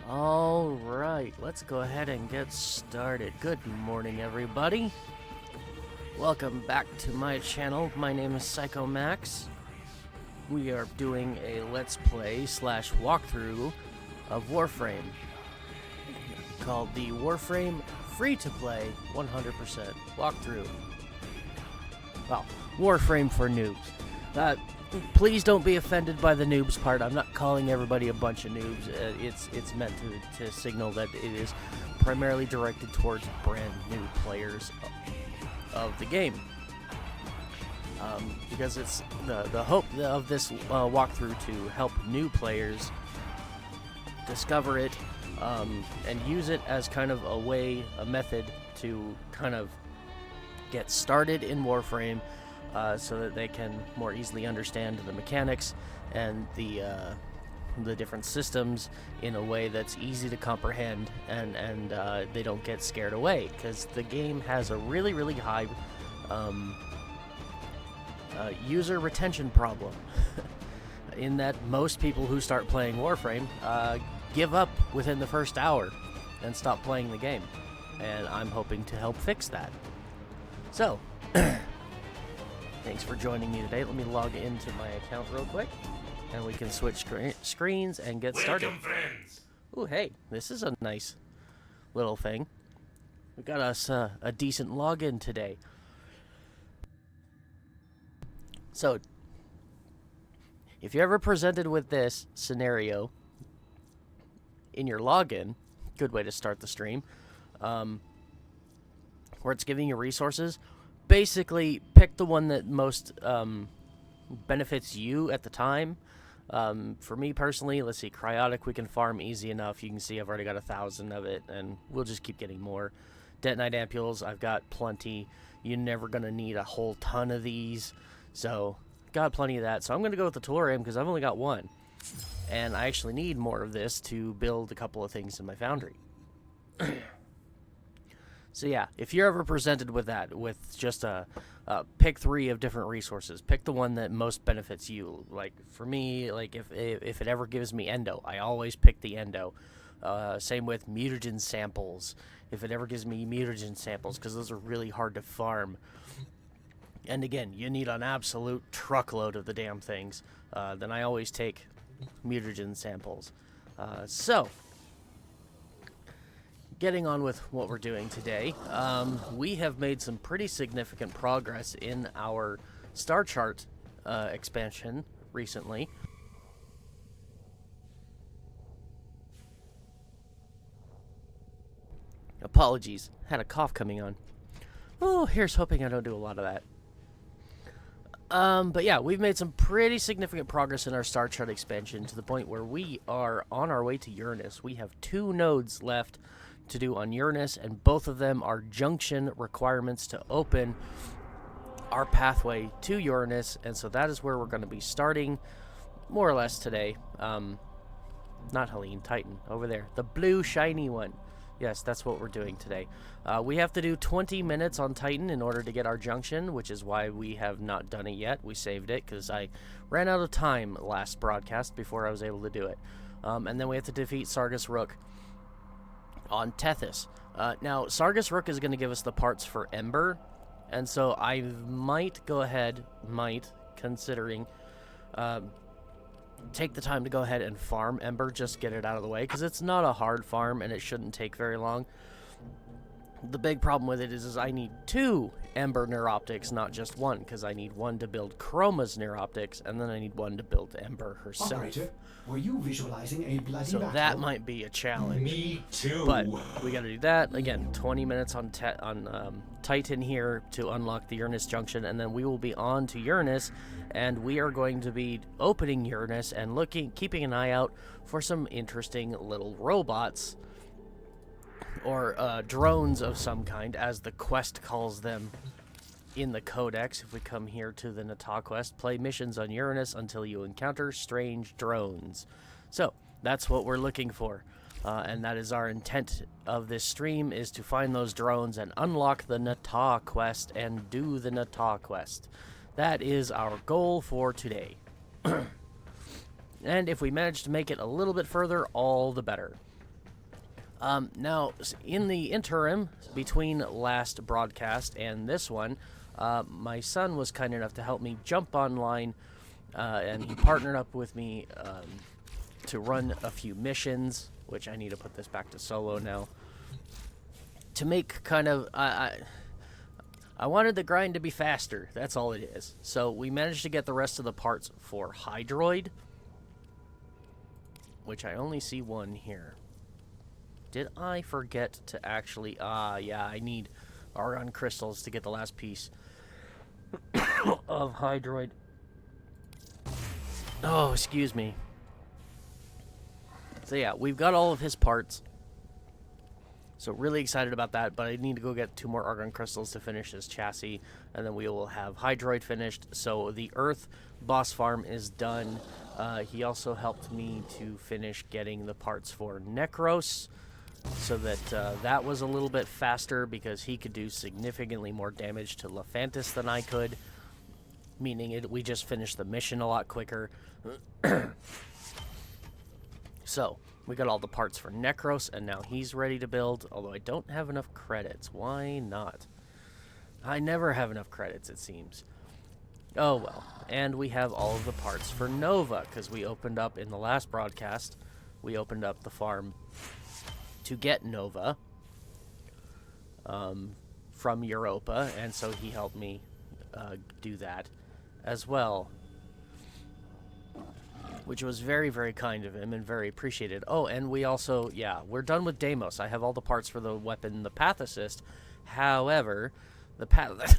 Alright, let's go ahead and get started. Good morning, everybody. Welcome back to my channel. My name is Psycho Max. We are doing a Let's Play / walkthrough of Warframe called the Warframe Free-to-Play 100% walkthrough. Well, Warframe for noobs. Please don't be offended by the noobs part. I'm not calling everybody a bunch of noobs. It's meant to signal that it is primarily directed towards brand new players of the game. Because it's the hope of this walkthrough to help new players discover it and use it as kind of a method to kind of get started in Warframe. So that they can more easily understand the mechanics and the different systems in a way that's easy to comprehend, and they don't get scared away, because the game has a really high user retention problem in that most people who start playing Warframe give up within the first hour and stop playing the game, and I'm hoping to help fix that. So thanks for joining me today. Let me log into my account real quick, and we can switch screens and get started. Welcome, friends. Ooh, hey, this is a nice little thing. We got us a decent login today. So, if you're ever presented with this scenario in your login, good way to start the stream, where it's giving you resources, basically pick the one that most benefits you at the time. For me personally, let's see, cryotic we can farm easy enough. You can see I've already got 1,000 of it, and we'll just keep getting more. Detonite ampules, I've got plenty. You're never going to need a whole ton of these, so got plenty of that. So I'm going to go with the tellurium because I've only got one, and I actually need more of this to build a couple of things in my foundry. So yeah, if you're ever presented with that, with just pick 3 of different resources, pick the one that most benefits you. Like for me, like if it ever gives me endo, I always pick the endo. Same with mutagen samples. If it ever gives me mutagen samples, because those are really hard to farm. And again, you need an absolute truckload of the damn things. Then I always take mutagen samples. So getting on with what we're doing today, we have made some pretty significant progress in our star chart expansion recently. Apologies, had a cough coming on. Oh, here's hoping I don't do a lot of that. But yeah, we've made some pretty significant progress in our star chart expansion to the point where we are on our way to Uranus. We have 2 nodes left to do on Uranus, and both of them are junction requirements to open our pathway to Uranus, and so that is where we're going to be starting more or less today. Not Helene, Titan, over there, the blue shiny one. Yes, that's what we're doing today. We have to do 20 minutes on Titan in order to get our junction, which is why we have not done it yet. We saved it because I ran out of time last broadcast before I was able to do it. And then we have to defeat Sargus Rook on Tethys. Now, Sargus Rook is going to give us the parts for Ember, and so I might go ahead, considering, take the time to go ahead and farm Ember, just get it out of the way, because it's not a hard farm, and it shouldn't take very long. The big problem with it is I need 2 Ember Neuroptics, not just 1, because I need 1 to build Chroma's Neuroptics, and then I need 1 to build Ember herself. Operator, were you visualizing a bloody So battle? that might be a challenge. Me too. But we got to do that again. 20 minutes on Titan here to unlock the Uranus junction, and then we will be on to Uranus, and we are going to be opening Uranus and keeping an eye out for some interesting little robots or drones of some kind, as the quest calls them in the codex. If we come here to the Nata quest, play missions on Uranus until you encounter strange drones. So that's what we're looking for, and that is our intent of this stream, is to find those drones and unlock the Nata quest and do the Nata quest. That is our goal for today. And if we manage to make it a little bit further, all the better. Now, in the interim between last broadcast and this one, my son was kind enough to help me jump online, and he partnered up with me to run a few missions, which I need to put this back to solo now, to make kind of... I wanted the grind to be faster. That's all it is. So we managed to get the rest of the parts for Hydroid, which I only see one here. Did I forget to actually... yeah, I need Argon crystals to get the last piece of Hydroid. Oh, excuse me. So yeah, we've got all of his parts. So really excited about that, but I need to go get 2 more Argon crystals to finish his chassis, and then we will have Hydroid finished. So the Earth boss farm is done. He also helped me to finish getting the parts for Necros, so that that was a little bit faster because he could do significantly more damage to Lephantis than I could, meaning we just finished the mission a lot quicker. So, we got all the parts for Necros, and now he's ready to build, although I don't have enough credits. Why not? I never have enough credits, it seems. Oh well. And we have all of the parts for Nova, because we opened up, in the last broadcast, we opened up the farm to get Nova from Europa, and so he helped me do that as well, which was very, very kind of him and very appreciated. Oh, and we also, yeah, we're done with Deimos. I have all the parts for the weapon, the Path Assist. However, the Path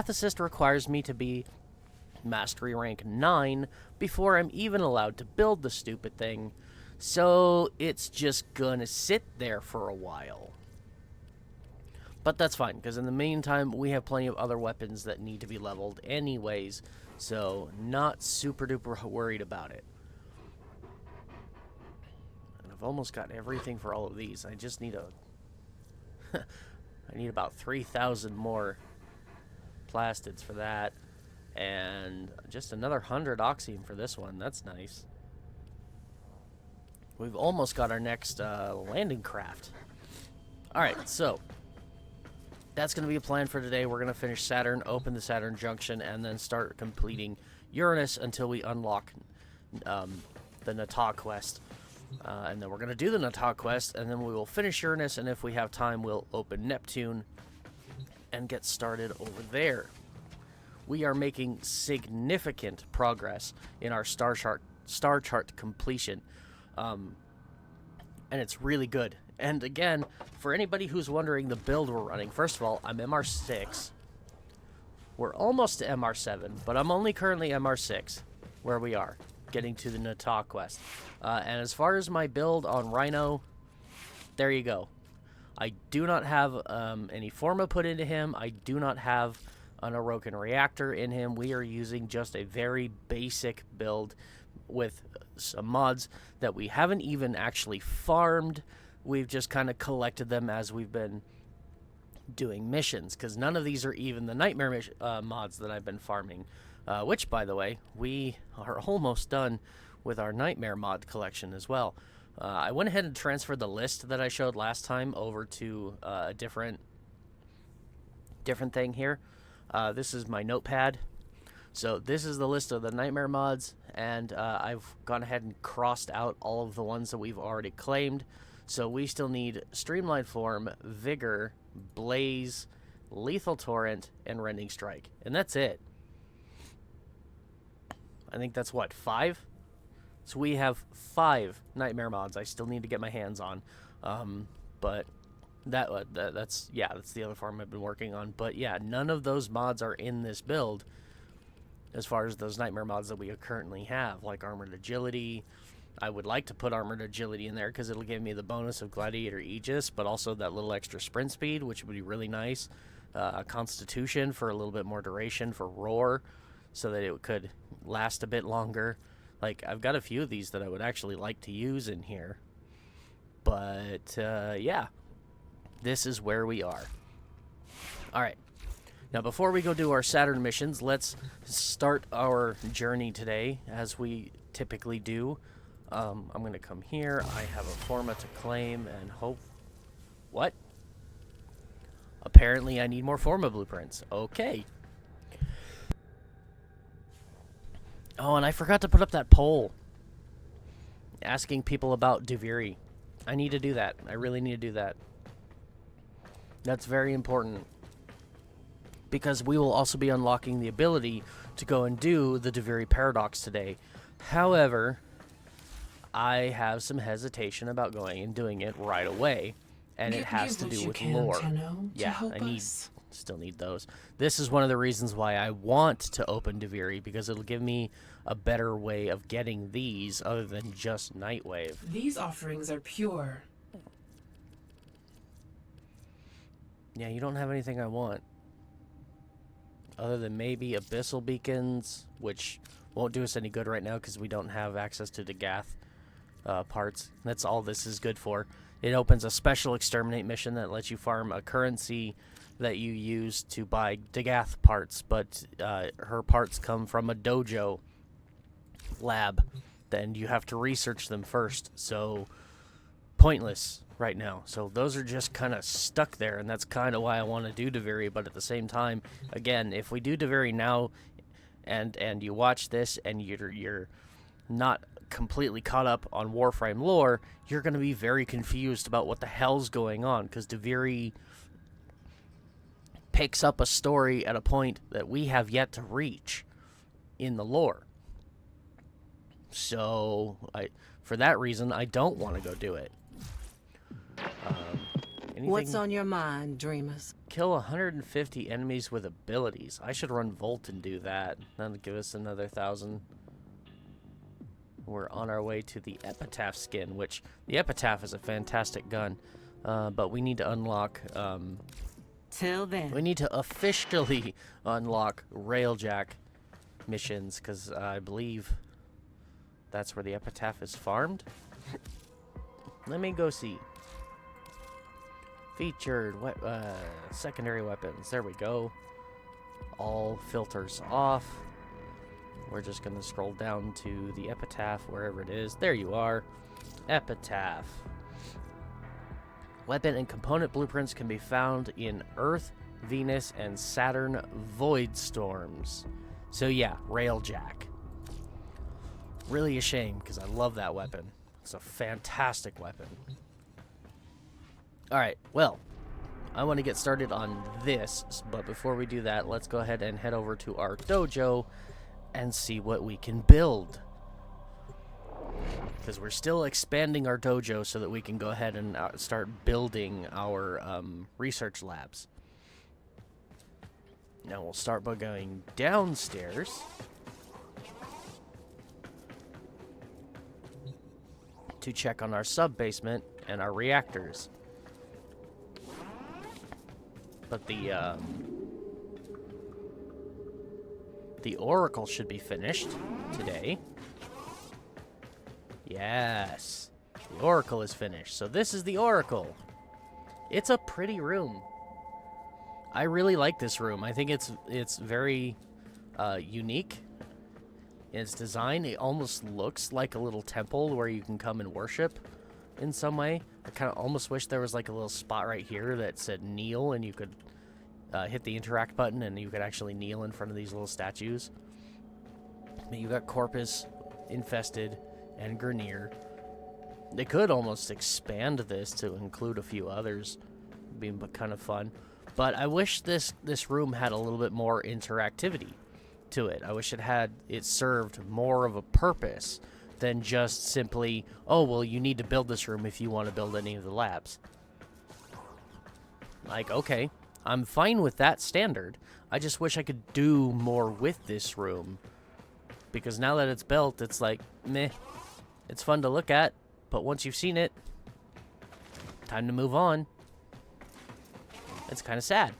Assist requires me to be Mastery rank 9 before I'm even allowed to build the stupid thing. So it's just gonna sit there for a while. But that's fine, because in the meantime, we have plenty of other weapons that need to be leveled anyways. So, not super duper worried about it. And I've almost got everything for all of these. I just need I need about 3,000 more plastids for that. And just another 100 oxime for this one. That's nice. We've almost got our next landing craft. Alright, so... that's going to be a plan for today. We're going to finish Saturn, open the Saturn Junction, and then start completing Uranus until we unlock the Nata quest. And then we're going to do the Nata quest, and then we will finish Uranus, and if we have time, we'll open Neptune and get started over there. We are making significant progress in our star chart completion. And it's really good. And again, for anybody who's wondering the build we're running, first of all, I'm MR6. We're almost to MR7, but I'm only currently MR6, where we are, getting to the Nata quest. And as far as my build on Rhino, there you go. I do not have any Forma put into him. I do not have an Orokin reactor in him. We are using just a very basic build with some mods that we haven't even actually farmed. We've just kind of collected them as we've been doing missions, because none of these are even the Nightmare mods that I've been farming, which, by the way, we are almost done with our Nightmare mod collection as well. I went ahead and transferred the list that I showed last time over to a different thing here. This is my notepad. So this is the list of the Nightmare mods, and I've gone ahead and crossed out all of the ones that we've already claimed. So we still need Streamline Form, Vigor, Blaze, Lethal Torrent, and Rending Strike. And that's it. I think that's, what, 5? So we have 5 Nightmare mods I still need to get my hands on. But that's the other farm I've been working on. But yeah, none of those mods are in this build as far as those Nightmare mods that we currently have, like Armored Agility. I would like to put Armored Agility in there because it'll give me the bonus of Gladiator Aegis, but also that little extra sprint speed, which would be really nice. Constitution for a little bit more duration for Roar, so that it could last a bit longer. Like, I've got a few of these that I would actually like to use in here. But, yeah. This is where we are. Alright. Now, before we go do our Saturn missions, let's start our journey today, as we typically do. I'm going to come here. I have a forma to claim and hope... What? Apparently I need more forma blueprints. Okay. Oh, and I forgot to put up that poll. Asking people about Duviri. I need to do that. I really need to do that. That's very important. Because we will also be unlocking the ability to go and do the Duviri Paradox today. However, I have some hesitation about going and doing it right away. And it has to do with lore. Yeah, still need those. This is one of the reasons why I want to open Duviri, because it'll give me a better way of getting these other than just Nightwave. These offerings are pure. Yeah, you don't have anything I want. Other than maybe Abyssal Beacons, which won't do us any good right now because we don't have access to Dagath parts. That's all this is good for. It opens a special exterminate mission that lets you farm a currency that you use to buy Dagath parts, but her parts come from a dojo lab. Then you have to research them first, so pointless right now. So those are just kind of stuck there, and that's kind of why I want to do Duviri. But at the same time, again, if we do Duviri now, and you watch this, and you're not completely caught up on Warframe lore, you're going to be very confused about what the hell's going on, because Duviri picks up a story at a point that we have yet to reach in the lore. So, for that reason, I don't want to go do it. What's on your mind, dreamers? Kill 150 enemies with abilities. I should run Volt and do that. That'll give us another 1,000. We're on our way to the Epitaph skin, which the Epitaph is a fantastic gun. But we need to unlock... Till then. We need to officially unlock Railjack missions, because I believe that's where the Epitaph is farmed. Let me go see. Featured secondary weapons. There we go. All filters off. We're just going to scroll down to the Epitaph, wherever it is. There you are. Epitaph. Weapon and component blueprints can be found in Earth, Venus, and Saturn void storms. So yeah, Railjack. Really a shame, because I love that weapon. It's a fantastic weapon. Alright, well, I want to get started on this, but before we do that, let's go ahead and head over to our dojo and see what we can build. Because we're still expanding our dojo so that we can go ahead and start building our research labs. Now we'll start by going downstairs. To check on our sub-basement and our reactors. But the Oracle should be finished today. Yes, the Oracle is finished. So this is the Oracle. It's a pretty room. I really like this room. I think it's very unique in its design. It almost looks like a little temple where you can come and worship in some way. I kind of almost wish there was like a little spot right here that said kneel, and you could hit the interact button and you could actually kneel in front of these little statues. But you got Corpus, Infested, and Grenier. They could almost expand this to include a few others. Being kind of fun. But I wish this room had a little bit more interactivity to it. I wish it served more of a purpose than just simply, oh, well, you need to build this room if you want to build any of the labs. Like, okay, I'm fine with that standard. I just wish I could do more with this room. Because now that it's built, it's like, meh. It's fun to look at, but once you've seen it, time to move on. It's kind of sad.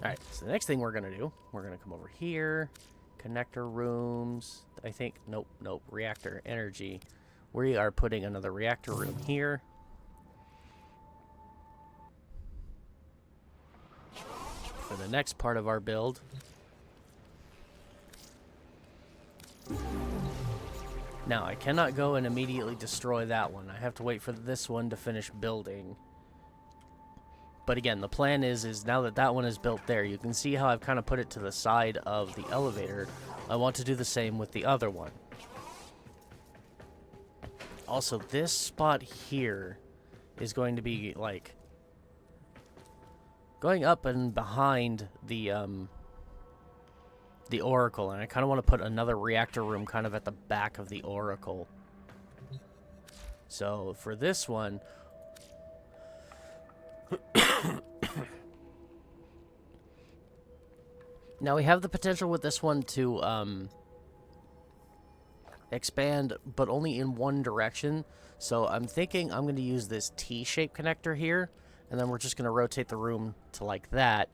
Alright, so the next thing we're going to do, we're going to come over here. Connector rooms. I think, nope, reactor energy. We are putting another reactor room here. For the next part of our build. Now, I cannot go and immediately destroy that one. I have to wait for this one to finish building. But again, the plan is now that that one is built there, you can see how I've kind of put it to the side of the elevator. I want to do the same with the other one. Also, this spot here is going to be, like, going up and behind the Oracle, and I kind of want to put another reactor room kind of at the back of the Oracle. So, for this one... Now, we have the potential with this one to expand, but only in one direction. So I'm thinking I'm going to use this T-shaped connector here, and then we're just going to rotate the room to like that,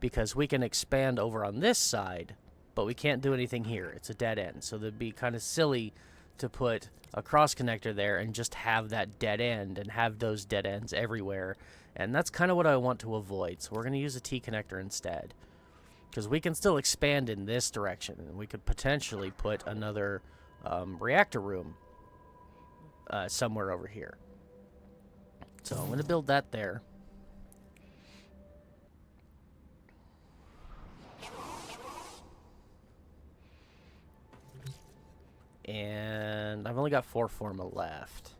because we can expand over on this side, but we can't do anything here. It's a dead end. So it'd be kind of silly to put a cross connector there and just have that dead end and have those dead ends everywhere. And that's kind of what I want to avoid. So we're going to use a T connector instead, because we can still expand in this direction, and we could potentially put another reactor room somewhere over here. So I'm going to build that there. And I've only got 4 forma left.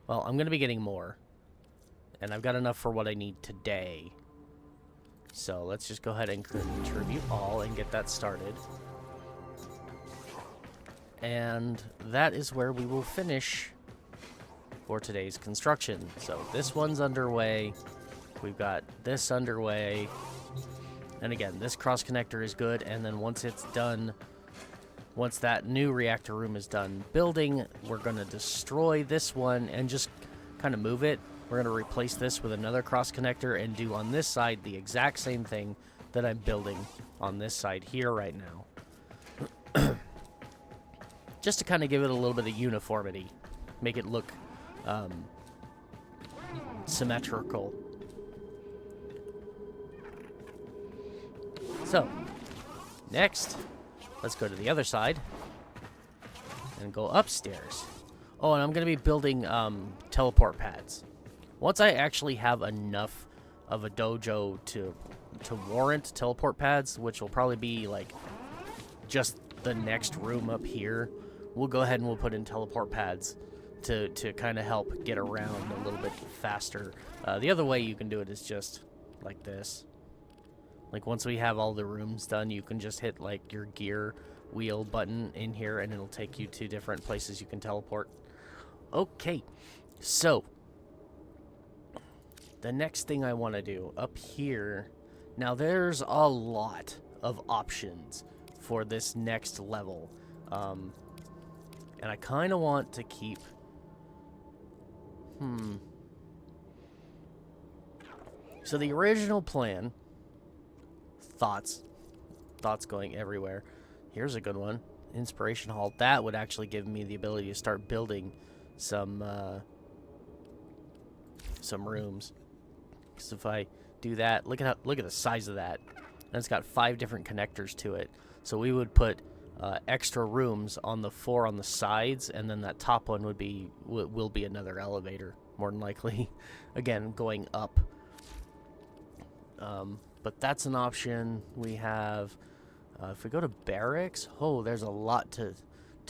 Well, I'm going to be getting more. And I've got enough for what I need today. So let's just go ahead and contribute all and get that started. And that is where we will finish for today's construction. So this one's underway. We've got this underway. And again, this cross connector is good. And then once it's done, once that new reactor room is done building, we're going to destroy this one and just kind of move it. We're going to replace this with another cross connector and do on this side the exact same thing that I'm building on this side here right now. Just to kind of give it a little bit of uniformity. Make it look symmetrical. So, next, let's go to the other side and go upstairs. Oh, and I'm going to be building teleport pads. Once I actually have enough of a dojo to warrant teleport pads, which will probably be like just the next room up here, we'll go ahead and we'll put in teleport pads to kind of help get around a little bit faster. The other way you can do it is just like this. Like once we have all the rooms done, you can just hit like your gear wheel button in here and it'll take you to different places you can teleport. Okay, so the next thing I want to do up here, now there's a lot of options for this next level. And I kind of want to keep... So the original plan... Thoughts going everywhere. Here's a good one. Inspiration Hall. That would actually give me the ability to start building some rooms. Because if I do that, look at the size of that. And it's got 5 different connectors to it. So we would put extra rooms on the 4 on the sides, and then that top one would be will be another elevator, more than likely. Again, going up. But that's an option. We have, if we go to barracks, oh, there's a lot to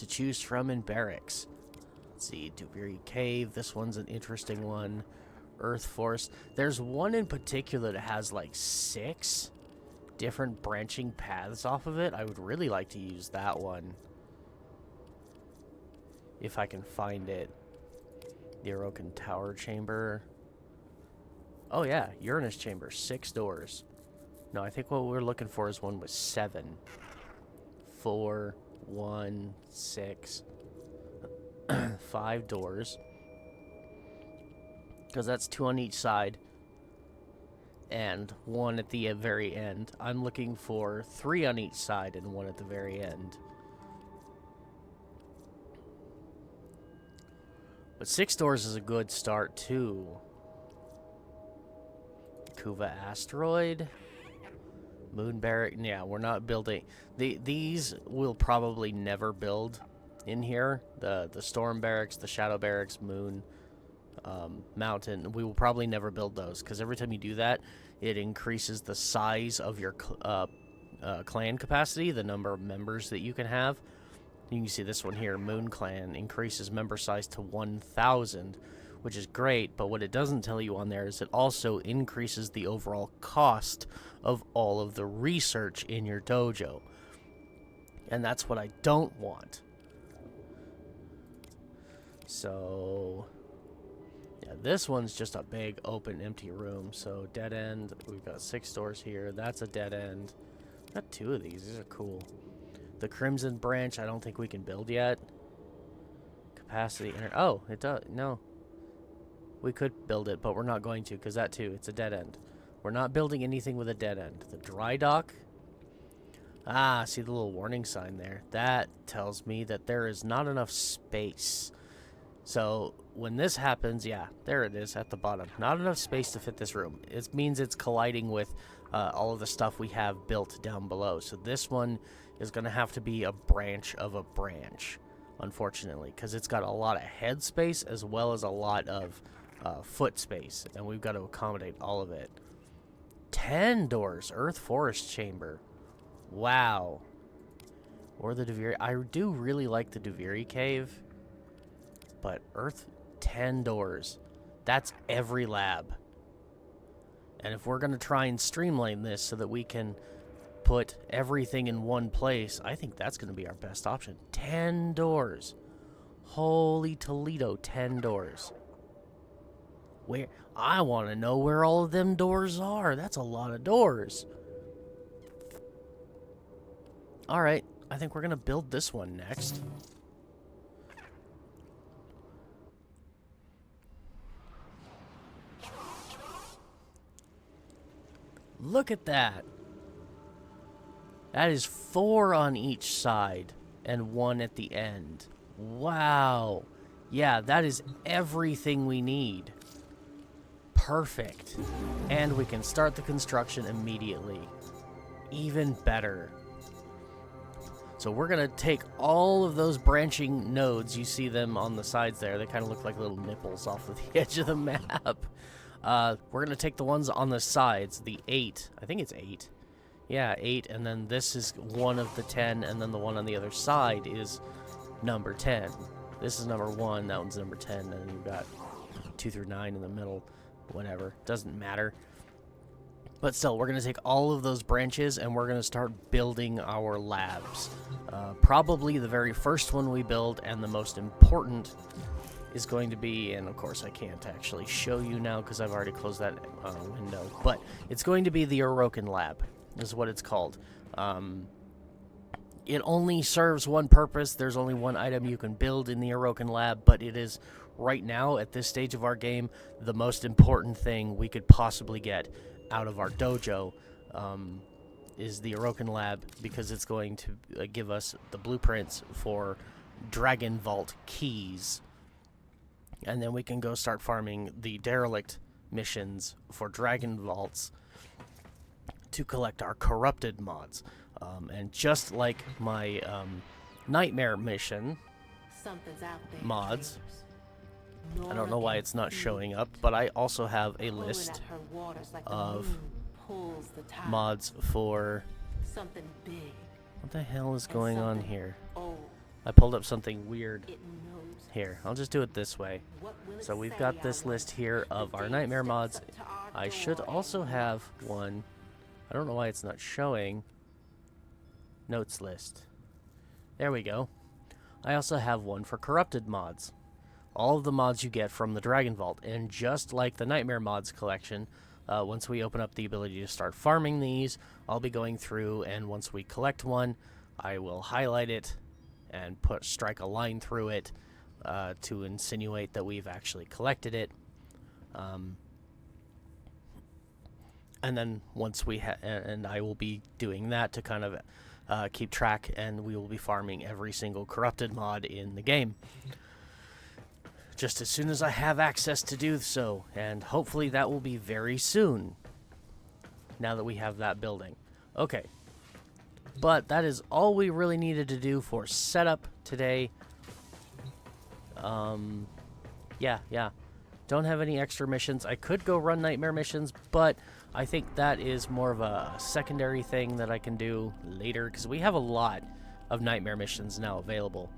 choose from in barracks. Let's see, Dubiri Cave, this one's an interesting one. Earth Force. There's one in particular that has like 6 different branching paths off of it. I would really like to use that one. If I can find it. The Orokin Tower Chamber. Oh yeah, Uranus Chamber, 6 doors. No, I think what we're looking for is one with 7. 4, 1, 6. 5 doors. Because that's 2 on each side. And 1 at the very end. I'm looking for 3 on each side and 1 at the very end. But 6 doors is a good start too. Kuva Asteroid. Moon Barrack. Yeah, we're not building. These we'll probably never build in here, the storm barracks, the shadow barracks, moon, mountain, we will probably never build those, because every time you do that, it increases the size of your clan capacity, the number of members that you can have. You can see this one here, Moon Clan, increases member size to 1,000, which is great, but what it doesn't tell you on there is it also increases the overall cost of all of the research in your dojo. And that's what I don't want. So, yeah, this one's just a big, open, empty room. So, dead end, we've got 6 doors here. That's a dead end. Got 2 of these. These are cool. The Crimson Branch, I don't think we can build yet. Capacity, oh, it does, no. We could build it, but we're not going to, because that too, it's a dead end. We're not building anything with a dead end. The dry dock. Ah, see the little warning sign there? That tells me that there is not enough space. So, when this happens, yeah, there it is at the bottom. Not enough space to fit this room. It means it's colliding with all of the stuff we have built down below. So this one is going to have to be a branch of a branch, unfortunately, because it's got a lot of head space as well as a lot of foot space, and we've got to accommodate all of it. 10 doors, Earth Forest Chamber. Wow. Or the Duviri. I do really like the Duviri Cave, but 10 doors. That's every lab. And if we're going to try and streamline this so that we can put everything in one place, I think that's going to be our best option. 10 doors. Holy Toledo, 10 doors. Where? I want to know where all of them doors are. That's a lot of doors. Alright, I think we're going to build this one next. Look at that. That is 4 on each side and 1 at the end. Wow. Yeah, that is everything we need. Perfect. And we can start the construction immediately. Even better. So we're going to take all of those branching nodes. You see them on the sides there. They kind of look like little nipples off of the edge of the map. We're going to take the ones on the sides, the 8. I think it's 8. Yeah, 8, and then this is one of the 10, and then the one on the other side is number 10. This is number 1, that one's number 10, and then you've got 2 through 9 in the middle. Whatever, doesn't matter. But still, we're going to take all of those branches, and we're going to start building our labs. Probably the very first one we build, and the most important, is going to be, and of course I can't actually show you now because I've already closed that window, but it's going to be the Orokin Lab, is what it's called. It only serves one purpose. There's only one item you can build in the Orokin Lab, but it is, right now, at this stage of our game, the most important thing we could possibly get out of our dojo, is the Orokin Lab, because it's going to give us the blueprints for Dragon Vault keys. And then we can go start farming the derelict missions for Dragon Vaults to collect our corrupted mods. And just like my Nightmare mission Something's out there, mods, dreamers. I don't know why it's not showing up, but I also have a Pulling list at her waters like the of moon pulls the tide. mods for... Something big. What the hell is and going on something here? old. I pulled up something weird. It knows Here, I'll just do it this way. what will it So we've say, got I this wonder? list here of The our day Nightmare steps mods. up to our I should door also and have one. I don't know why it's not showing. Notes list. There we go. I also have one for corrupted mods. All of the mods you get from the Dragon Vault. And just like the Nightmare mods collection, once we open up the ability to start farming these, I'll be going through, and once we collect one, I will highlight it and strike a line through it to insinuate that we've actually collected it. And then once we and I will be doing that to kind of keep track, and we will be farming every single corrupted mod in the game. Just as soon as I have access to do so, and hopefully that will be very soon, now that we have that building. Okay, but that is all we really needed to do for setup today. Yeah. Don't have any extra missions. I could go run nightmare missions, but I think that is more of a secondary thing that I can do later, because we have a lot of nightmare missions now available,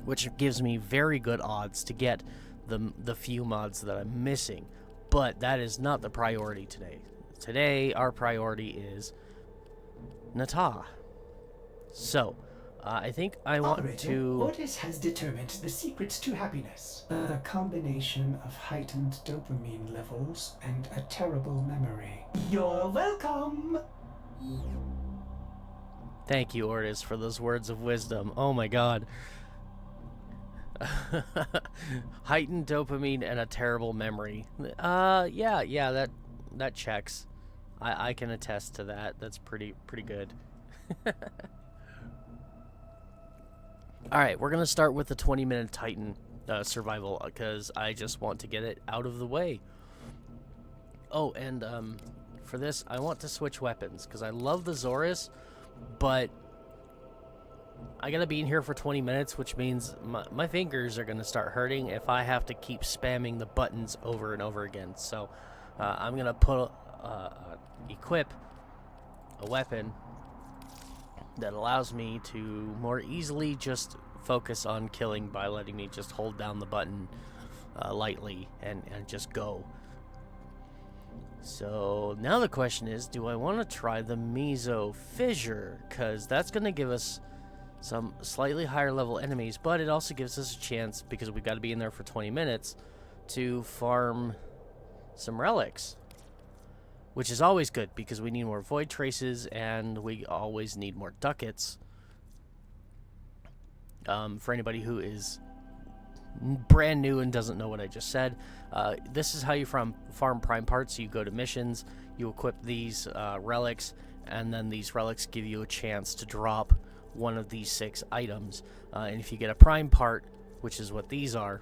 which gives me very good odds to get the few mods that I'm missing. But that is not the priority today. Today, our priority is Nata. So, I think I want Operator, to... Ordis has determined the secrets to happiness. A combination of heightened dopamine levels and a terrible memory. You're welcome! Thank you, Ordis, for those words of wisdom. Oh my god. Heightened dopamine and a terrible memory. Yeah, that checks. I can attest to that. That's pretty good. Alright, we're going to start with the 20-minute Titan survival, because I just want to get it out of the way. Oh, and for this, I want to switch weapons, because I love the Zorus, but I gotta be in here for 20 minutes, which means my fingers are gonna start hurting if I have to keep spamming the buttons over and over again. So I'm gonna equip a weapon that allows me to more easily just focus on killing by letting me just hold down the button lightly and just go. So now the question is, do I want to try the Meso Fissure? Because that's going to give us some slightly higher level enemies, but it also gives us a chance, because we've got to be in there for 20 minutes, to farm some relics. Which is always good, because we need more void traces, and we always need more ducats. For anybody who is brand new and doesn't know what I just said, this is how you farm prime parts. You go to missions, you equip these relics, and then these relics give you a chance to drop one of these 6 items. And if you get a prime part, which is what these are,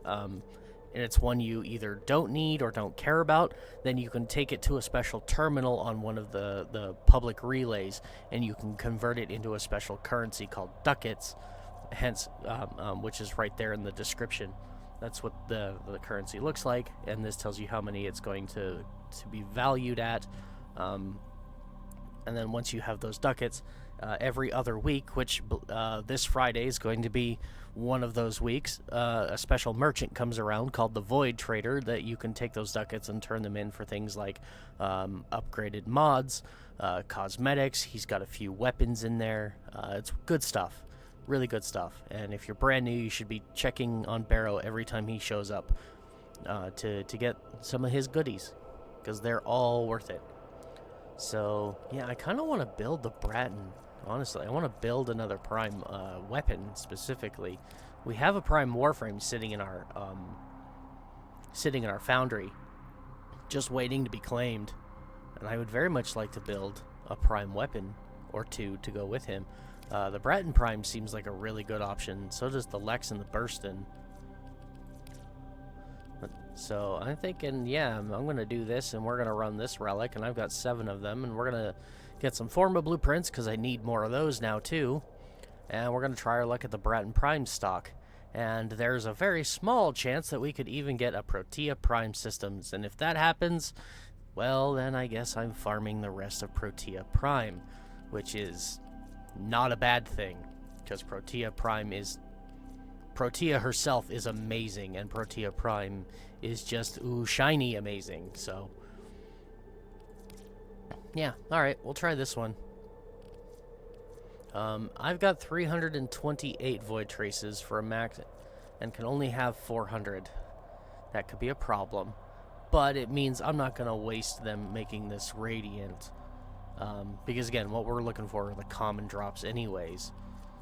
and it's one you either don't need or don't care about, then you can take it to a special terminal on one of the public relays, and you can convert it into a special currency called ducats, hence, which is right there in the description. That's what the currency looks like, and this tells you how many it's going to be valued at. And then once you have those ducats, every other week, which this Friday is going to be one of those weeks, a special merchant comes around called the Void Trader that you can take those ducats and turn them in for things like upgraded mods, cosmetics. He's got a few weapons in there. It's good stuff. Really good stuff. And if you're brand new, you should be checking on Barrow every time he shows up to get some of his goodies, because they're all worth it. So, yeah, I kind of want to build the Bratton. Honestly, I want to build another prime weapon specifically. We have a prime Warframe sitting in our foundry, just waiting to be claimed. And I would very much like to build a prime weapon or two to go with him. The Bratton Prime seems like a really good option. So does the Lex and the Burston. So I'm thinking, yeah, I'm going to do this, and we're going to run this relic, and I've got 7 of them, and we're going to get some Forma blueprints, because I need more of those now, too. And we're going to try our luck at the Bratton Prime stock. And there's a very small chance that we could even get a Protea Prime Systems, and if that happens, well, then I guess I'm farming the rest of Protea Prime, which is not a bad thing, because Protea herself is amazing, and Protea Prime is just, ooh, shiny amazing. So, yeah, alright, we'll try this one. I've got 328 void traces for a max, and can only have 400. That could be a problem, but it means I'm not going to waste them making this radiant. Because again, what we're looking for are the common drops anyways.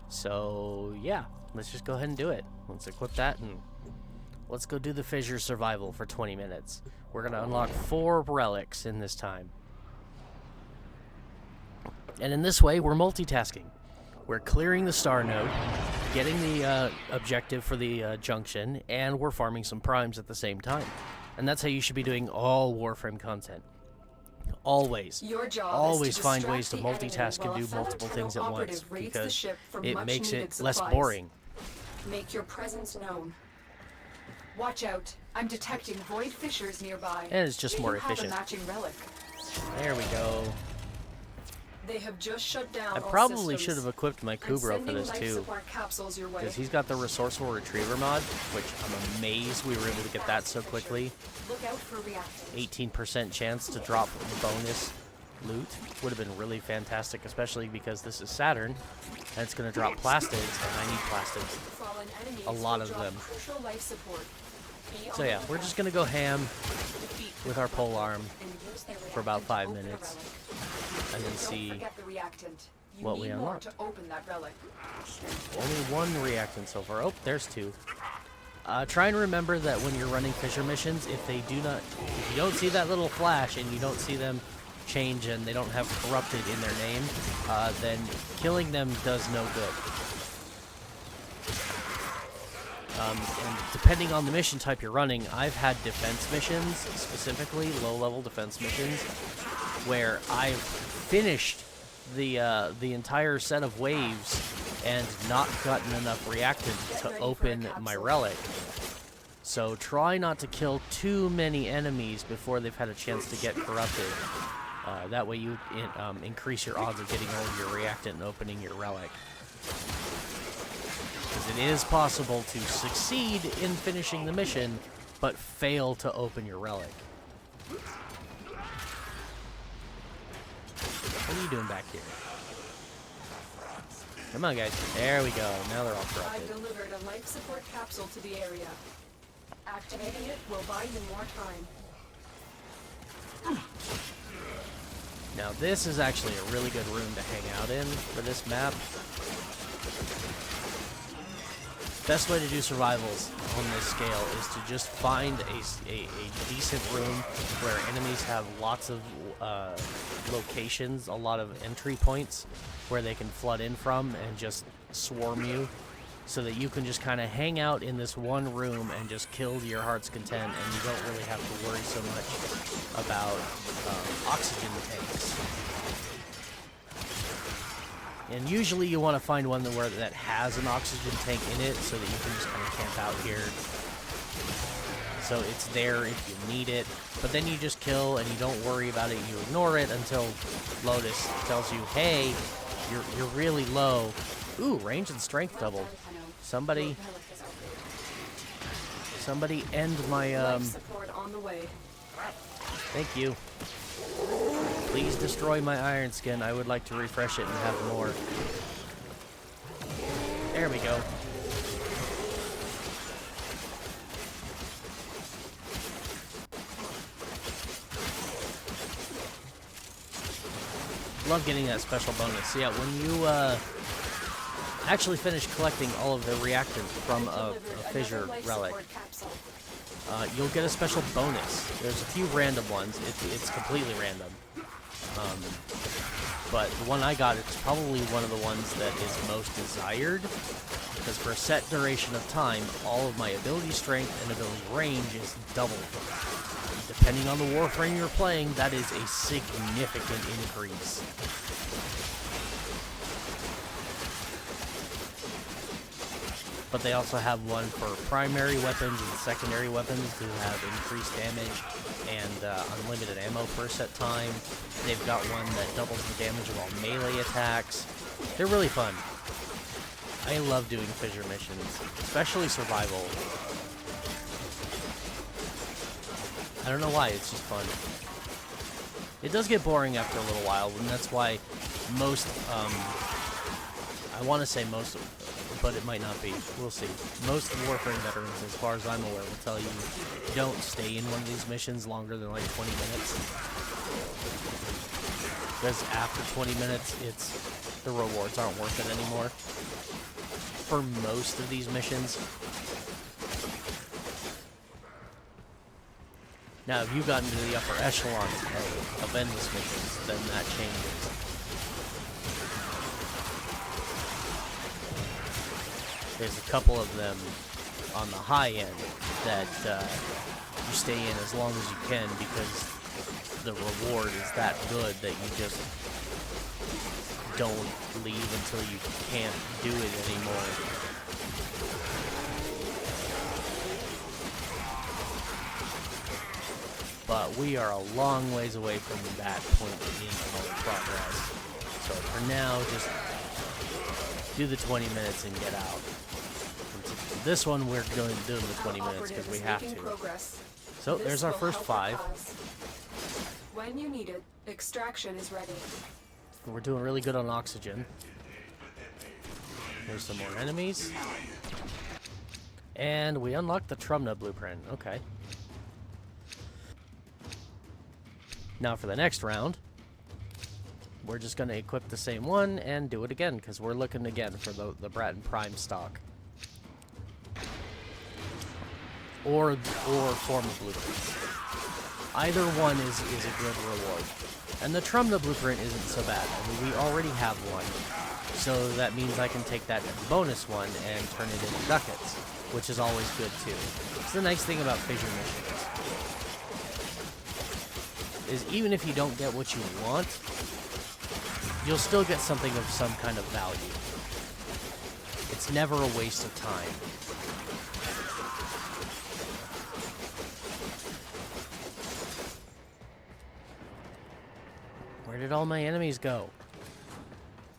So yeah, let's just go ahead and do it. Let's equip that, and let's go do the Fissure survival for 20 minutes. We're going to unlock 4 relics in this time. And in this way, we're multitasking. We're clearing the star node, getting the objective for the junction, and we're farming some primes at the same time. And that's how you should be doing all Warframe content. Always. Always find ways to multitask and do multiple things at once, because it makes it less boring. Make your presence known. Watch out. I'm detecting void fissures nearby. And it's just Do more you have efficient. a matching relic? There we go. They have just shut down I all probably systems. should have equipped my I'm Kubro for sending this life too, support capsules your way. because he's got the Resourceful Retriever mod, which I'm amazed we were able to get that so quickly. Look out for reactants. 18% chance to drop bonus loot would have been really fantastic, especially because this is Saturn, and it's going to drop plastids, and I need plastids. Fallen enemies A lot will of drop them. crucial life support. Be So on yeah, the we're lookout. just going to go ham Defeat with our pole arm and use their for about reactant 5 to open the minutes, relic. and then Don't see forget the reactant. You what need we more unlock. to open that relic. only one reactant so far. Oh, there's 2. Try and remember that when you're running fissure missions, if you don't see that little flash and you don't see them change and they don't have corrupted in their name, then killing them does no good. And depending on the mission type you're running, I've had defense missions, specifically low-level defense missions, where I've finished the entire set of waves and not gotten enough reactant to open my relic. So try not to kill too many enemies before they've had a chance to get corrupted. That way you increase your odds of getting all of your reactant and opening your relic. Because it is possible to succeed in finishing the mission, but fail to open your relic. What are you doing back here? Come on, guys. There we go. Now they're all I've corrupted. delivered a life support capsule to the area. Activating it will buy you more time. Now this is actually a really good room to hang out in for this map. Best way to do survivals on this scale is to just find a decent room where enemies have lots of locations, a lot of entry points where they can flood in from and just swarm you, so that you can just kind of hang out in this one room and just kill to your heart's content, and you don't really have to worry so much about oxygen tanks. And usually you want to find one that has an oxygen tank in it, so that you can just kind of camp out here. So it's there if you need it, but then you just kill and you don't worry about it. You ignore it until Lotus tells you, "Hey, you're really low." Ooh, range and strength doubled. Somebody end my Life support on the way. Thank you. Please destroy my iron skin. I would like to refresh it and have more. There we go. Love getting that special bonus. So yeah, when you actually finish collecting all of the reactant from a fissure relic, you'll get a special bonus. There's a few random ones. It's completely random. But the one I got, it's probably one of the ones that is most desired, because for a set duration of time, all of my ability strength and ability range is doubled. Depending on the Warframe you're playing, that is a significant increase. But they also have one for primary weapons and secondary weapons to have increased damage and unlimited ammo per set time. They've got one that doubles the damage of all melee attacks. They're really fun. I love doing fissure missions, especially survival. I don't know why, it's just fun. It does get boring after a little while, and that's why most, I want to say most, but it might not be. We'll see. Most Warframe veterans, as far as I'm aware, will tell you don't stay in one of these missions longer than like 20 minutes. Because after 20 minutes, the rewards aren't worth it anymore. For most of these missions. Now, if you've gotten to the upper echelon of endless missions, then that changes. There's a couple of them on the high end that you stay in as long as you can, because the reward is that good that you just don't leave until you can't do it anymore. but we are a long ways away from that point in our progress. So for now, just do the 20 minutes and get out. And this one, we're going to do the 20 minutes because we have to. So there's our first 5. When you need it, extraction is ready. We're doing really good on oxygen. There's some more enemies. And we unlocked the Trumna blueprint. Okay. Now for the next round, we're just going to equip the same one and do it again, because we're looking again for the Bratton Prime stock. Or form of blueprints. Either one is a good reward. And the Trumna blueprint isn't so bad. I mean, we already have one. So that means I can take that bonus one and turn it into ducats, which is always good too. It's the nice thing about fissure missions. Is even if you don't get what you want, you'll still get something of some kind of value. It's never a waste of time. Where did all my enemies go?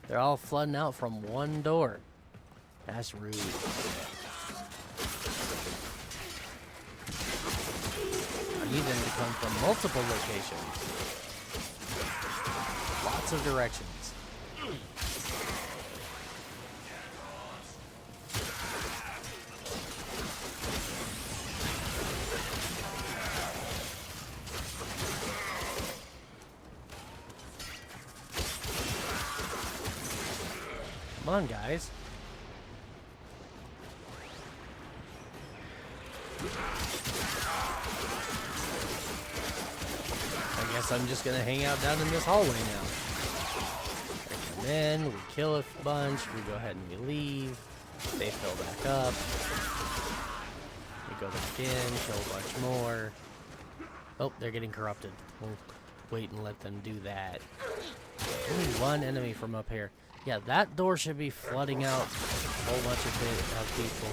They're all flooding out from one door. That's rude. I need them to come from multiple locations. Lots of directions. Come on, guys. I guess I'm just gonna hang out down in this hallway now. We come in, we kill a bunch, we go ahead and we leave. They fill back up. We go back in, kill a bunch more. Oh, they're getting corrupted. We'll wait and let them do that. Only one enemy from up here. Yeah, that door should be flooding out a whole bunch of people.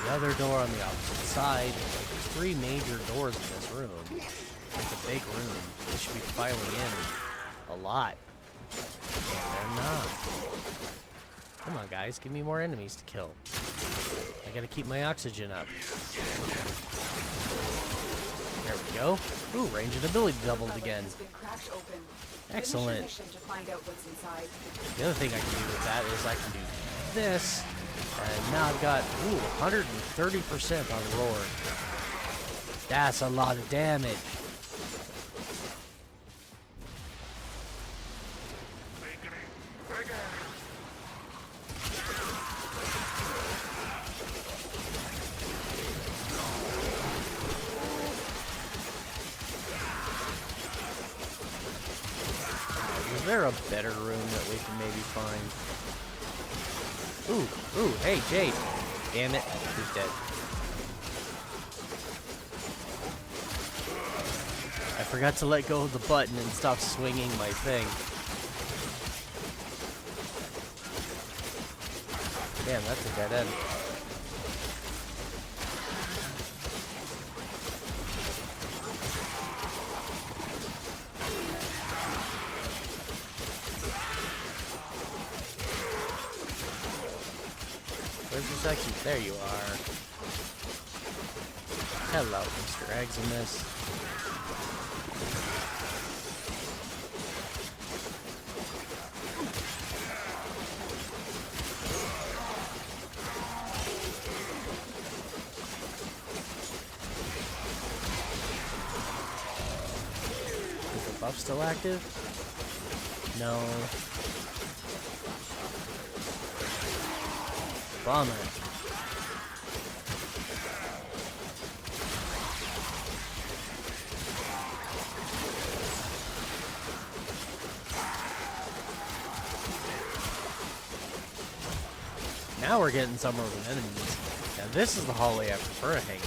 The other door on the opposite side. There's 3 major doors in this room. It's a big room. They should be filing in a lot. They're not. Come on, guys. Give me more enemies to kill. I gotta keep my oxygen up. There we go. Ooh, range and ability doubled again. Excellent. The other thing I can do with that is I can do this, and now I've got 130% on roar. That's a lot of damage. Is there a better room that we can maybe find? Ooh, hey, Jade. Damn it, he's dead. I forgot to let go of the button and stop swinging my thing. Damn, that's a dead end. Where's the section? There you are. Hello, Mr. Eximus. Is the buff still active? No. Bomber. Now we're getting somewhere with enemies. Now this is the hallway I prefer to hang in.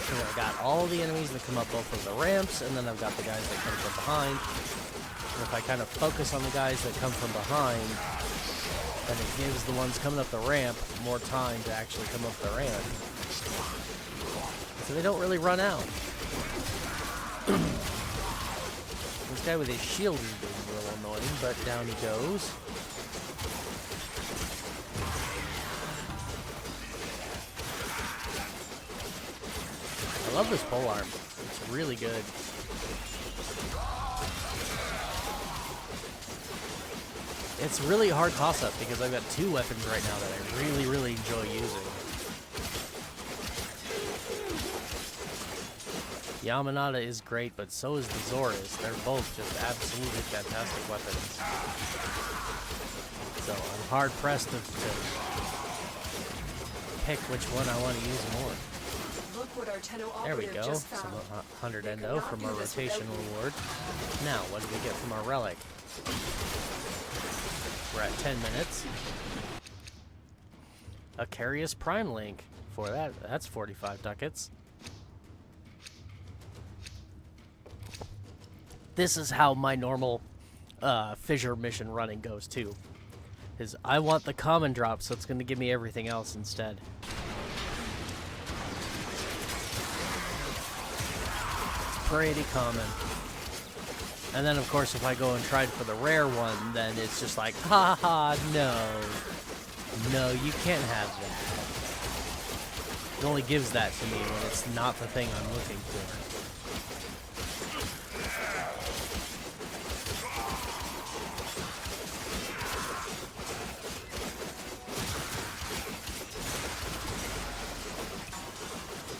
So I got all the enemies that come up both of the ramps, and then I've got the guys that come from behind. And if I kind of focus on the guys that come from behind, then it gives the ones coming up the ramp more time to actually come up the ramp. So they don't really run out. This guy with his shield is being a little annoying, but down he goes. I love this polearm. It's really good. It's really a hard toss-up because I've got two weapons right now that I really, really enjoy using. Yamanada is great, but so is the Zorus. They're both just absolutely fantastic weapons. So I'm hard-pressed to pick which one I want to use more. Look what our Tenno There we operative go. just Some found. 100 They endo cannot from do our this without rotation you. reward. Now, what do we get from our relic? We're at 10 minutes. A Carius Prime Link. For that, that's 45 ducats. This is how my normal fissure mission running goes too. Is I want the common drop, so it's going to give me everything else instead. It's pretty common. And then, of course, if I go and try for the rare one, then it's just like, ha ha, no. No, you can't have that. It only gives that to me when it's not the thing I'm looking for.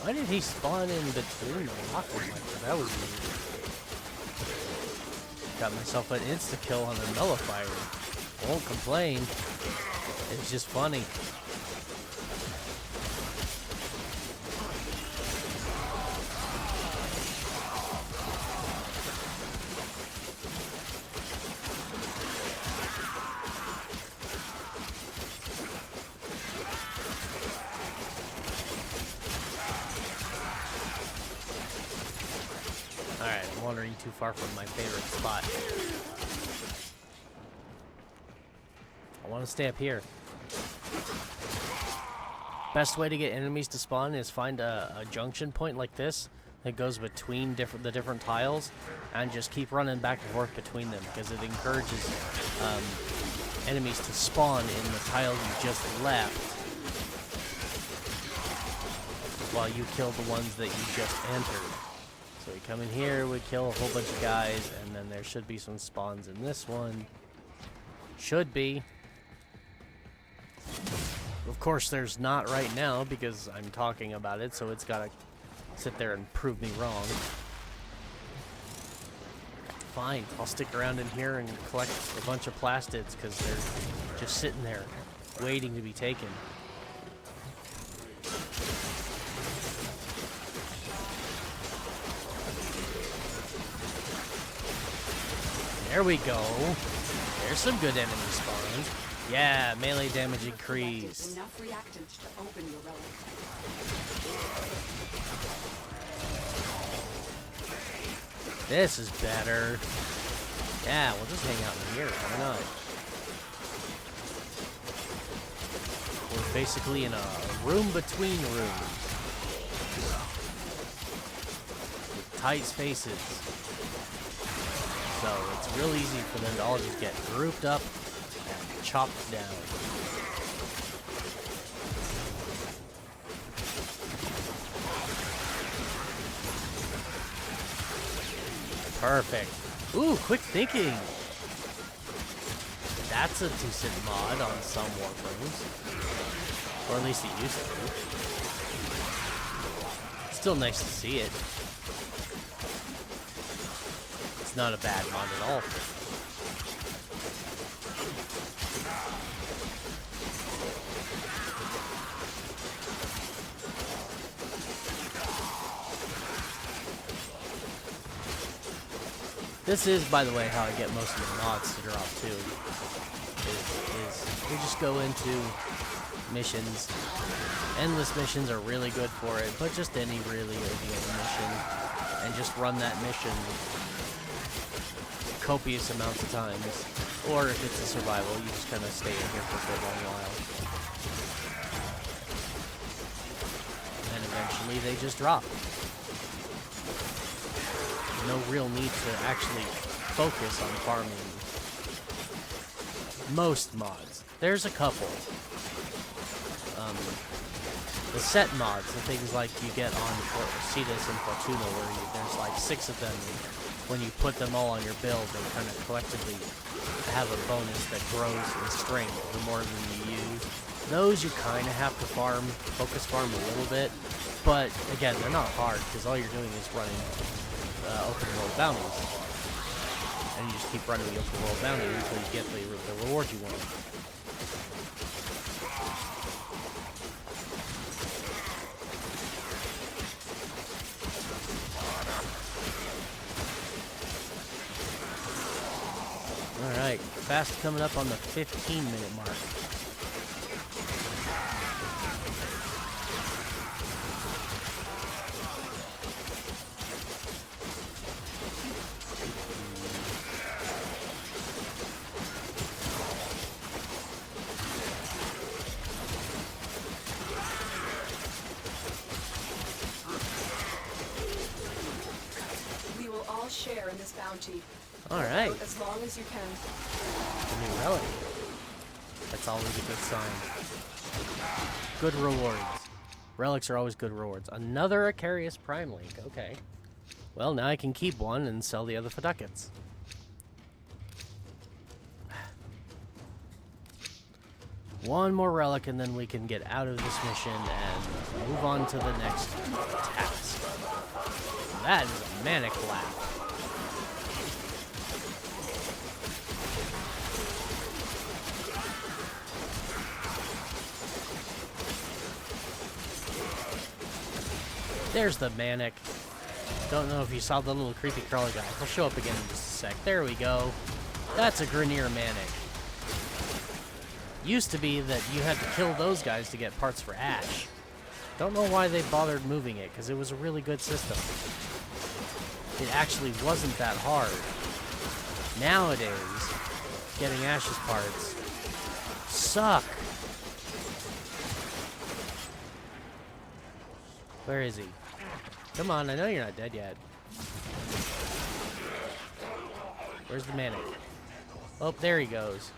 Why did he spawn in between the rockets like that? That was weird. Got myself an insta-kill on a nullifier. Won't complain. It's just funny. Alright, I'm wandering too far from my favorite spot. I want to stay up here. Best way to get enemies to spawn is find a junction point like this that goes between the different tiles and just keep running back and forth between them because it encourages enemies to spawn in the tile you just left while you kill the ones that you just entered. So we come in here, we kill a whole bunch of guys, and then there should be some spawns in this one. Should be. Of course, there's not right now because I'm talking about it, so it's gotta sit there and prove me wrong. Fine, I'll stick around in here and collect a bunch of plastids because they're just sitting there waiting to be taken. There we go. There's some good enemy spawns. Yeah, melee damage increased. Enough reactants to open your relic. This is better. Yeah, we'll just hang out in here. Why not? We're basically in a room between rooms. With tight spaces. So it's real easy for them to all just get grouped up and chopped down. Perfect. Ooh, quick thinking. That's a decent mod on some Warframes. Or at least it used to be. Still nice to see it. It's not a bad mod at all. This is, by the way, how I get most of the mods to drop too. Is we just go into missions. Endless missions are really good for it, but just any really ideal mission, and just run that mission copious amounts of times. Or if it's a survival, you just kind of stay in here for a good long while. And eventually they just drop. No real need to actually focus on farming most mods. There's a couple. The set mods, the things like you get on Cetus and Fortuna, where there's like 6 of them, and when you put them all on your build, they kind of collectively have a bonus that grows in strength the more than you use. Those you kind of have to farm, focus farm a little bit, but again, they're not hard, because all you're doing is running open world bounties. And you just keep running the open world bounty until you get the reward you want. Alright, fast coming up on the 15-minute mark. We will all share in this bounty. Alright. As long as you can. A new relic. That's always a good sign. Good rewards. Relics are always good rewards. Another Acarius Prime Link. Okay. Well, now I can keep one and sell the other for ducats. One more relic and then we can get out of this mission and move on to the next task. That is a manic lap. There's the Manic. Don't know if you saw the little creepy crawler guy. He'll show up again in just a sec. There we go. That's a Grenier Manic. Used to be that you had to kill those guys to get parts for Ash. Don't know why they bothered moving it, because it was a really good system. It actually wasn't that hard. Nowadays, getting Ash's parts suck. Where is he? Come on, I know you're not dead yet. Where's the Manic? Oh, there he goes.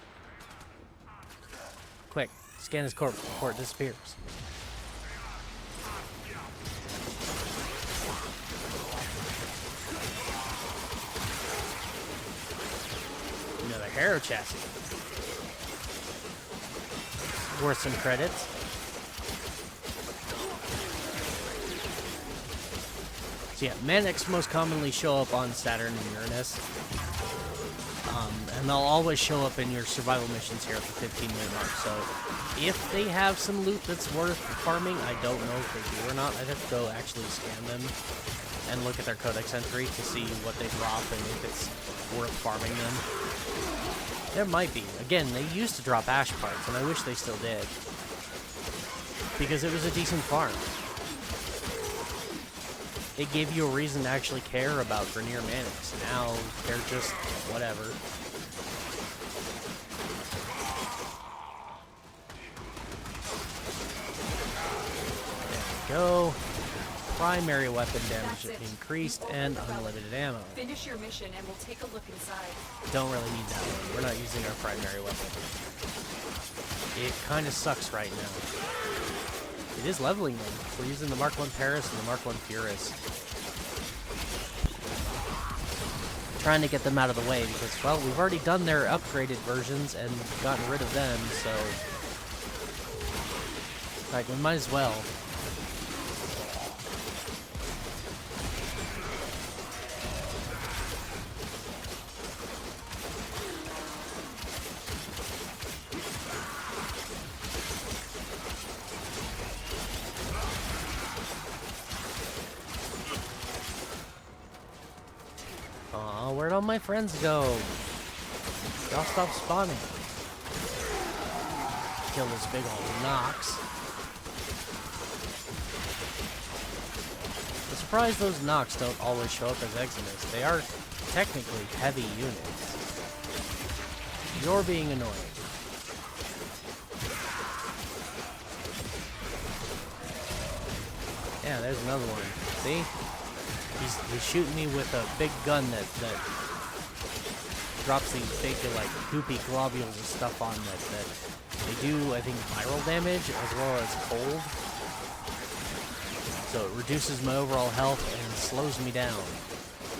Quick, scan his corpse before it disappears. Another Harrow chassis. Worth some credits. So yeah, Manics most commonly show up on Saturn and Uranus. And they'll always show up in your survival missions here at the 15-minute mark. So if they have some loot that's worth farming, I don't know if they do or not. I'd have to go actually scan them and look at their codex entry to see what they drop and if it's worth farming them. There might be. Again, they used to drop Ash parts, and I wish they still did. Because it was a decent farm. It gave you a reason to actually care about Grenier Manics. Now, they're just whatever. There we go. Primary weapon damage increased and unlimited ammo. Finish your mission and we'll take a look inside. Don't really need that one. We're not using our primary weapon. It kind of sucks right now. It is leveling them. We're using the Mark 1 Paris and the Mark 1 Furus. Trying to get them out of the way because, well, we've already done their upgraded versions and gotten rid of them, so... Alright, we might as well. Aw, where'd all my friends go? Y'all stop spawning. Kill this big old Nox. I'm surprised those Nox don't always show up as Eximus. They are technically heavy units. You're being annoying. Yeah, there's another one. See? He's shooting me with a big gun that drops these big, like, goopy globules of stuff on that they do, I think, viral damage as well as cold. So it reduces my overall health and slows me down,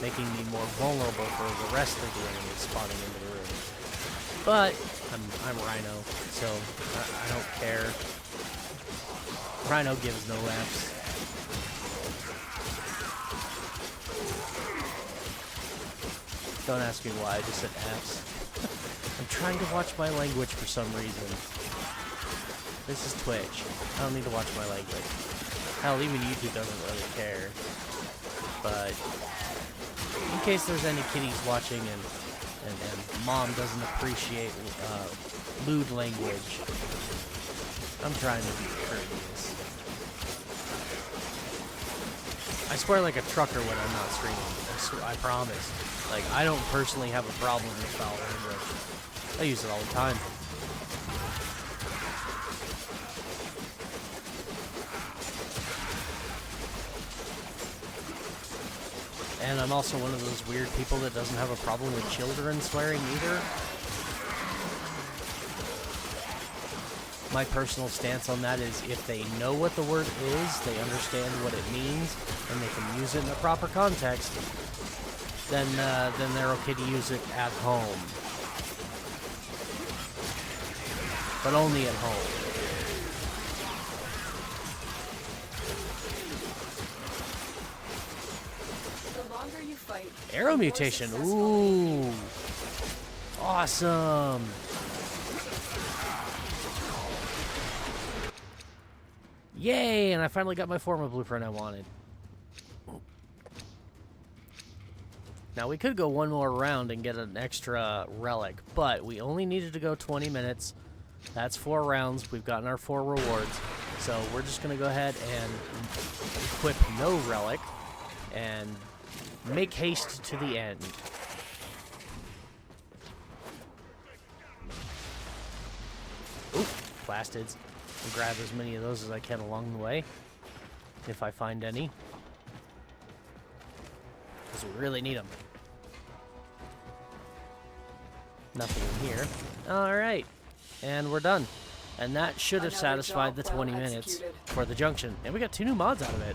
making me more vulnerable for the rest of the enemies spawning into the room. But I'm Rhino, so I don't care. Rhino gives no Fs. Don't ask me why, I just said Fs. I'm trying to watch my language for some reason. This is Twitch. I don't need to watch my language. Hell, even YouTube doesn't really care. But in case there's any kiddies watching and mom doesn't appreciate lewd language, I'm trying to be courteous. I swear like a trucker when I'm not streaming. I promise. Like, I don't personally have a problem with foul language. I use it all the time. And I'm also one of those weird people that doesn't have a problem with children swearing either. My personal stance on that is if they know what the word is, they understand what it means, and they can use it in the proper context, then they're okay to use it at home. But only at home. The longer you fight, Arrow the more mutation. successful. Ooh. Awesome. Yay, and I finally got my forma blueprint I wanted. Now, we could go one more round and get an extra relic, but we only needed to go 20 minutes. That's 4 rounds. We've gotten our 4 rewards. So we're just going to go ahead and equip no relic and make haste to the end. Oop, plastids. I'll grab as many of those as I can along the way, if I find any. Because we really need them. Nothing in here. Alright. And we're done. And that should have Another satisfied the job 20 well minutes executed. for the junction. And we got 2 new mods out of it.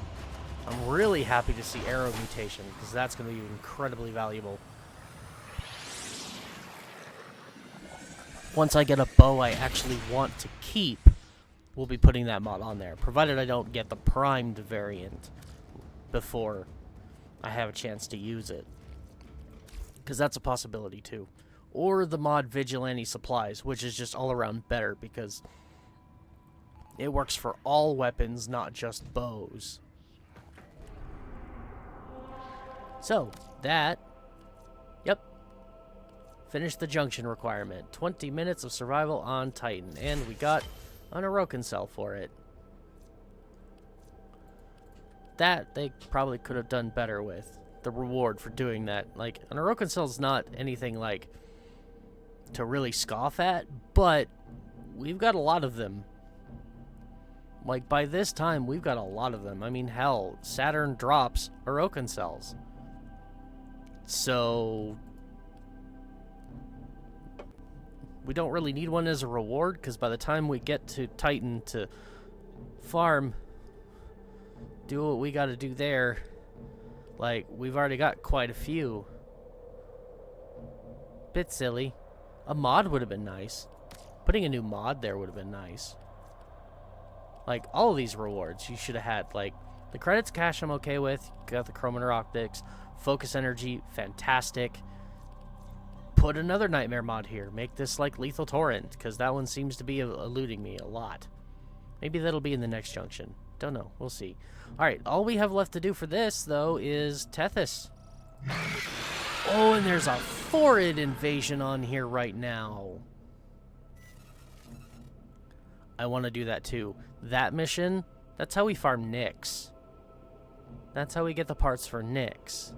I'm really happy to see arrow mutation, because that's going to be incredibly valuable. Once I get a bow I actually want to keep, we'll be putting that mod on there, provided I don't get the primed variant before I have a chance to use it. Because that's a possibility too. Or the mod Vigilante Supplies, which is just all around better because it works for all weapons, not just bows. So, that, yep, finished the junction requirement. 20 minutes of survival on Titan, and we got an Orokin cell for it. That they probably could have done better with, the reward for doing that. Like, an Orokin cell's not anything, like, to really scoff at, but we've got a lot of them. Like, by this time, we've got a lot of them. I mean, hell, Saturn drops Orokin cells. So we don't really need one as a reward, because by the time we get to Titan to farm, do what we got to do there, like, we've already got quite a few. Bit silly. A mod would have been nice. Putting a new mod there would have been nice. Like, all of these rewards you should have had. Like, the credits cache I'm okay with. Got the Chromator Optics. Focus Energy, fantastic. Put another Nightmare mod here. Make this like Lethal Torrent, because that one seems to be eluding me a lot. Maybe that'll be in the next junction. Don't know. We'll see. Alright, all we have left to do for this, though, is Tethys. Oh, and there's a Forid invasion on here right now. I want to do that, too. That mission, that's how we farm Nyx. That's how we get the parts for Nyx.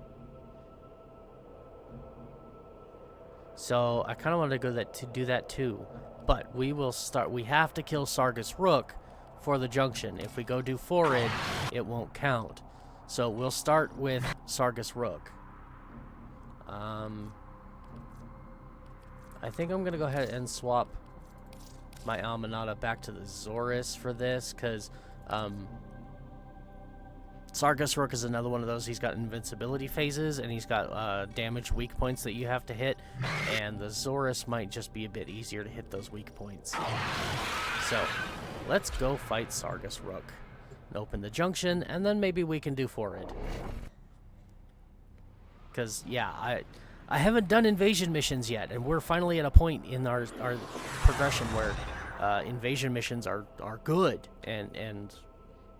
So I kind of want to go to do that too. But we will start. We have to kill Sargus Rook for the junction. If we go do Forid, it won't count. So we'll start with Sargus Rook. I think I'm gonna go ahead and swap my Almanata back to the Zorus for this, because Sargus Rook is another one of those. He's got invincibility phases, and he's got damage weak points that you have to hit, and the Zorus might just be a bit easier to hit those weak points. So, let's go fight Sargus Rook. And open the junction, and then maybe we can do Forid. Because, yeah, I haven't done invasion missions yet, and we're finally at a point in our progression where invasion missions are good, and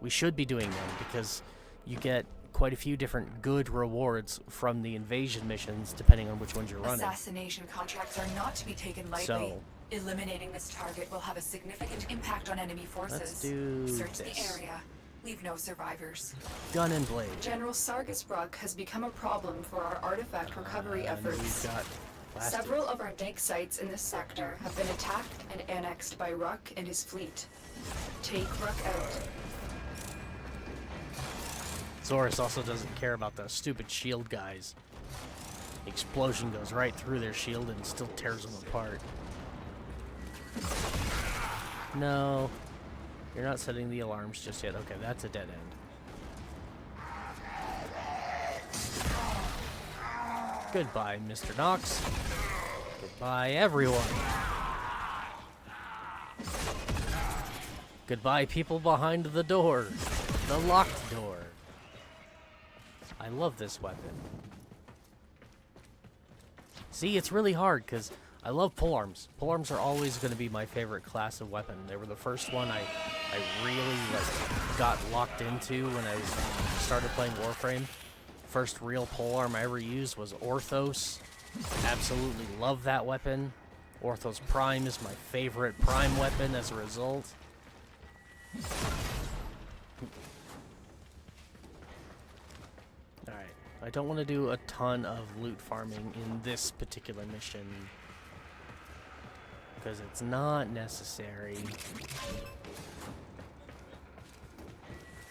we should be doing them, because you get quite a few different good rewards from the invasion missions, depending on which ones you're running. Assassination contracts are not to be taken lightly. So, eliminating this target will have a significant impact on enemy forces. let's do Search this. the area. Leave no survivors. Gun and blade. General Sargus Rook has become a problem for our artifact recovery And efforts. we've got blasted. Several of our dig sites in this sector have been attacked and annexed by Rook and his fleet. Take Rook out. Zorus also doesn't care about the stupid shield guys. The explosion goes right through their shield and still tears them apart. No. You're not setting the alarms just yet. Okay, that's a dead end. Goodbye, Mr. Knox. Goodbye, everyone. Goodbye, people behind the door. The locked door. I love this weapon. See, it's really hard, because I love polearms. Polearms are always going to be my favorite class of weapon. They were the first one I really got locked into when I started playing Warframe. First real polearm I ever used was Orthos. Absolutely love that weapon. Orthos Prime is my favorite Prime weapon as a result. Alright, I don't want to do a ton of loot farming in this particular mission, because it's not necessary.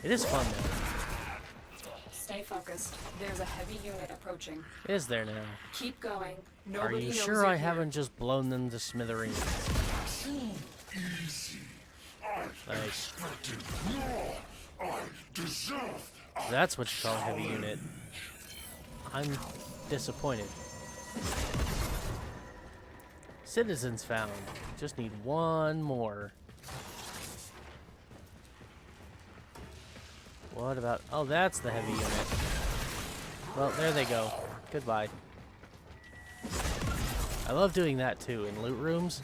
It is fun though. Stay focused. There's a heavy unit approaching. Is there now? Keep going. Are Nobody you knows sure you're I here. haven't just blown them to smithereens? Like, that's what you call a heavy unit. I'm disappointed. Citizens found. Just need one more. What about... Oh, that's the heavy unit. Well, there they go. Goodbye. I love doing that, too, in loot rooms,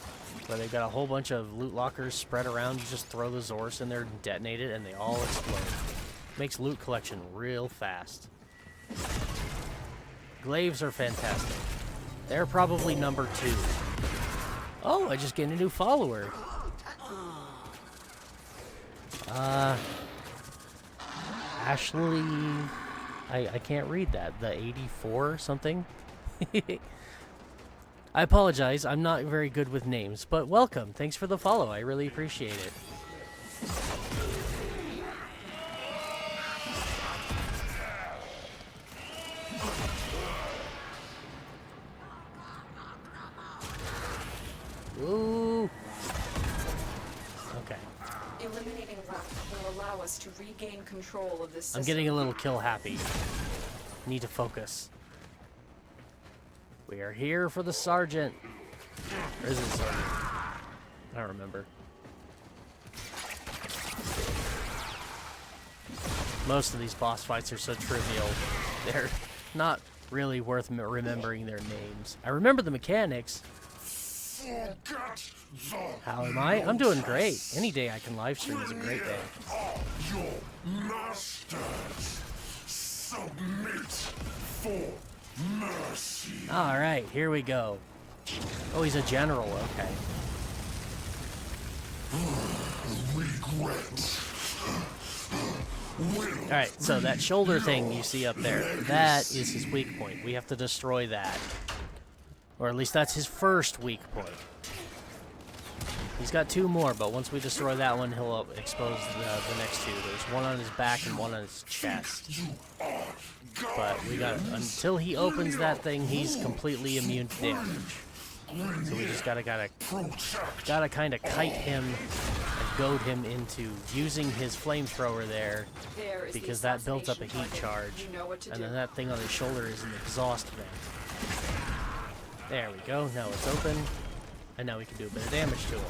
where they've got a whole bunch of loot lockers spread around. You just throw the Zorus in there and detonate it, and they all explode. Makes loot collection real fast. Glaives are fantastic. They're probably number 2. Oh, I just gained a new follower. Ashley... I can't read that. The 84 something? I apologize. I'm not very good with names, but welcome. Thanks for the follow. I really appreciate it. Ooh. Okay. Eliminating Rook will allow us to regain control of this system. I'm getting a little kill happy. Need to focus. We are here for the sergeant. Or is it sergeant? I don't remember. Most of these boss fights are so trivial. They're not really worth remembering their names. I remember the mechanics. How am I? I'm doing great. Any day I can live stream is a great day. Your masters submit for mercy. Alright, here we go. Oh, he's a general, okay. Regret. Alright, so that shoulder thing you see up there, that is his weak point. We have to destroy that. Or at least that's his first weak point. He's got 2 more, but once we destroy that one, he'll expose the next 2. There's one on his back and one on his chest. But we got until he opens that thing, he's completely immune to damage. So we just gotta kind of kite him and goad him into using his flamethrower there, There is because the that builds up a heat assassination charge, target. You know what to and do. then that thing on his shoulder is an exhaust vent. There we go. Now it's open, and now we can do a bit of damage to it.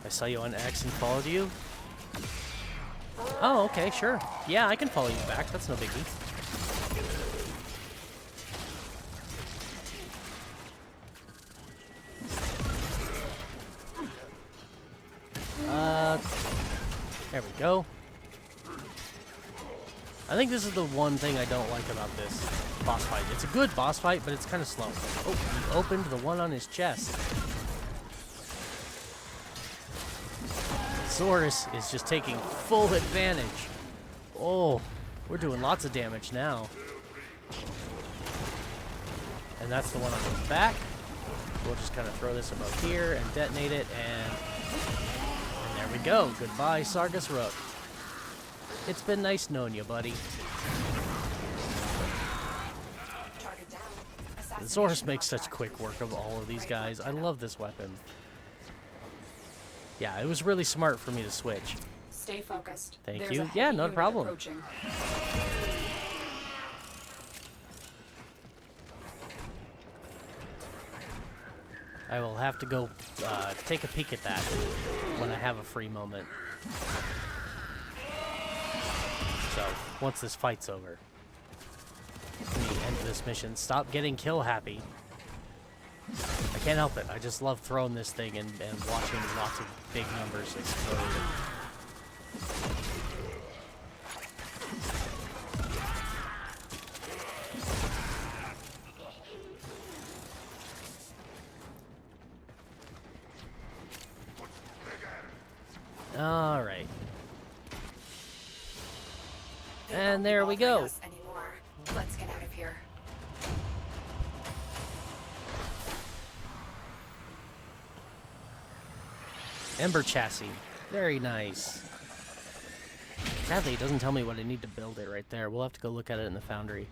I saw you on X and followed you. Oh, okay, sure. Yeah, I can follow you back. That's no biggie. There we go. I think this is the one thing I don't like about this boss fight. It's a good boss fight, but it's kind of slow. Oh, he opened the one on his chest. Zorus is just taking full advantage. Oh, we're doing lots of damage now. And that's the one on his back. We'll just kind of throw this above here and detonate it, and there we go. Goodbye, Sargus Rook. It's been nice knowing you, buddy. Target down. The Assassination Zorus makes such contract. quick work of all of these guys. I love this weapon. Yeah, it was really smart for me to switch. Stay focused. Thank There's you. a Yeah, heavy not a unit problem. approaching. I will have to go take a peek at that when I have a free moment. So, once this fight's over. Let me end this mission. Stop getting kill happy. I can't help it. I just love throwing this thing and watching lots of big numbers explode. All right. And there we go. Us anymore. Let's get out of here. Ember chassis. Very nice. Sadly, it doesn't tell me what I need to build it right there. We'll have to go look at it in the foundry.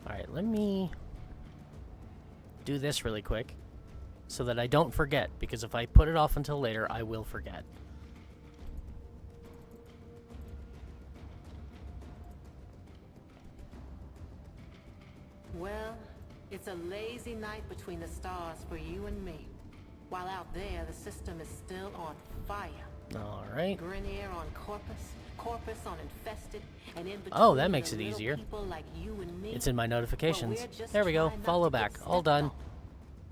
Alright, let me do this really quick so that I don't forget, because if I put it off until later, I will forget. Well, it's a lazy night between the stars for you and me. While out there, the system is still on fire. Alright. Grenier on Corpus, Corpus on Infested, and in between Oh, that makes the it little easier. people like you and me. It's in my notifications. Well, we're just There we go. trying not Follow to get back. All stepped done. on.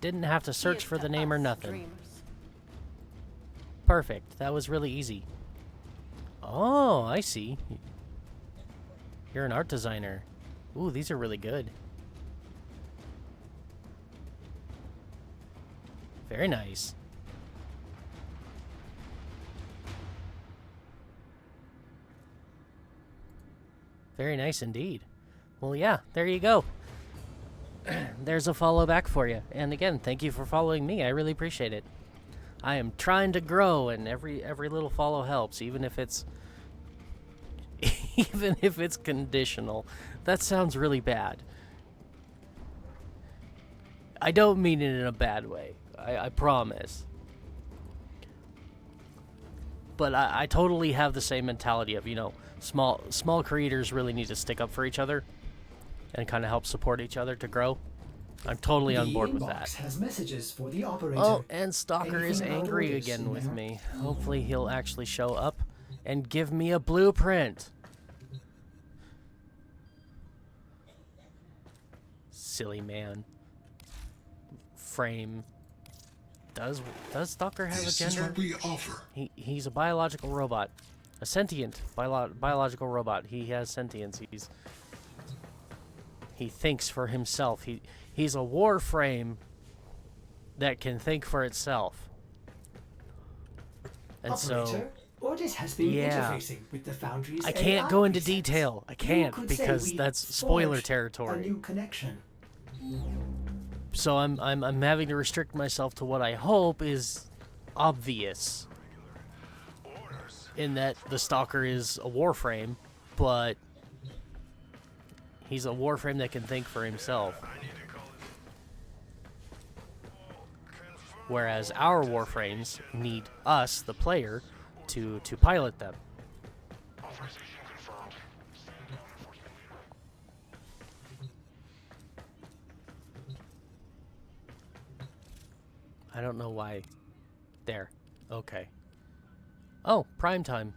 Didn't have to search Here's for to the name or us, nothing. dreamers. Perfect. That was really easy. Oh, I see. You're an art designer. Ooh, these are really good. Very nice. Very nice indeed. Well, yeah, there you go. There's a follow back for you. And again, thank you for following me. I really appreciate it. I am trying to grow, and every little follow helps, even if it's conditional. That sounds really bad. I don't mean it in a bad way. I promise. But I totally have the same mentality of, you know, small creators really need to stick up for each other and kind of help support each other to grow. I'm totally on board with that. The inbox has messages for the operator. Oh, and Stalker is Anything about angry orders, again with Mayor? me. Hopefully he'll actually show up and give me a blueprint. Silly man. Frame. Does Stalker have a This is gender? what we offer. He's a biological robot. A sentient biological robot. He has sentience. He thinks for himself. He's a Warframe that can think for itself. And Operator, Ordis has been Yeah. interfacing with the Foundry's I can't AI go into presets. detail. I You can't could say because we that's spoiler forged territory. A new connection. So I'm having to restrict myself to what I hope is obvious. In that the Stalker is a Warframe, but he's a Warframe that can think for himself. Whereas our Warframes need us, the player, to pilot them. I don't know why. There. Okay. Oh, prime time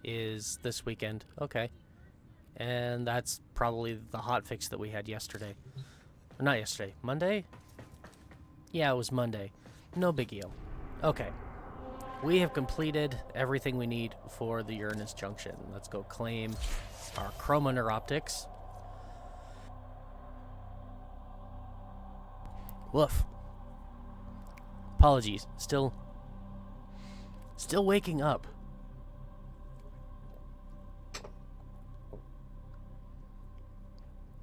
is this weekend. Okay. And that's probably the hotfix that we had yesterday. Or not yesterday. Monday? Yeah, it was Monday. No big deal. Okay. We have completed everything we need for the Uranus Junction. Let's go claim our chromoneuroptics. Woof. Apologies. Still waking up.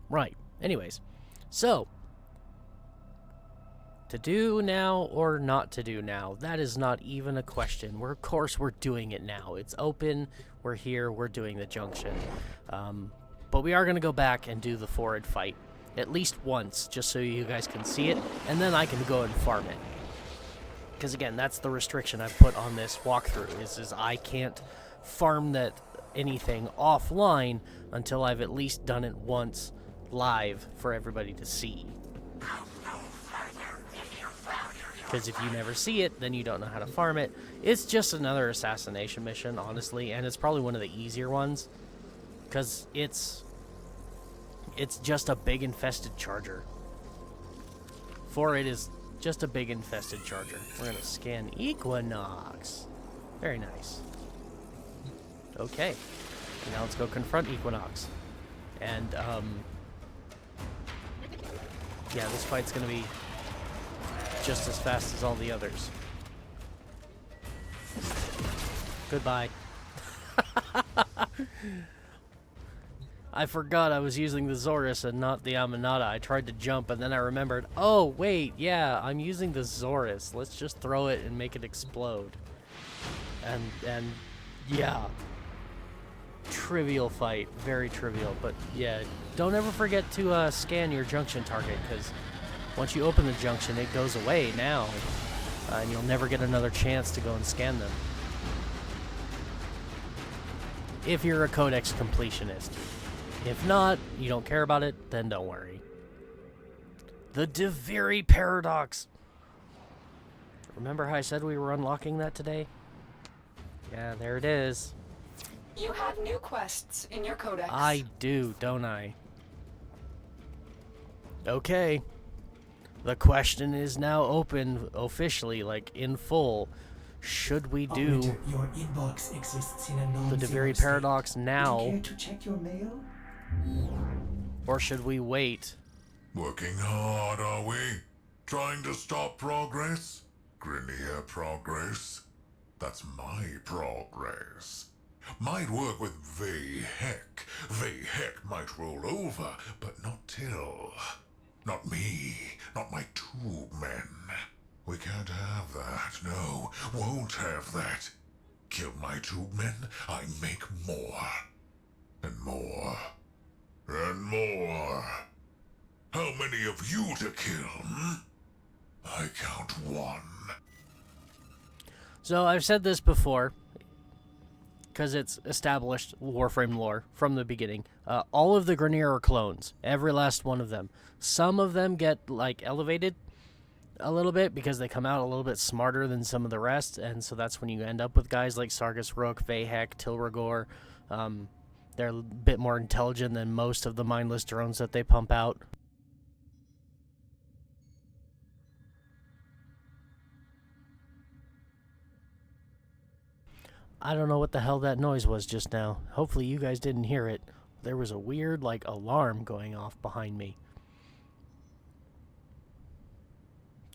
Right. Anyways. So, to do now or not to do now, that is not even a question. Of course we're doing it now. It's open, we're here, we're doing the junction. But we are going to go back and do the forward fight at least once, just so you guys can see it, and then I can go and farm it. Because again, that's the restriction I've put on this walkthrough, is I can't farm that anything offline until I've at least done it once live for everybody to see. Because if you never see it, then you don't know how to farm it. It's just another assassination mission, honestly, and it's probably one of the easier ones. Because it's just a big infested charger. For it is just a big infested charger. We're going to scan Equinox. Very nice. Okay. Now let's go confront Equinox. And, yeah, this fight's going to be just as fast as all the others. Goodbye. I forgot I was using the Zorus and not the Aminata. I tried to jump and then I remembered, oh wait, yeah, I'm using the Zorus. Let's just throw it and make it explode. And yeah. Trivial fight, very trivial, but yeah, don't ever forget to scan your junction target, because once you open the junction, it goes away now, and you'll never get another chance to go and scan them. If you're a Codex completionist. If not, you don't care about it, then don't worry. The Deviri Paradox. Remember how I said we were unlocking that today? Yeah, there it is. You have new quests in your codex. I do, don't I? Okay. The question is now open officially, like in full. Should we do Operator, your inbox exists in a the non-zero Deviri state. Paradox Would now, you care to check your mail? or should we wait? Working hard, are we? Trying to stop progress? Grenier progress? That's my progress. Might work with Vayhek. Vayhek might roll over, but not Till. Not me. Not my tube men. We can't have that. No, won't have that. Kill my tube men, I make more. And more. And more. How many of you to kill, hmm? I count one. So I've said this before, because it's established Warframe lore from the beginning. All of the Grenier are clones. Every last one of them. Some of them get, like, elevated a little bit because they come out a little bit smarter than some of the rest, and so that's when you end up with guys like Sargus Rook, Vayhek, Tilragor. They're a bit more intelligent than most of the mindless drones that they pump out. I don't know what the hell that noise was just now. Hopefully you guys didn't hear it. There was a weird, like, alarm going off behind me.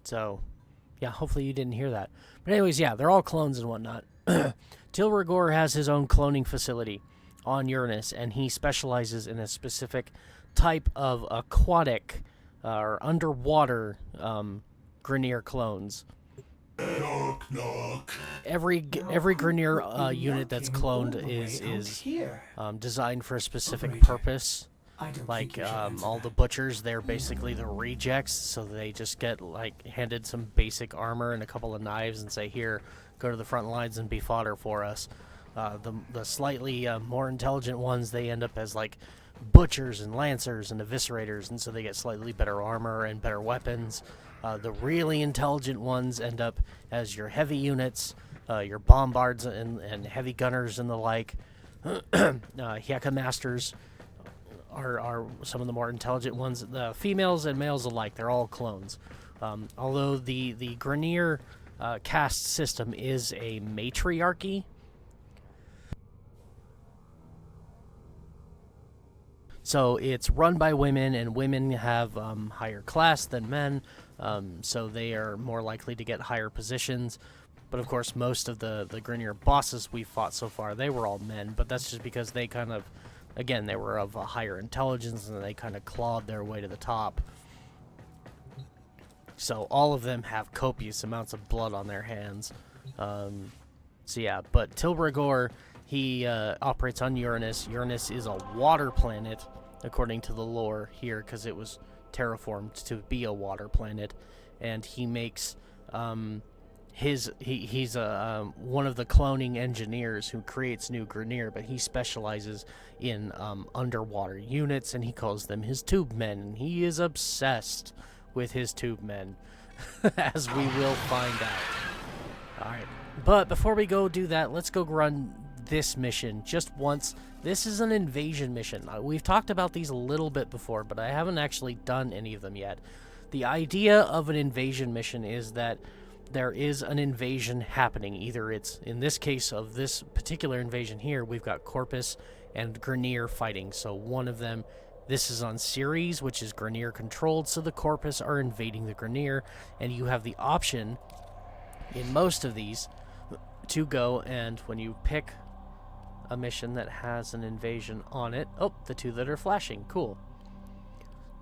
So, yeah, hopefully you didn't hear that. But anyways, yeah, they're all clones and whatnot. Tilrigor has his own cloning facility on Uranus, and he specializes in a specific type of aquatic or underwater Grineer clones. Knock, knock. Every Grineer unit that's cloned is here. designed for a specific Operator. purpose. I don't Like think you should answer all that. the butchers, they're basically the rejects, so they just get like handed some basic armor and a couple of knives and say, "Here, go to the front lines and be fodder for us." The slightly more intelligent ones, they end up as like butchers and lancers and eviscerators, and so they get slightly better armor and better weapons. The really intelligent ones end up as your heavy units, your bombards and heavy gunners and the like. Heka masters are some of the more intelligent ones. The females and males alike, they're all clones. Although the Grineer caste system is a matriarchy. So it's run by women, and women have higher class than men, so they are more likely to get higher positions. But of course, most of the Grineer bosses we've fought so far, they were all men, but that's just because they kind of, again, they were of a higher intelligence, and they kind of clawed their way to the top. So all of them have copious amounts of blood on their hands. So yeah, but Tilrigor, he operates on Uranus. Uranus is a water planet, according to the lore here, because it was terraformed to be a water planet. And he makes he's one of the cloning engineers who creates new Grineer, but he specializes in underwater units, and he calls them his tube men. And he is obsessed with his tube men, as we will find out. All right, but before we go do that, let's go run this mission just once. This is an invasion mission. We've talked about these a little bit before, but I haven't actually done any of them yet. The idea of an invasion mission is that there is an invasion happening. Either it's, in this case of this particular invasion here, we've got Corpus and Grineer fighting. So one of them, this is on Ceres, which is Grineer controlled, so the Corpus are invading the Grineer, and you have the option in most of these to go, and when you pick a mission that has an invasion on it, oh, the two that are flashing, cool.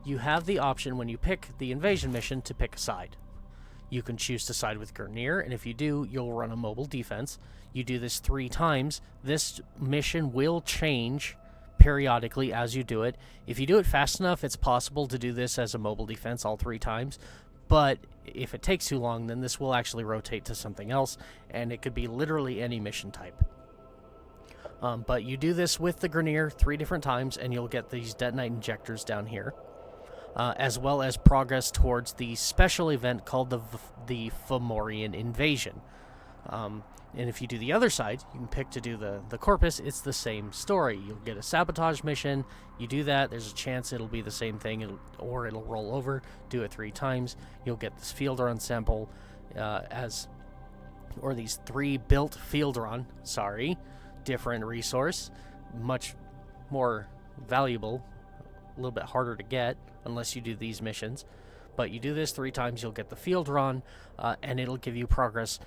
You have the option when you pick the invasion mission to pick a side. You can choose to side with Grineer, and if you do, you'll run a mobile defense. You do this 3 times. This mission will change periodically as you do it. If you do it fast enough, it's possible to do this as a mobile defense all 3 times. But if it takes too long, then this will actually rotate to something else, and it could be literally any mission type. But you do this with the Grineer 3 different times, and you'll get these detonite injectors down here, as well as progress towards the special event called the Fomorian Invasion. And if you do the other side, you can pick to do the Corpus. It's the same story. You'll get a sabotage mission. You do that, there's a chance it'll be the same thing, or it'll roll over. Do it 3 times. You'll get this field run sample or these 3 built field run. Different resource, much more valuable, a little bit harder to get unless you do these missions. But you do this 3 times, you'll get the field run, and it'll give you progress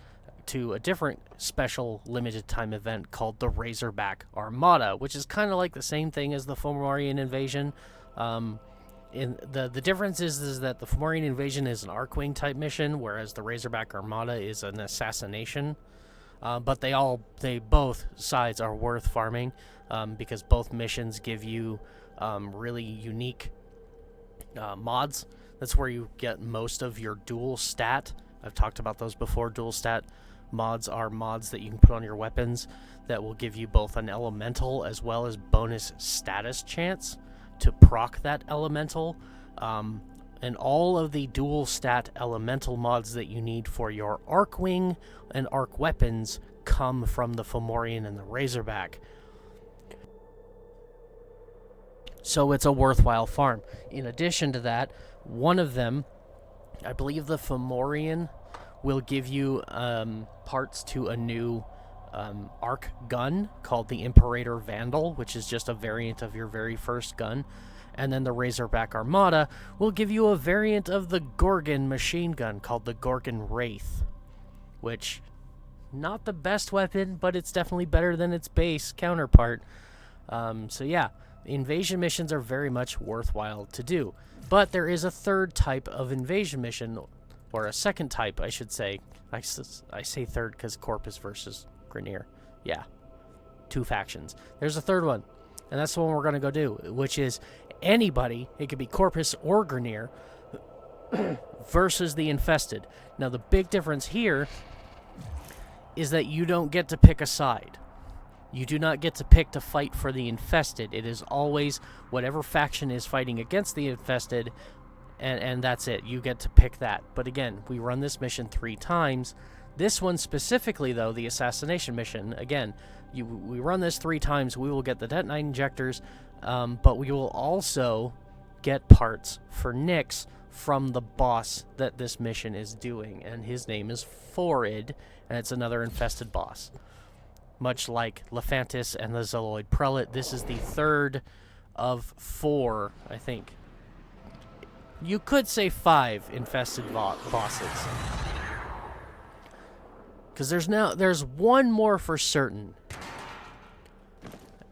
to a different special limited time event called the Razorback Armada, which is kind of like the same thing as the Fomorian Invasion. The difference is that the Fomorian Invasion is an Arcwing type mission, whereas the Razorback Armada is an assassination. But both sides are worth farming, because both missions give you really unique mods. That's where you get most of your dual stat. I've talked about those before. Dual stat mods are mods that you can put on your weapons that will give you both an elemental as well as bonus status chance to proc that elemental. And all of the dual stat elemental mods that you need for your Arcwing and Arc weapons come from the Fomorian and the Razorback. So it's a worthwhile farm. In addition to that, one of them, I believe the Fomorian, will give you parts to a new arc gun called the Imperator Vandal, which is just a variant of your very first gun. And then the Razorback Armada will give you a variant of the Gorgon machine gun called the Gorgon Wraith, which not the best weapon, but it's definitely better than its base counterpart. So yeah, invasion missions are very much worthwhile to do. But there is a third type of invasion mission, or a second type, I should say. I say third because Corpus versus Grineer. Yeah, 2 factions. There's a third one, and that's the one we're going to go do, which is anybody, it could be Corpus or Grineer, versus the Infested. Now, the big difference here is that you don't get to pick a side. You do not get to pick to fight for the Infested. It is always whatever faction is fighting against the Infested, and that's it. You get to pick that. But again, we run this mission 3 times. This one specifically, though, the assassination mission, again, we run this 3 times. We will get the detonite injectors, but we will also get parts for Nyx from the boss that this mission is doing, and his name is Forid, and it's another Infested boss. Much like Lephantis and the Zealoid Prelate, this is the 3rd of 4, I think. You could say 5 Infested bosses. Because there's one more for certain.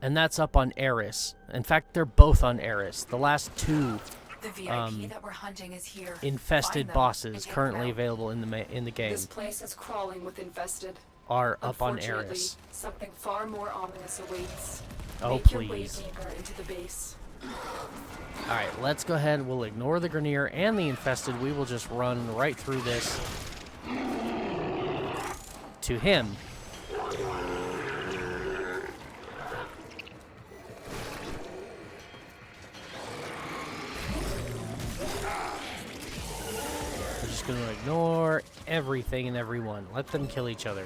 And that's up on Eris. In fact, they're both on Eris. The last 2 The VIP that we're hunting is here. Infested bosses currently available in the game This place is crawling with infested. are up on Unfortunately, Eris. something far more ominous awaits. Oh, Make your way please. deeper into the base. Alright, let's go ahead. We'll ignore the Grineer and the Infested. We will just run right through this to him. We're just going to ignore everything and everyone. Let them kill each other.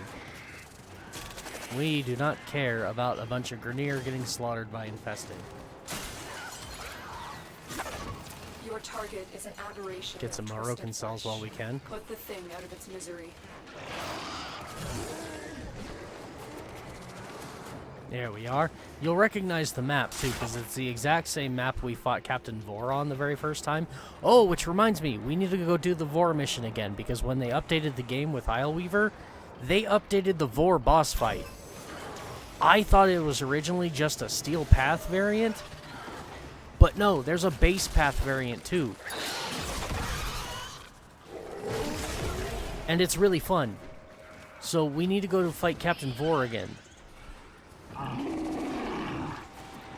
We do not care about a bunch of Grineer getting slaughtered by Infested. Your target is an aberration. Get some of Moroccan twisted cells flesh. while we can. Put the thing out of its misery. There we are. You'll recognize the map, too, because it's the exact same map we fought Captain Vor on the very first time. Oh, which reminds me, we need to go do the Vor mission again, because when they updated the game with Ileweaver, they updated the Vor boss fight. I thought it was originally just a Steel Path variant, but no, there's a base path variant, too. And it's really fun. So we need to go to fight Captain Vor again.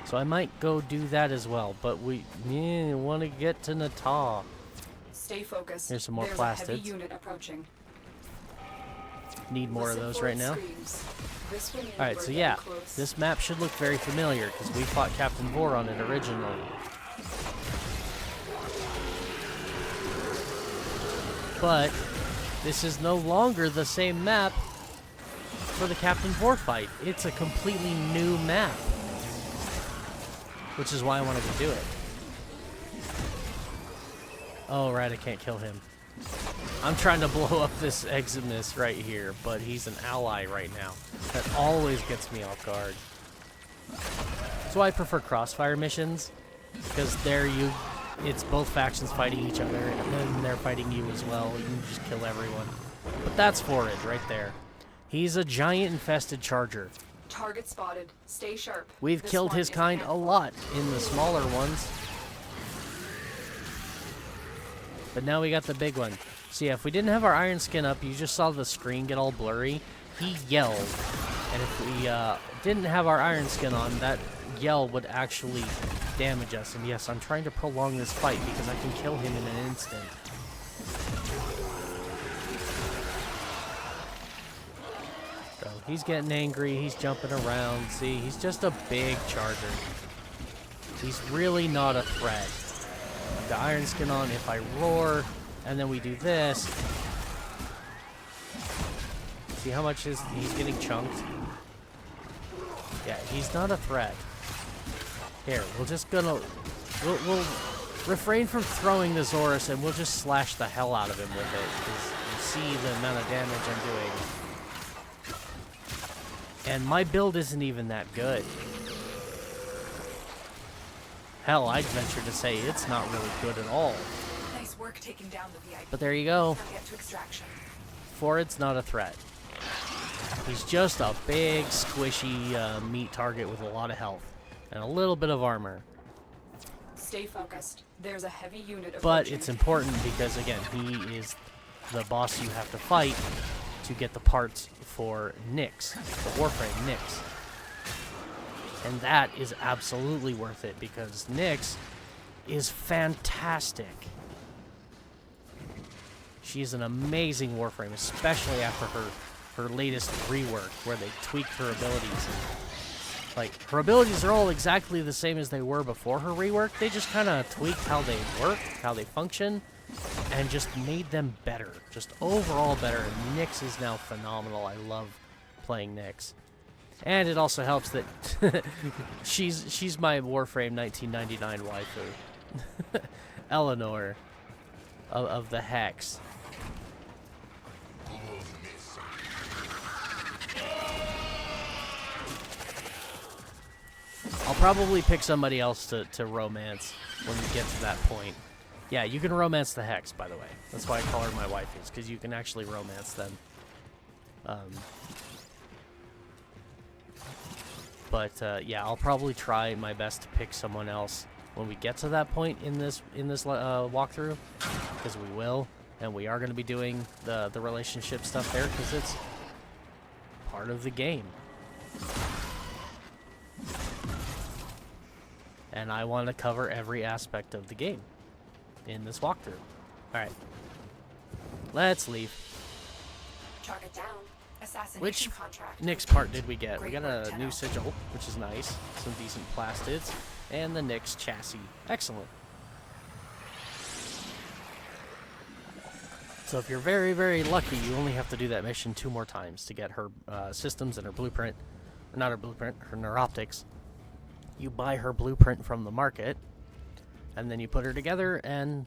So I might go do that as well, but we want to get to Natal. Stay focused. Here's some more There's plastids. a heavy unit approaching. Need more of Listen those for right its now. screams. This will mean Alright, we're so getting yeah, close. this map should look very familiar because we fought Captain Vor on it originally. But this is no longer the same map for the Captain Vor fight. It's a completely new map, which is why I wanted to do it. Oh, right, I can't kill him. I'm trying to blow up this Eximus right here, but he's an ally right now. That always gets me off guard. That's why I prefer crossfire missions, because it's both factions fighting each other, and then they're fighting you as well. You can just kill everyone. But that's Forid right there. He's a giant infested charger. Target spotted. Stay sharp. We've This killed one his is kind a handful. lot in the smaller ones. But now we got the big one. So yeah, if we didn't have our iron skin up, you just saw the screen get all blurry. He yelled. And if we didn't have our iron skin on, that yell would actually damage us. And yes, I'm trying to prolong this fight because I can kill him in an instant. So he's getting angry, he's jumping around. See, he's just a big charger. He's really not a threat. The iron skin on, if I roar, and then we do this. See how much he's getting chunked? Yeah, he's not a threat. Here, we'll we'll refrain from throwing the Zorus, and we'll just slash the hell out of him with it. Because you see the amount of damage I'm doing. And my build isn't even that good. Hell, I'd venture to say it's not really good at all. Nice work taking down the VIP. But there you go. Now get to extraction. Forid's not a threat. He's just a big, squishy meat target with a lot of health and a little bit of armor. Stay focused. There's a heavy unit But approaching. it's important because, again, he is the boss you have to fight to get the parts for Nyx, the Warframe Nyx. And that is absolutely worth it because Nyx is fantastic. She is an amazing Warframe, especially after her latest rework, where they tweaked her abilities. And, like, her abilities are all exactly the same as they were before her rework. They just kind of tweaked how they work, how they function, and just made them better. Just overall better. And Nyx is now phenomenal. I love playing Nyx. And it also helps that she's my Warframe 1999 waifu. Eleanor of the Hex. I'll probably pick somebody else to romance when we get to that point. Yeah, you can romance the Hex, by the way. That's why I call her my waifus, because you can actually romance them. Yeah, I'll probably try my best to pick someone else when we get to that point in this walkthrough, because we will, and we are going to be doing the relationship stuff there, because it's part of the game. And I want to cover every aspect of the game in this walkthrough. Alright. Let's leave. Target down. Assassination Which contract. Nyx part did we get? We Great got a work, new Tenno. sigil, which is nice. Some decent plastids. And the Nyx chassis. Excellent. So if you're very, very lucky, you only have to do that mission 2 more times to get her systems and her blueprint. Or not her blueprint, her neuroptics. You buy her blueprint from the market, and then you put her together, and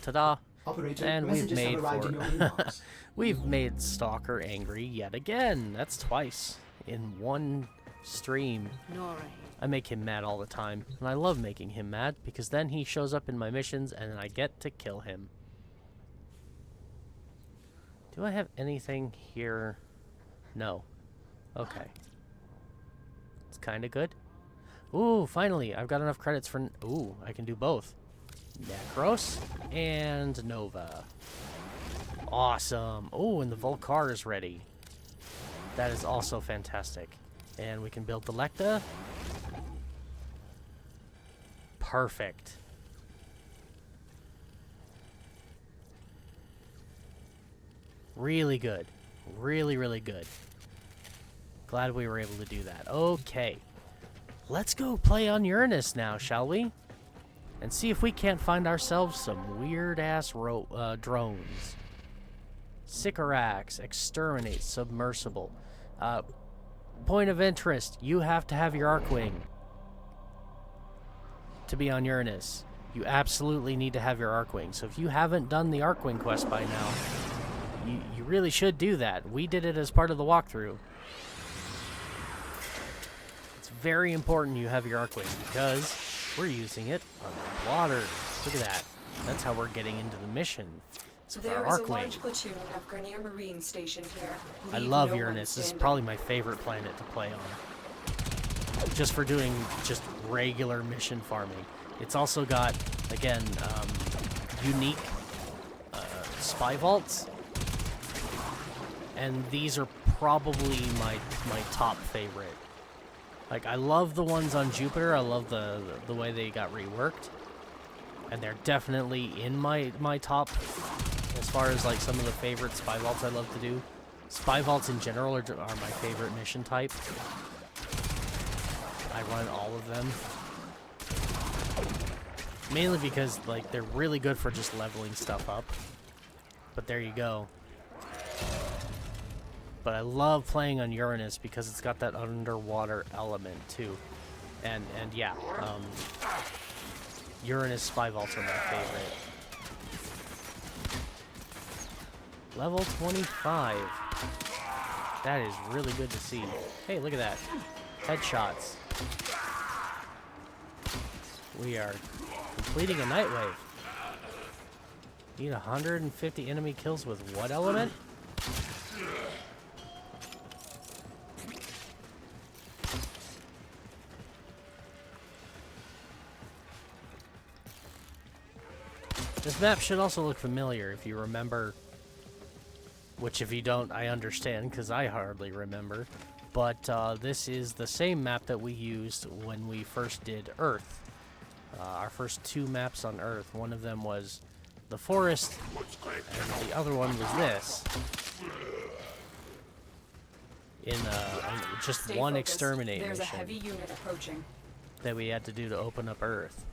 ta-da! Operator, And we've messages made have arrived in your inbox. we've made Stalker angry yet again. That's twice in one stream. Nora, I make him mad all the time, and I love making him mad because then he shows up in my missions and I get to kill him. Do I have anything here? No. Okay. It's kind of good. Ooh, finally, I've got enough credits for... Ooh, I can do both. Necros and Nova. Awesome. Oh, and the Volcar is ready. That is also fantastic. And we can build the Lecta. Perfect. Really good. Really, really good. Glad we were able to do that. Okay. Let's go play on Uranus now, shall we? And see if we can't find ourselves some weird-ass drones. Sycorax, Exterminate, Submersible. Point of interest, you have to have your Arcwing to be on Uranus. You absolutely need to have your Arcwing. So if you haven't done the Arcwing quest by now, you really should do that. We did it as part of the walkthrough. It's very important you have your Arcwing because we're using it underwater. Look at that. That's how we're getting into the mission. So There our is a large Arcwing. platoon of Grenier Marine stationed here. I Leave love no one Uranus. This is standing. probably my favorite planet to play on. Just for doing just regular mission farming. It's also got, again, unique spy vaults. And these are probably my top favorite. Like, I love the ones on Jupiter. I love the way they got reworked. And they're definitely in my top as far as, like, some of the favorite spy vaults I love to do. Spy vaults in general are my favorite mission type. I run all of them. Mainly because, like, they're really good for just leveling stuff up. But there you go. But I love playing on Uranus because it's got that underwater element too. And yeah, Uranus spy vaults are my favorite. Level 25. That is really good to see. Hey, look at that. Headshots. We are completing a night wave. Need 150 enemy kills with what element? This map should also look familiar if you remember, which if you don't, I understand, because I hardly remember. But this is the same map that we used when we first did Earth. Our first 2 maps on Earth. One of them was the forest, and the other one was this. In just Stay one focused. exterminate There's mission a heavy unit approaching. that we had to do to open up Earth.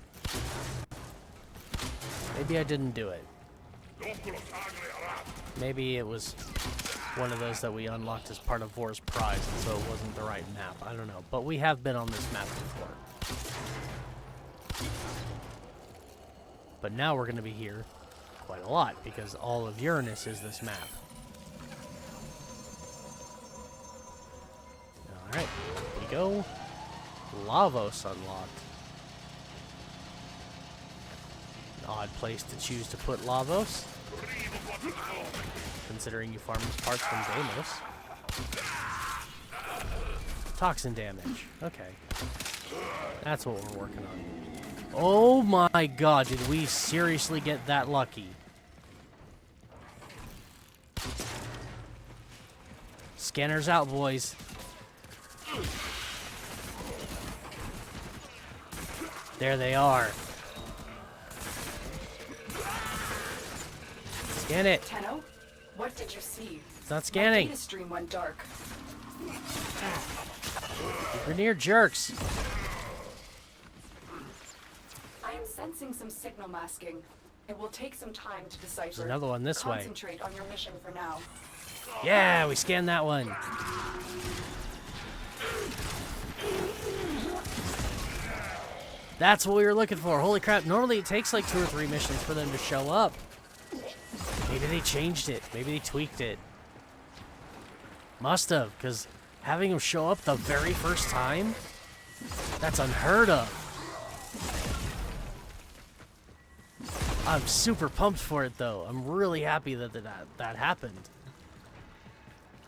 Maybe I didn't do it. Maybe it was one of those that we unlocked as part of War's Prize, and so it wasn't the right map. I don't know. But we have been on this map before. But now we're going to be here quite a lot, because all of Uranus is this map. Alright, here we go. Lavos unlocked. An odd place to choose to put Lavos, considering you farm his parts from Deimos. Toxin damage. Okay. That's what we're working on. Oh my god, did we seriously get that lucky? Scanners out, boys. There they are. Scan it. Tenno, what did you see? It's not My scanning. data stream went dark. You're near jerks. I am sensing some signal masking. It will take some time to decipher. There's another one this way. Concentrate on your mission for now. Yeah, we scanned that one. That's what we were looking for. Holy crap. Normally it takes like 2 or 3 missions for them to show up. Maybe they changed it. Maybe they tweaked it. Must have, because having them show up the very first time, that's unheard of. I'm super pumped for it, though. I'm really happy that that happened.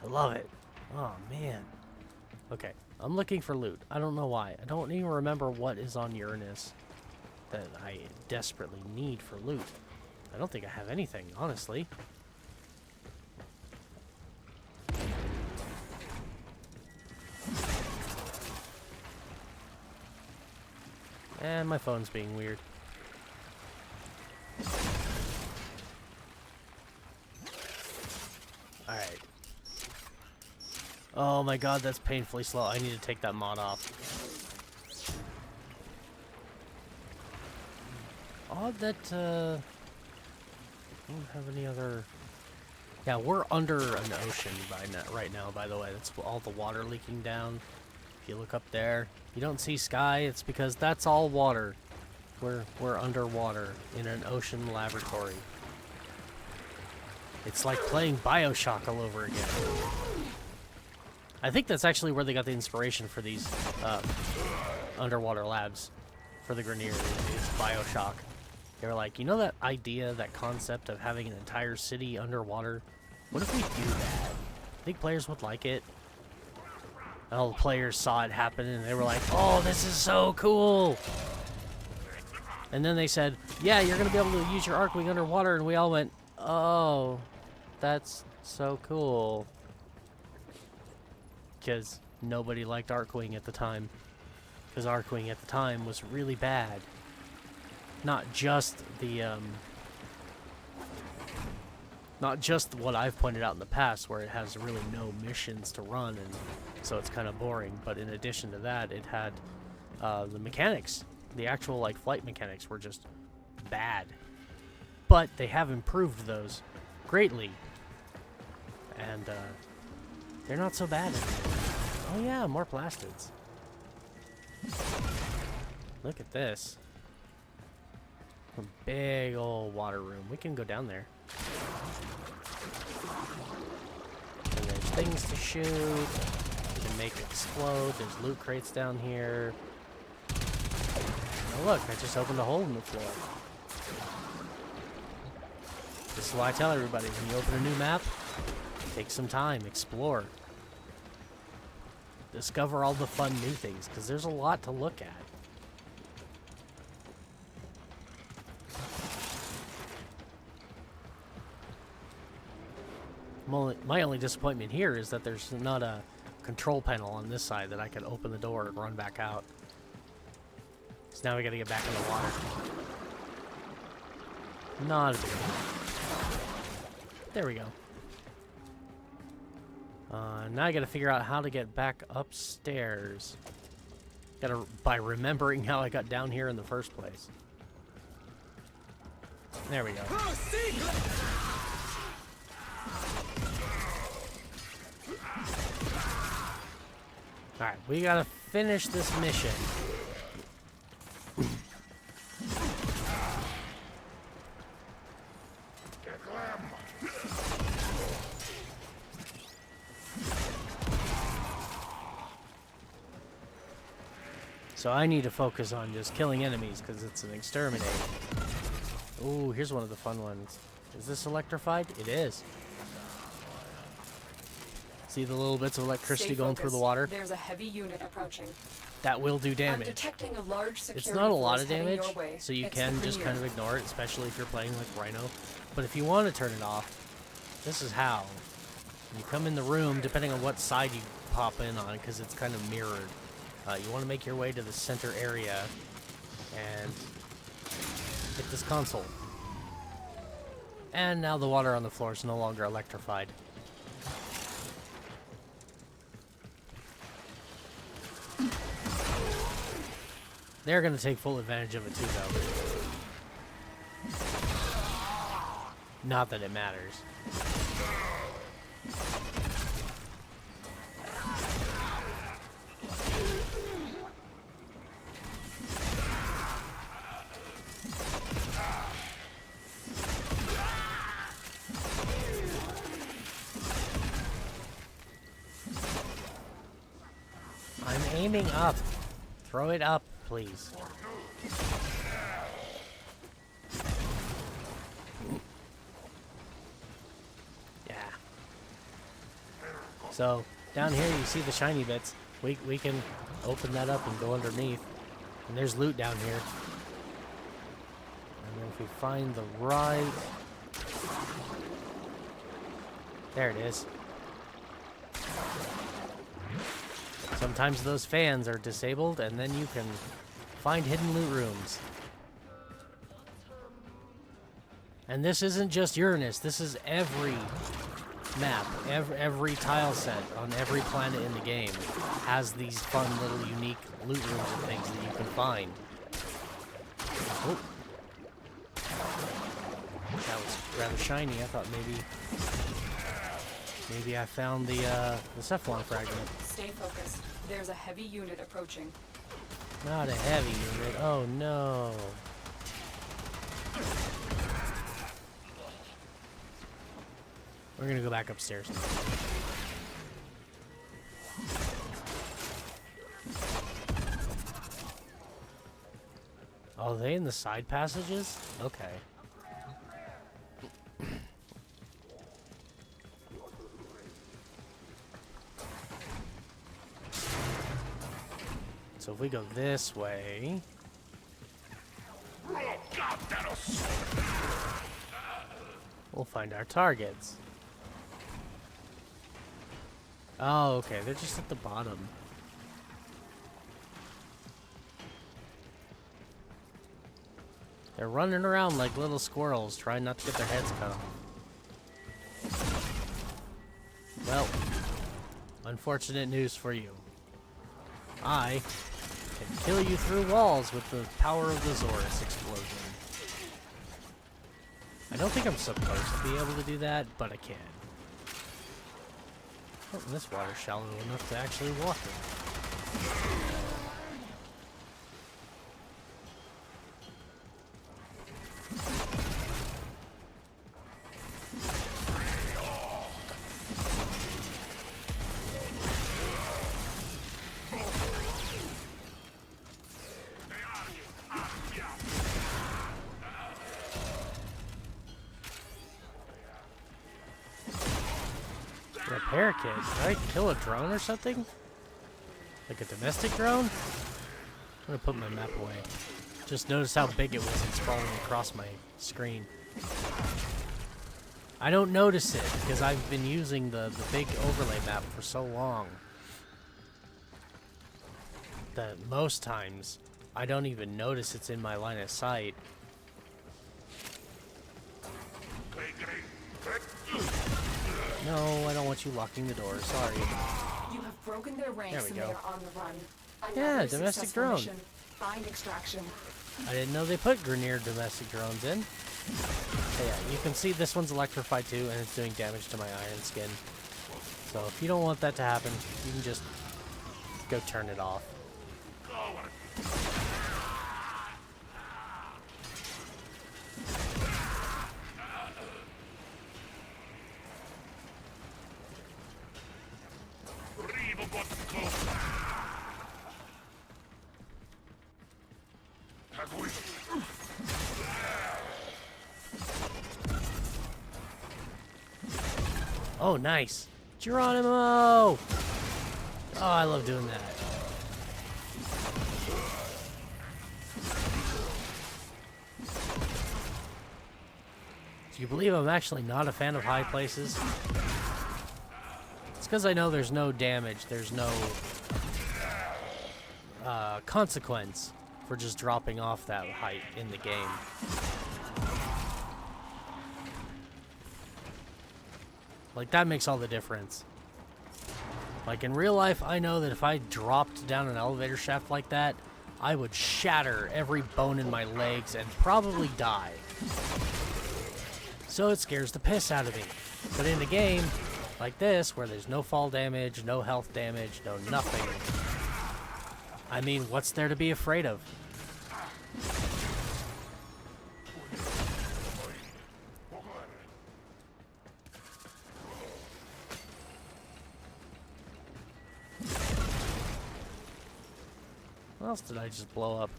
I love it. Oh, man. Okay, I'm looking for loot. I don't know why. I don't even remember what is on Uranus that I desperately need for loot. I don't think I have anything, honestly. And my phone's being weird. Alright. Oh my god, that's painfully slow. I need to take that mod off. Odd that, I don't have any other... Yeah, we're under an ocean right now, by the way. That's all the water leaking down. If you look up there, you don't see sky. It's because that's all water. We're underwater in an ocean laboratory. It's like playing BioShock all over again. I think that's actually where they got the inspiration for these underwater labs for the Grineer. Is BioShock. They were like, you know that idea, that concept of having an entire city underwater? What if we do that? I think players would like it. And all the players saw it happen and they were like, oh, this is so cool! And then they said, yeah, you're going to be able to use your Arcwing underwater, and we all went, oh, that's so cool. Because nobody liked Arcwing at the time. Because Arcwing at the time was really bad. Not just the, not just what I've pointed out in the past, where it has really no missions to run, and so it's kind of boring, but in addition to that, it had the mechanics. The actual, like, flight mechanics were just bad. But they have improved those greatly. And, they're not so bad anymore. Oh yeah, more plastids. Look at this. A big old water room. We can go down there. And there's things to shoot. We can make it explode. There's loot crates down here. Oh look, I just opened a hole in the floor. This is why I tell everybody, when you open a new map, take some time, explore. Discover all the fun new things, because there's a lot to look at. My only disappointment here is that there's not a control panel on this side that I can open the door and run back out. So now we gotta get back in the water. Not a big deal. There we go. Now I gotta figure out how to get back upstairs. By remembering how I got down here in the first place. There we go. Alright, we gotta finish this mission. So I need to focus on just killing enemies because it's an exterminate. Ooh, here's one of the fun ones. Is this electrified? It is. See the little bits of electricity going through the water? There's a heavy unit approaching. That will do I'm damage. detecting a large security It's not a lot force of heading damage, your way. so you It's can the just kind of Premier. ignore it, especially if you're playing like Rhino. But if you want to turn it off, this is how. You come in the room, depending on what side you pop in on, because it's kind of mirrored. You want to make your way to the center area and hit this console. And now the water on the floor is no longer electrified. They're going to take full advantage of it too, though. Not that it matters. I'm aiming up. Throw it up, please. Yeah. So, down here you see the shiny bits. We can open that up and go underneath. And there's loot down here. And then if we find the right... There it is. Sometimes those fans are disabled, and then you can find hidden loot rooms. And this isn't just Uranus, this is every map, every tile set on every planet in the game has these fun little unique loot rooms and things that you can find. Oh. That was rather shiny. I thought maybe I found the Cephalon fragment. Stay focused. There's a heavy unit approaching. Not a heavy unit. Oh no. We're gonna go back upstairs. Oh, are they in the side passages? Okay. So if we go this way... we'll find our targets. Oh, okay. They're just at the bottom. They're running around like little squirrels, trying not to get their heads cut off. Well, unfortunate news for you. I can kill you through walls with the power of the Zorus explosion. I don't think I'm supposed to be able to do that, but I can. Oh, this water's shallow enough to actually walk in. Repair kit. Did I kill a drone or something? Like a domestic drone? I'm gonna put my map away. Just notice how big it was and sprawling across my screen. I don't notice it because I've been using the big overlay map for so long that most times I don't even notice it's in my line of sight. No, I don't want you locking the door. Sorry. You have broken their ranks There we and go. they are on the run. Yeah, Another domestic successful drone. mission. Find extraction. I didn't know they put Grenier domestic drones in. But yeah, you can see this one's electrified too, and it's doing damage to my iron skin. So if you don't want that to happen, you can just go turn it off. Oh, nice. Geronimo! Oh, I love doing that. Do you believe I'm actually not a fan of high places? It's because I know there's no damage, there's no consequence for just dropping off that height in the game. Like, that makes all the difference. Like, in real life, I know that if I dropped down an elevator shaft like that, I would shatter every bone in my legs and probably die. So it scares the piss out of me. But in a game like this, where there's no fall damage, no health damage, no nothing, I mean, what's there to be afraid of? What else did I just blow up?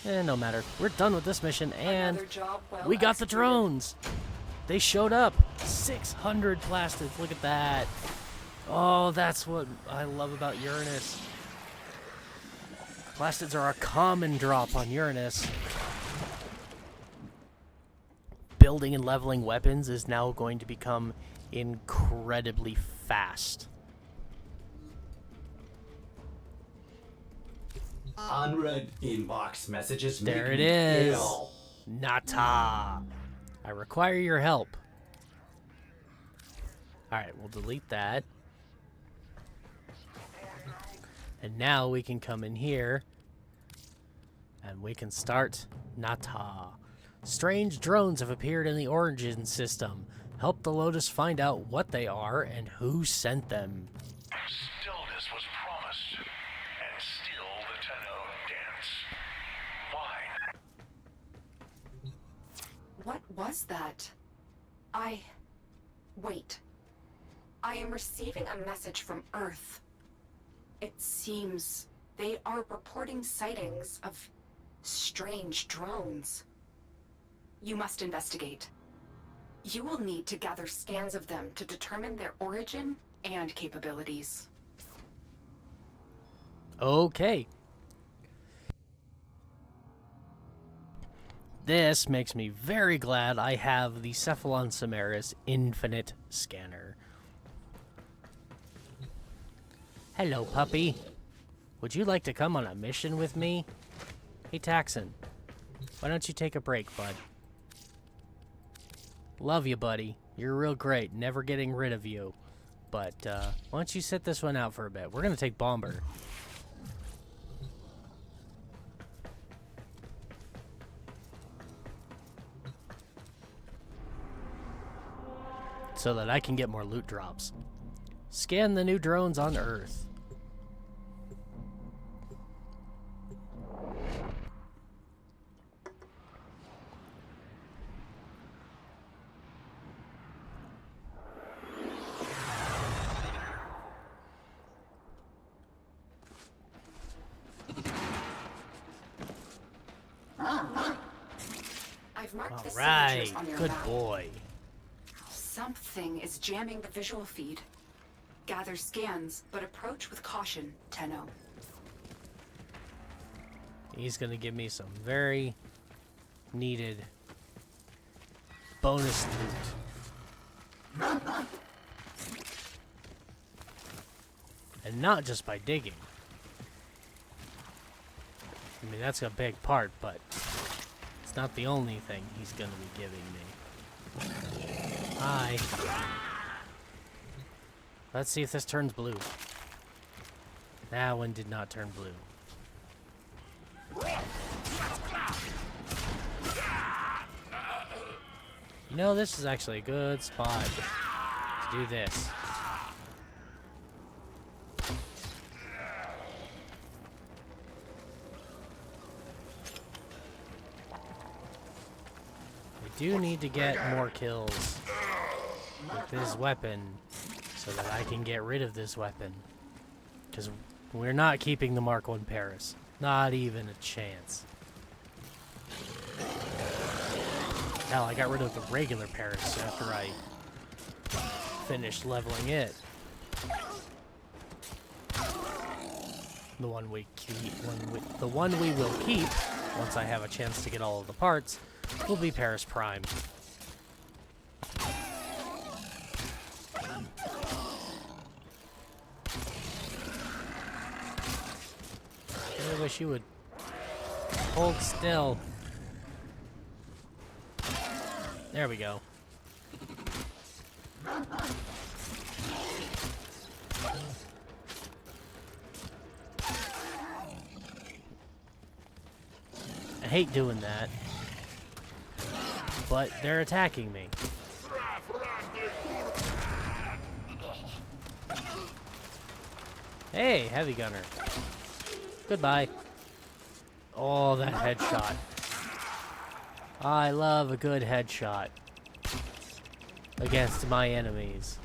No matter. We're done with this mission, and Another job well we got the executed. drones. They showed up. 600 plastids. Look at that. Oh, that's what I love about Uranus. Plastids are a common drop on Uranus. Building and leveling weapons is now going to become incredibly fast. Unread inbox messages. There make it me is. ill. Nata. I require your help. Alright, we'll delete that. And now we can come in here and we can start Nata. Strange drones have appeared in the origin system. Help the Lotus find out what they are and who sent them. Stillness was promised, and still the Tenno dance. Why? What was that? Wait. I am receiving a message from Earth. It seems they are reporting sightings of strange drones. You must investigate. You will need to gather scans of them to determine their origin and capabilities. Okay. This makes me very glad I have the Cephalon Samaris Infinite Scanner. Hello, puppy. Would you like to come on a mission with me? Hey, Taxon. Why don't you take a break, bud? Love you, buddy. You're real great. Never getting rid of you. But, why don't you sit this one out for a bit? We're gonna take Bomber. So that I can get more loot drops. Scan the new drones on Earth. I've marked the Alright, signatures on your good map. boy. Something is jamming the visual feed. Gather scans, but approach with caution, Tenno. He's gonna give me some very needed bonus loot. And not just by digging. I mean, that's a big part, but it's not the only thing he's gonna be giving me. Hi. Let's see if this turns blue. That one did not turn blue. You know, this is actually a good spot to do this. I do need to get more kills with this weapon so that I can get rid of this weapon. Because we're not keeping the Mark I Paris. Not even a chance. Hell, I got rid of the regular Paris after I finished leveling it. The one we keep, the one we will keep once I have a chance to get all of the parts will be Paris Prime. I wish you would hold still. There we go. I hate doing that, but they're attacking me. Hey, heavy gunner. Goodbye. Oh, that headshot. I love a good headshot against my enemies.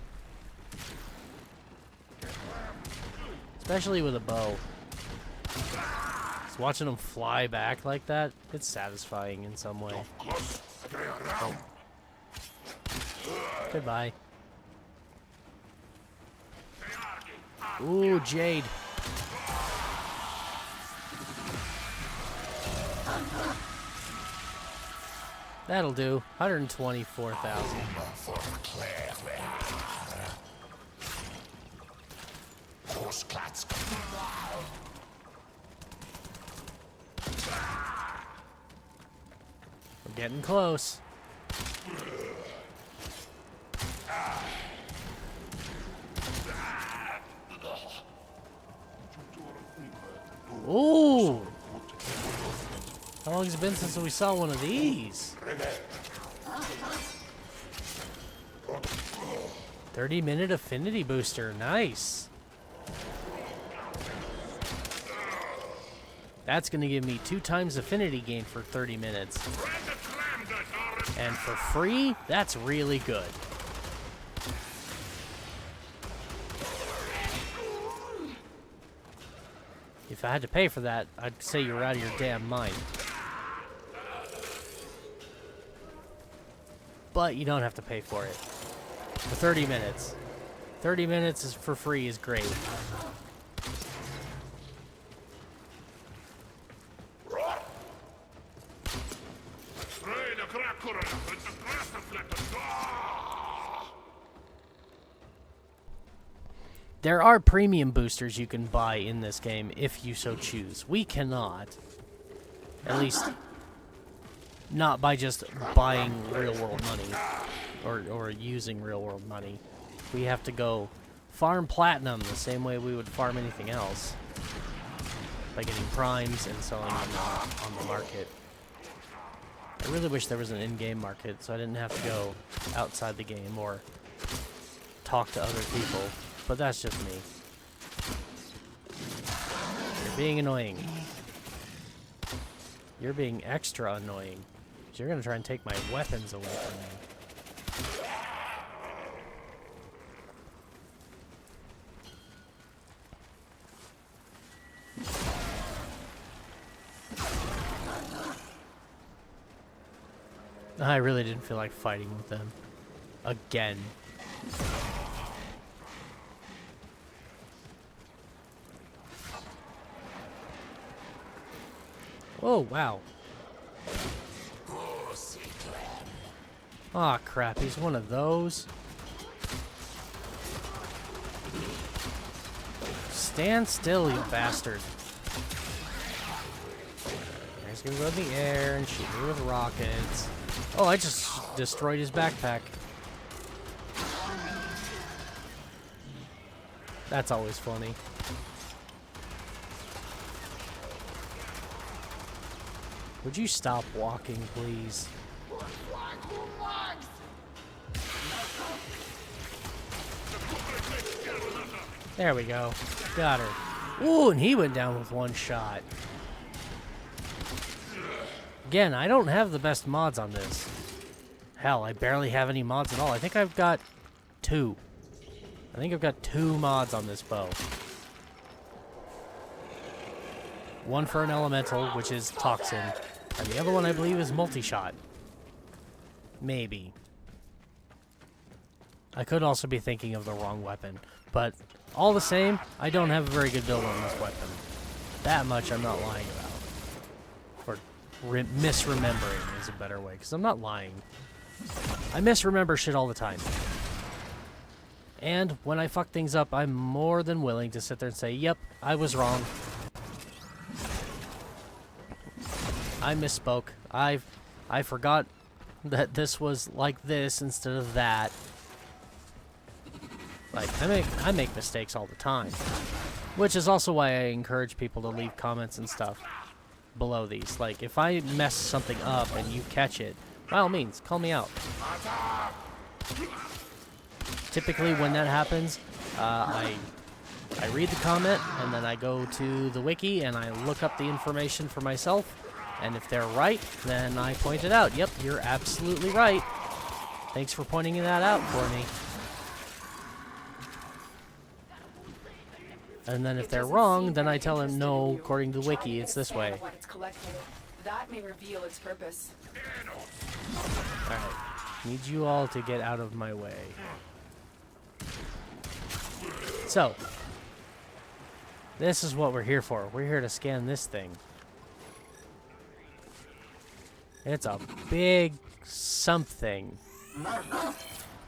Especially with a bow. Just watching them fly back like that, it's satisfying in some way. Oh. Goodbye. Ooh, Jade. That'll do. 124,000. We're getting close. Ooh! How long has it been since we saw one of these? 30-minute affinity booster, nice. That's gonna give me 2 times affinity gain for 30 minutes. And for free, that's really good. If I had to pay for that, I'd say you're out of your damn mind. But you don't have to pay for it. For 30 minutes. 30 minutes is for free is great. There are premium boosters you can buy in this game if you so choose. We cannot. At least not by just buying real-world money or using real-world money. We have to go farm platinum the same way we would farm anything else. By getting primes and selling them on the market. I really wish there was an in-game market so I didn't have to go outside the game or talk to other people. But that's just me. You're being annoying. You're being extra annoying. So you're gonna try and take my weapons away from me. I really didn't feel like fighting with them. Again. Oh, wow. Aw, crap, he's one of those. Stand still, you bastard. He's gonna go in the air and shoot me with rockets. Oh, I just destroyed his backpack. That's always funny. Would you stop walking, please? There we go. Got her. Ooh, and he went down with one shot. Again, I don't have the best mods on this. Hell, I barely have any mods at all. I think I've got 2. I think I've got 2 mods on this bow. One for an elemental, which is Toxin, and the other one I believe is multi-shot. Maybe. I could also be thinking of the wrong weapon, but all the same, I don't have a very good build on this weapon. That much I'm not lying about. Or misremembering is a better way, because I'm not lying. I misremember shit all the time. And when I fuck things up, I'm more than willing to sit there and say, yep, I was wrong. I misspoke. I forgot that this was like this instead of that. Like, I make mistakes all the time. Which is also why I encourage people to leave comments and stuff below these. Like, if I mess something up and you catch it, by all means, call me out. Typically, when that happens, I read the comment, and then I go to the wiki, and I look up the information for myself, and if they're right, then I point it out. Yep, you're absolutely right. Thanks for pointing that out for me. And then if they're wrong, then I tell them, no, according to the wiki, it's this way. That may reveal its purpose. Alright. Need you all to get out of my way. So, this is what we're here for. We're here to scan this thing. It's a big something.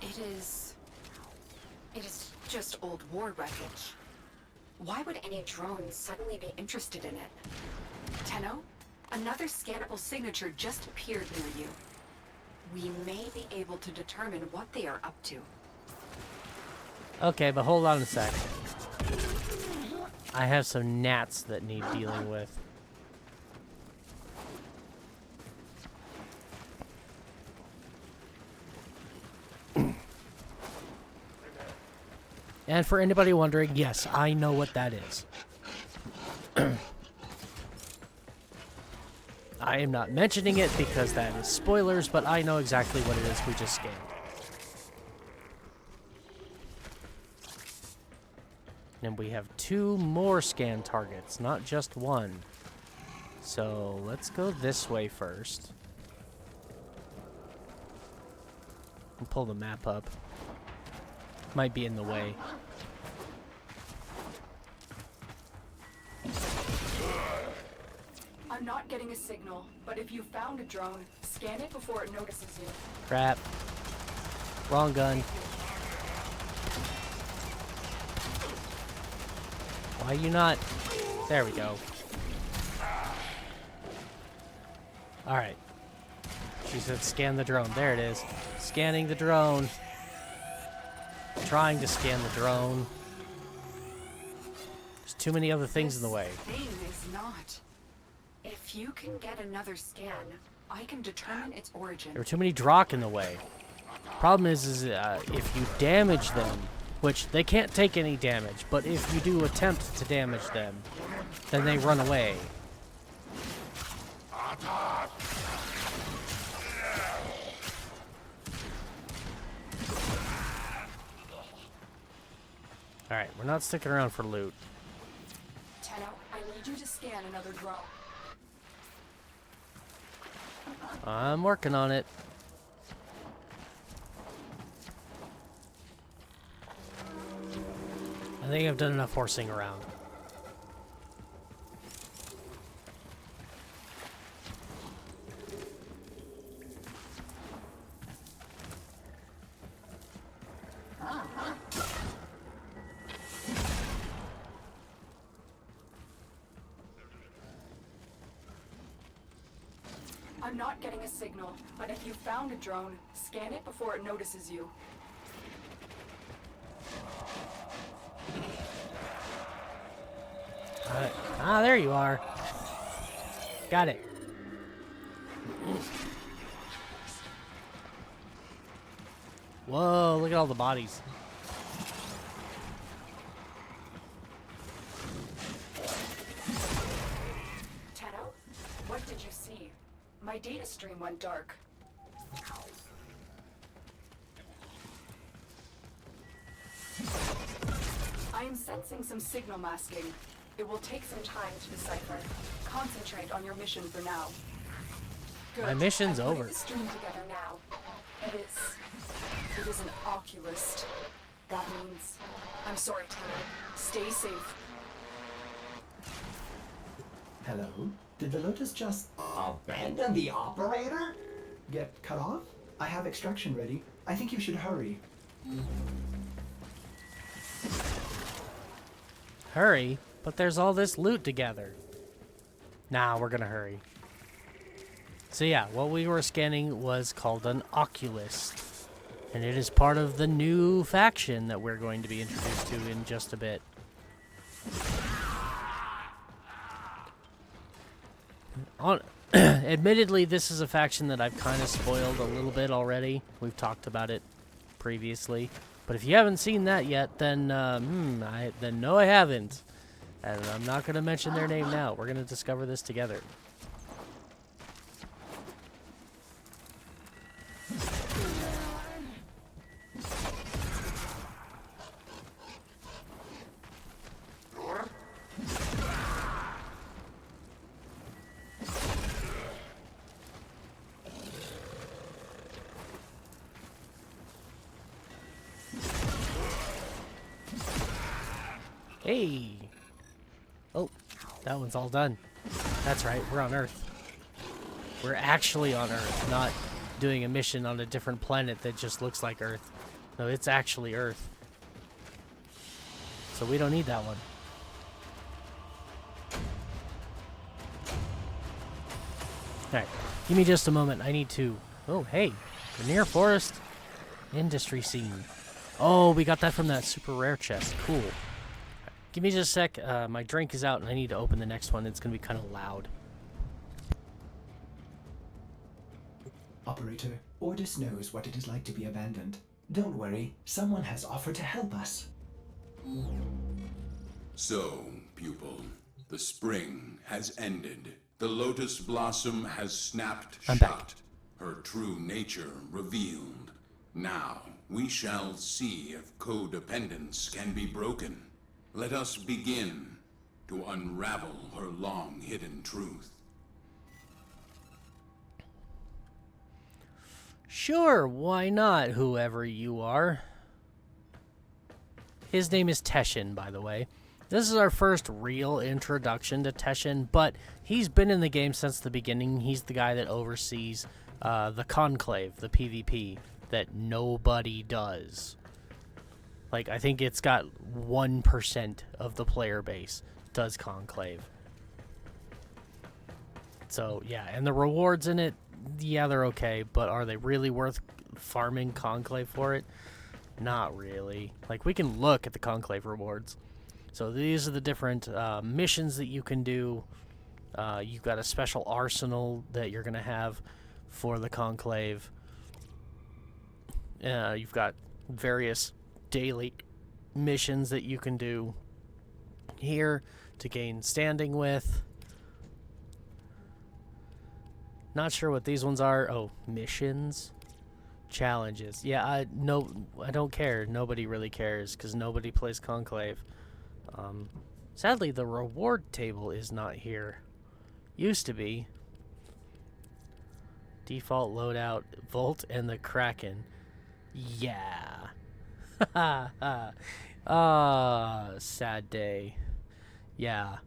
It is just old war wreckage. Why would any drone suddenly be interested in it? Tenno, another scannable signature just appeared near you. We may be able to determine what they are up to. Okay, but hold on a sec. I have some gnats that need dealing with. And for anybody wondering, yes, I know what that is. I am not mentioning it because that is spoilers, but I know exactly what it is we just scanned. And we have 2 more scan targets, not just 1. So let's go this way first. And pull the map up. Might be in the way. I'm not getting a signal, but if you found a drone, scan it before it notices you. Crap. Wrong gun. Why you not? There we go. Alright. She said scan the drone. There it is. Scanning the drone. Trying to scan the drone. There's too many other things in the way. This thing is not. If you can get another scan, I can determine its origin. There were too many Drock in the way. Problem is if you damage them, which they can't take any damage, but if you do attempt to damage them, then they run away. Alright, we're not sticking around for loot. Tenno, I need you to scan another drone. I'm working on it. I think I've done enough horsing around. I'm not getting a signal, but if you found a drone, scan it before it notices you. There you are. Got it. Whoa, look at all the bodies. Tenno, what did you see? My data stream went dark. I am sensing some signal masking. It will take some time to decipher. Concentrate on your mission for now. Good. My mission's I'm putting over. the stream together now. It is an oculist. That means... I'm sorry, Tenno. Stay safe. Hello? Did the Lotus just Abandon the operator? get cut off? I have extraction ready. I think you should hurry. Hurry? But there's all this loot together. Nah, we're gonna hurry. So yeah, what we were scanning was called an oculist. And it is part of the new faction that we're going to be introduced to in just a bit. Admittedly, this is a faction that I've kind of spoiled a little bit already. We've talked about it previously. But if you haven't seen that yet, then no, I haven't. And I'm not going to mention their name now. We're going to discover this together. Hey! Oh, that one's all done. That's right, we're on Earth. We're actually on Earth, not doing a mission on a different planet that just looks like Earth. No, it's actually Earth. So we don't need that one. Alright, give me just a moment. I need to... Oh, hey, the near forest industry scene. Oh, we got that from that super rare chest. Cool. Give me just a sec. My drink is out and I need to open the next one. It's going to be kind of loud. Operator, Ordis knows what it is like to be abandoned. Don't worry, someone has offered to help us. So, pupil, the spring has ended. The lotus blossom has snapped I'm shut. back. Her true nature revealed. Now, we shall see if codependence can be broken. Let us begin to unravel her long-hidden truth. Sure, why not, whoever you are. His name is Teshin, by the way. This is our first real introduction to Teshin, but he's been in the game since the beginning. He's the guy that oversees the Conclave, the PvP, that nobody does. Like, I think it's got 1% of the player base does Conclave. So, yeah, and the rewards in it, yeah, they're okay, but are they really worth farming Conclave for it? Not really. Like, we can look at the Conclave rewards. So these are the different missions that you can do. You've got a special arsenal that you're going to have for the Conclave. You've got various daily missions that you can do here to gain standing with. Not sure what these ones are. Oh, missions, challenges. Yeah, I don't care. Nobody really cares because nobody plays Conclave. Sadly, the reward table is not here. Used to be. Default loadout, Volt and the Kraken. Yeah. Sad day. Yeah.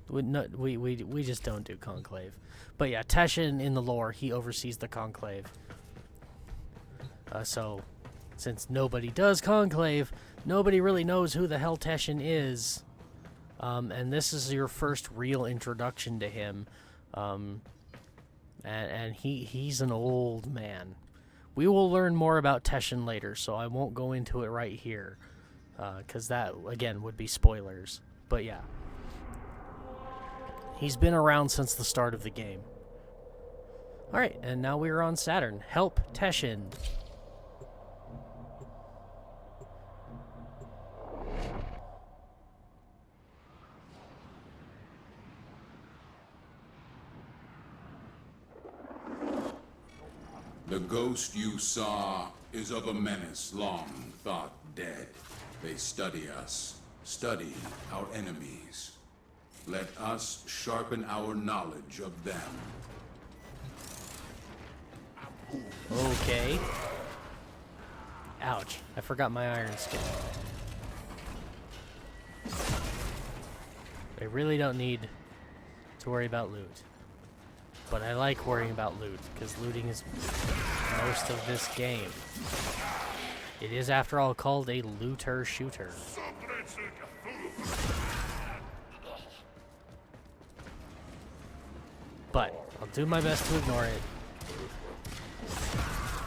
We just don't do Conclave. But yeah, Teshin in the lore, he oversees the Conclave. So, since nobody does Conclave, nobody really knows who the hell Teshin is. And this is your first real introduction to him. And he's an old man. We will learn more about Teshin later, so I won't go into it right here. Because that, again, would be spoilers. But yeah. He's been around since the start of the game. Alright, and now we're on Saturn. Help Teshin. The ghost you saw is of a menace long thought dead. They study us, study our enemies. Let us sharpen our knowledge of them. Okay. Ouch. I forgot my iron skin. I really don't need to worry about loot. But I like worrying about loot, because looting is most of this game. It is, after all, called a looter-shooter. But I'll do my best to ignore it.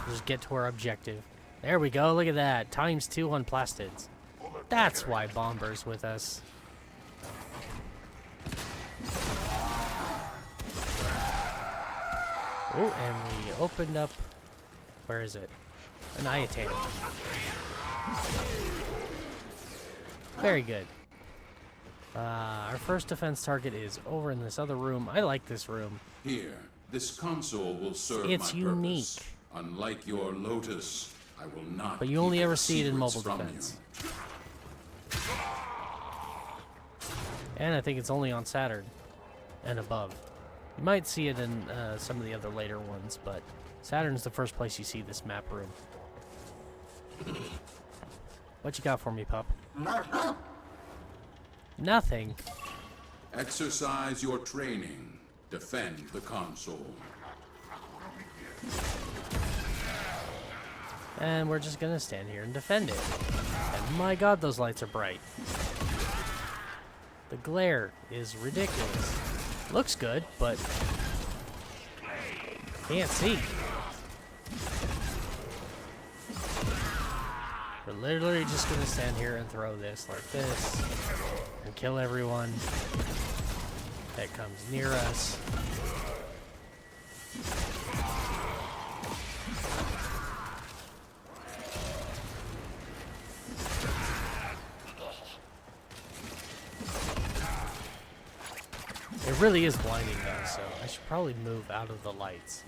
Just get to our objective. There we go, look at that. ×2 on plastids. That's why Bomber's with us. Oh, and we opened up... Where is it? An Iatator. Very good. Our first defense target is over in this other room. I like this room. Here, this console will serve It's my unique. purpose. Unlike your Lotus, I will not. But you only keep ever see it in secrets mobile from defense. you. And I think it's only on Saturn and above. You might see it in some of the other later ones, but Saturn's the first place you see this map room. What you got for me, pup? Nothing. Exercise your training. Defend the console. And we're just gonna stand here and defend it. And my god, those lights are bright. The glare is ridiculous. Looks good, but can't see. We're literally just gonna stand here and throw this like this and kill everyone that comes near us. It really is blinding though, so I should probably move out of the lights.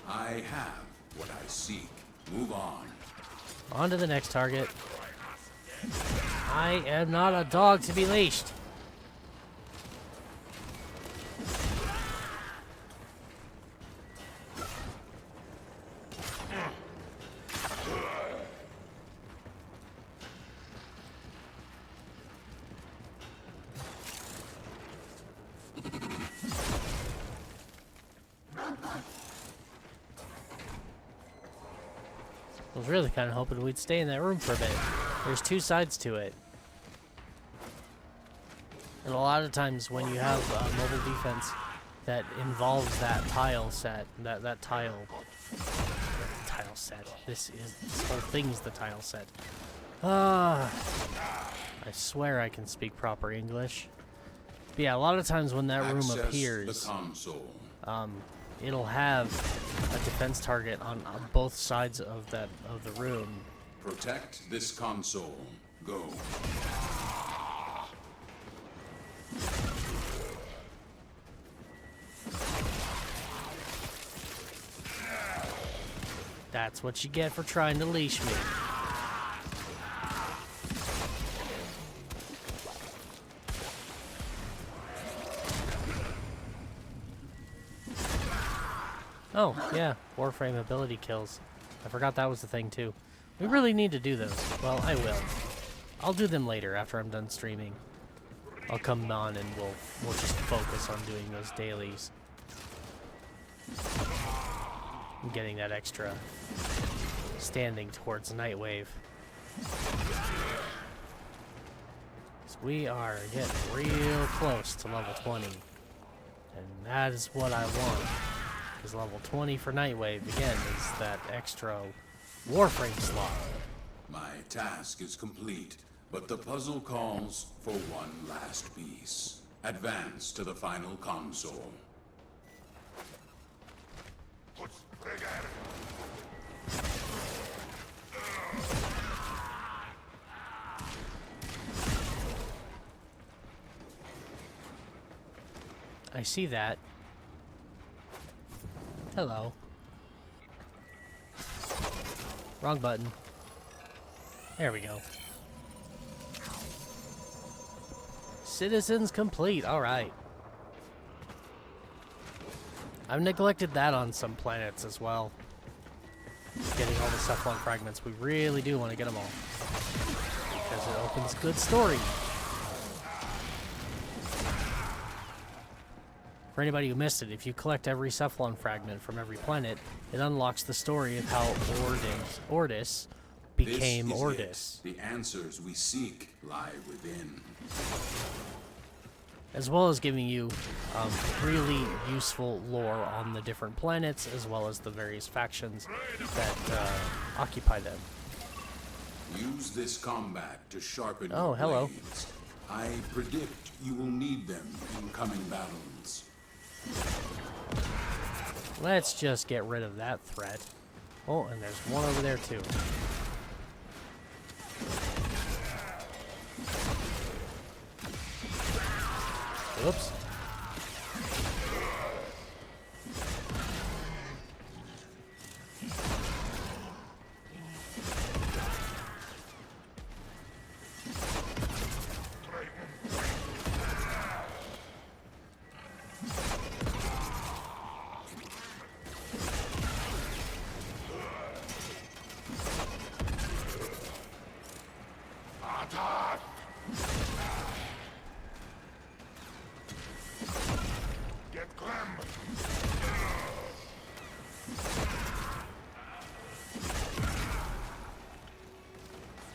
I have what I seek. Move on. On to the next target. I am not a dog to be leashed. I was really kind of hoping we'd stay in that room for a bit. There's two sides to it. And a lot of times when you have mobile defense that involves that tile set, that tile set. This whole thing's the tile set. I swear I can speak proper English. But yeah, a lot of times when that room Access appears, the console. it'll have a defense target on both sides of the room. Protect this console. Go. That's what you get for trying to leash me. Oh, yeah, Warframe ability kills. I forgot that was the thing, too. We really need to do those. Well, I will. I'll do them later, after I'm done streaming. I'll come on and we'll just focus on doing those dailies. And getting that extra standing towards Nightwave. So we are getting real close to level 20. And that is what I want. Because level 20 for Nightwave, again, is that extra Warframe slot. My task is complete, but the puzzle calls for one last piece. Advance to the final console. I see that. Hello. Wrong button. There we go. Citizens complete. Alright. I've neglected that on some planets as well. Getting all the Cephalon fragments. We really do want to get them all. Because it opens good story. For anybody who missed it, if you collect every Cephalon fragment from every planet, it unlocks the story of how Ordis became This is Ordis. it. The answers we seek lie within. As well as giving you really useful lore on the different planets, as well as the various factions that occupy them. Use this combat to sharpen Oh, your hello. blades. I predict you will need them in coming battles. Let's just get rid of that threat. Oh, and there's one over there too. Whoops.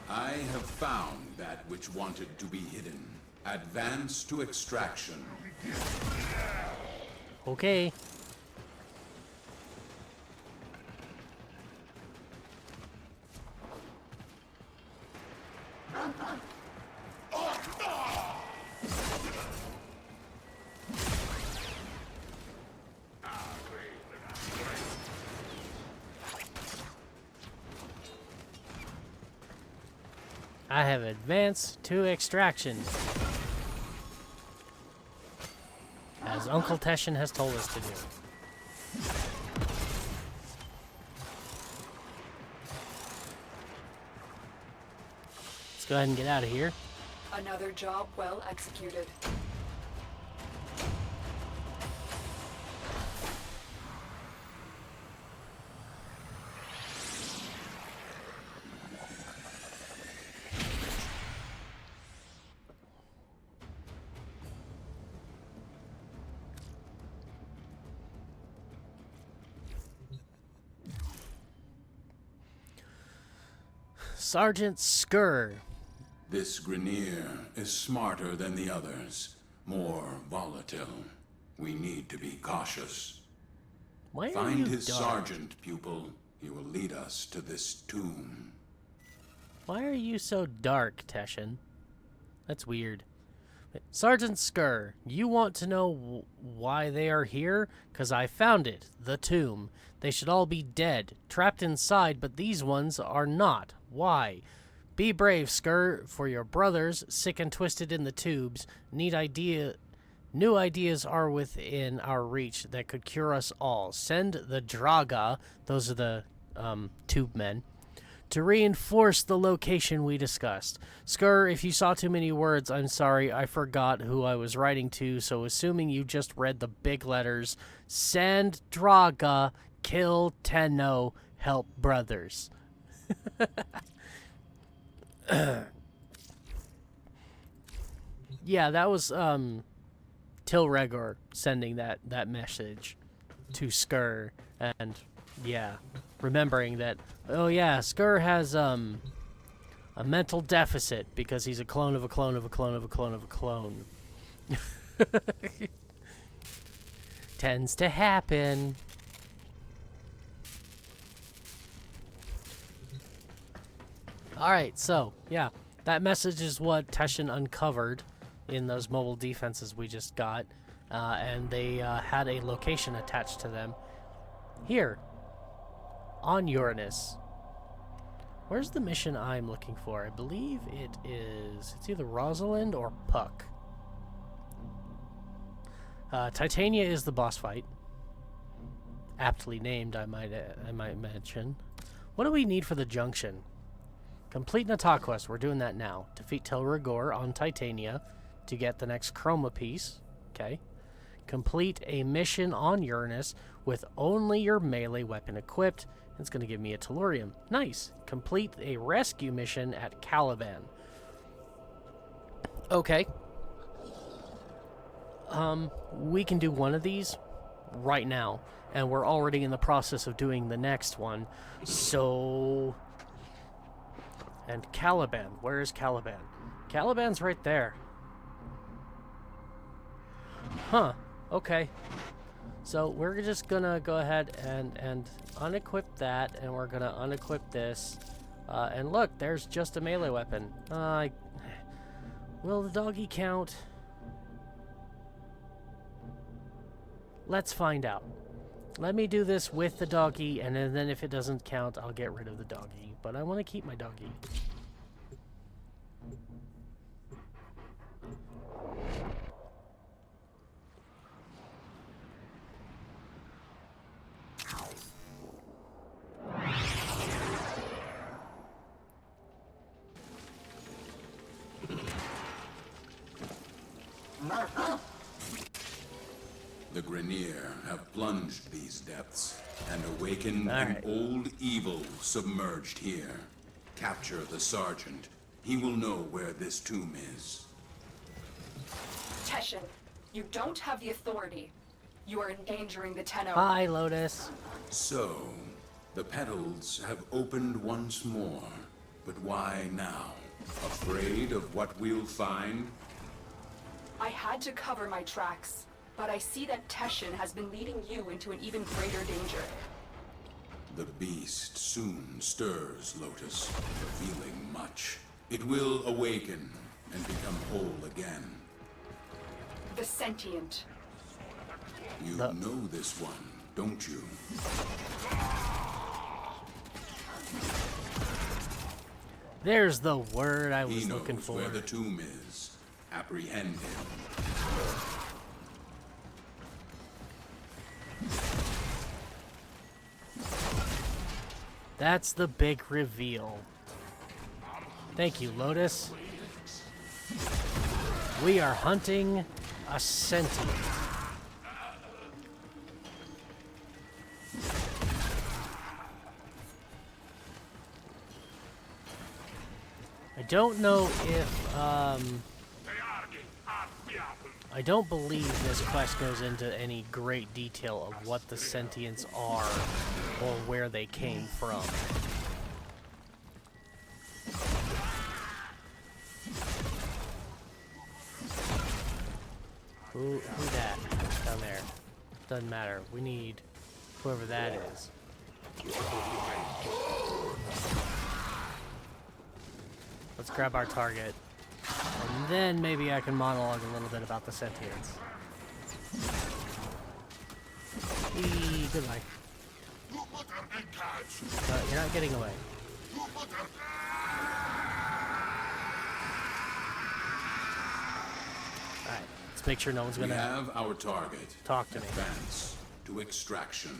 I have found that which wanted to be hidden. Advance to extraction. Okay. I have advanced to extraction. As Uncle Teshin has told us to do. Let's go ahead and get out of here. Another job well executed. Sergeant Skur. This Grenier is smarter than the others, more volatile. We need to be cautious. Why are Find you his dark? sergeant, pupil. He will lead us to this tomb. Why are you so dark, Teshin? That's weird. Sergeant Skur, you want to know why they are here? 'Cause I found it, the tomb. They should all be dead, trapped inside, but these ones are not. Why? Be brave, Skur, for your brothers, sick and twisted in the tubes, new ideas are within our reach that could cure us all. Send the Draga, those are the tube men, to reinforce the location we discussed. Skur, if you saw too many words, I'm sorry, I forgot who I was writing to, so assuming you just read the big letters, send Draga, kill Tenno, help brothers. Yeah, that was Tilregor sending that message to Skur, and yeah, remembering that, oh yeah, Skur has a mental deficit because he's a clone of a clone of a clone of a clone of a clone. Tends to happen. Alright, so, yeah. That message is what Teshin uncovered in those mobile defenses we just got. And they had a location attached to them. Here. On Uranus. Where's the mission I'm looking for? I believe it is... It's either Rosalind or Puck. Titania is the boss fight. Aptly named, I might mention. What do we need for the junction? Complete an attack quest. We're doing that now. Defeat Tel Rigor on Titania to get the next chroma piece. Okay. Complete a mission on Uranus with only your melee weapon equipped. It's going to give me a Tellurium. Nice. Complete a rescue mission at Caliban. Okay. We can do one of these right now. And we're already in the process of doing the next one. So... And Caliban. Where is Caliban? Caliban's right there. Huh. Okay. So we're just gonna go ahead and unequip that, and we're gonna unequip this. And look, there's just a melee weapon. Will the doggy count? Let's find out. Let me do this with the doggy, and then if it doesn't count, I'll get rid of the doggy. But I want to keep my doggy. The Grenier have plunged these depths and awakened All an right. old evil submerged here. Capture the sergeant. He will know where this tomb is. Teshin, you don't have the authority. You are endangering the Tenno. Hi, Lotus. So, the petals have opened once more. But why now? Afraid of what we'll find? I had to cover my tracks, but I see that Teshin has been leading you into an even greater danger. The beast soon stirs, Lotus, revealing much. It will awaken and become whole again. The sentient. You know this one, don't you? There's the word I was He knows looking for. where the tomb is. Apprehend him. That's the big reveal. Thank you, Lotus. We are hunting a sentient. I don't know if, I don't believe this quest goes into any great detail of what the sentients are or where they came from. Who that? Down there. Doesn't matter. We need whoever that is. Let's grab our target. And then maybe I can monologue a little bit about the sentients. Goodbye. You're not getting away. Alright, let's make sure no one's We gonna have our target. talk to me. Advance to extraction.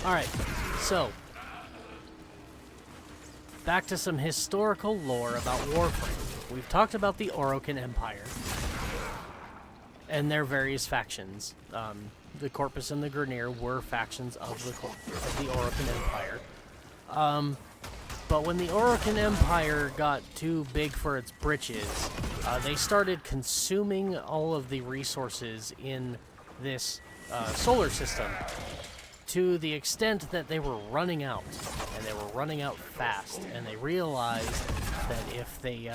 Alright, so back to some historical lore about Warframe. We've talked about the Orokin Empire and their various factions. The Corpus and the Grenier were factions of the Orokin Empire. But when the Orokin Empire got too big for its britches, they started consuming all of the resources in this solar system to the extent that they were running out, and they were running out fast, and they realized that if they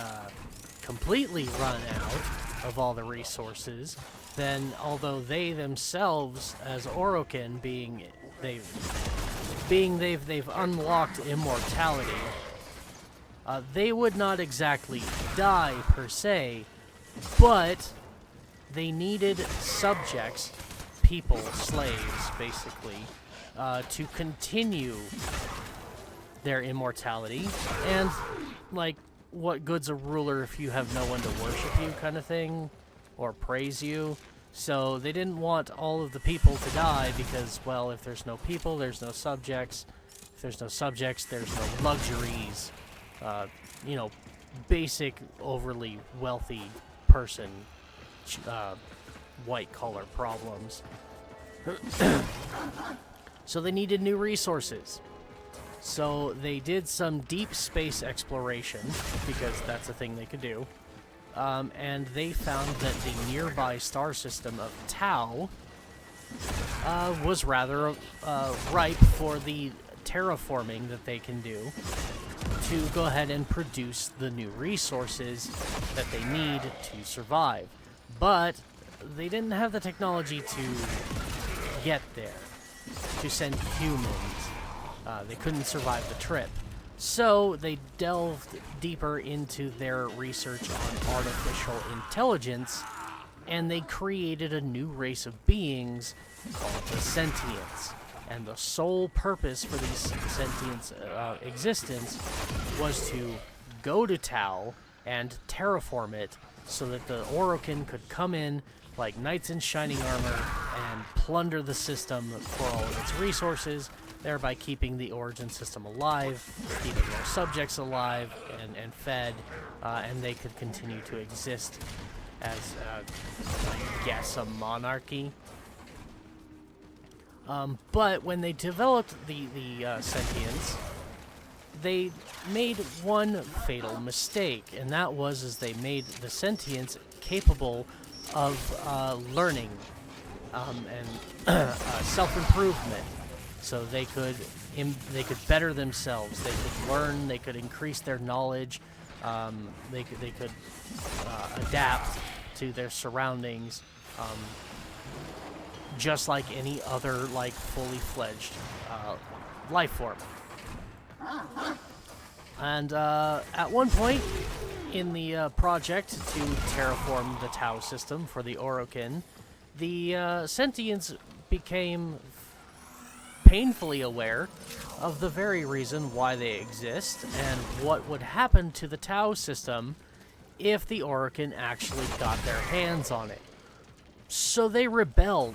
completely run out of all the resources, then although they themselves, as Orokin, they've unlocked immortality, they would not exactly die per se, but they needed subjects, people, slaves, basically, to continue their immortality, and, like, what good's a ruler if you have no one to worship you, kind of thing, or praise you. So they didn't want all of the people to die because, well, if there's no people, there's no subjects. If there's no subjects, there's no luxuries. You know, basic, overly wealthy person, white-collar problems. So they needed new resources. So they did some deep space exploration, because that's a thing they could do. And they found that the nearby star system of Tau was rather ripe for the terraforming that they can do to go ahead and produce the new resources that they need to survive. But they didn't have the technology to get there, to send humans. They couldn't survive the trip. So they delved deeper into their research on artificial intelligence, and they created a new race of beings called the Sentients. And the sole purpose for these Sentients' existence was to go to Tau and terraform it so that the Orokin could come in like knights in shining armor and plunder the system for all of its resources, thereby keeping the Origin system alive, keeping their subjects alive and fed, and they could continue to exist as, I guess, a monarchy. But when they developed the Sentients, they made one fatal mistake, and that was they made the Sentients capable of learning and self-improvement. So they could better themselves. They could learn. They could increase their knowledge. They could adapt to their surroundings, just like any other fully fledged life form. And at one point in the project to terraform the Tau system for the Orokin, the Sentients became painfully aware of the very reason why they exist and what would happen to the Tau system if the Orokin actually got their hands on it. So they rebelled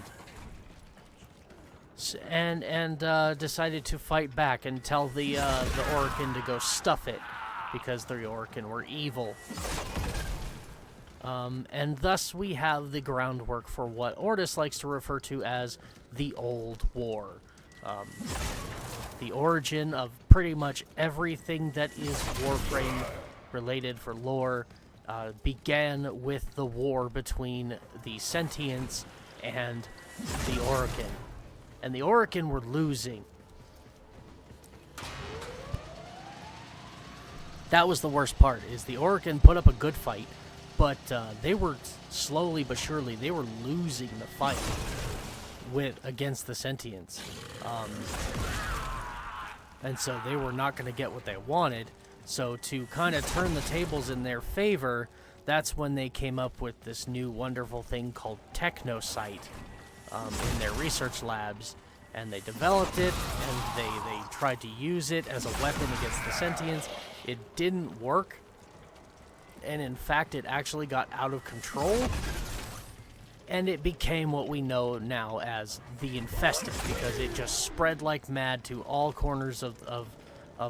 and decided to fight back and tell the Orokin to go stuff it, because the Orokin were evil. And thus we have the groundwork for what Ordis likes to refer to as the Old War. The origin of pretty much everything that is Warframe related for lore began with the war between the Sentients and the Orokin. And the Orokin were losing. That was the worst part, is the Orokin put up a good fight, but they were slowly but surely, they were losing the fight against the Sentients. And so they were not going to get what they wanted. So to kind of turn the tables in their favor, that's when they came up with this new wonderful thing called Technocyte in their research labs. And they developed it, and they tried to use it as a weapon against the Sentients. It didn't work. And in fact, it actually got out of control. And it became what we know now as the Infested, because it just spread like mad to all corners of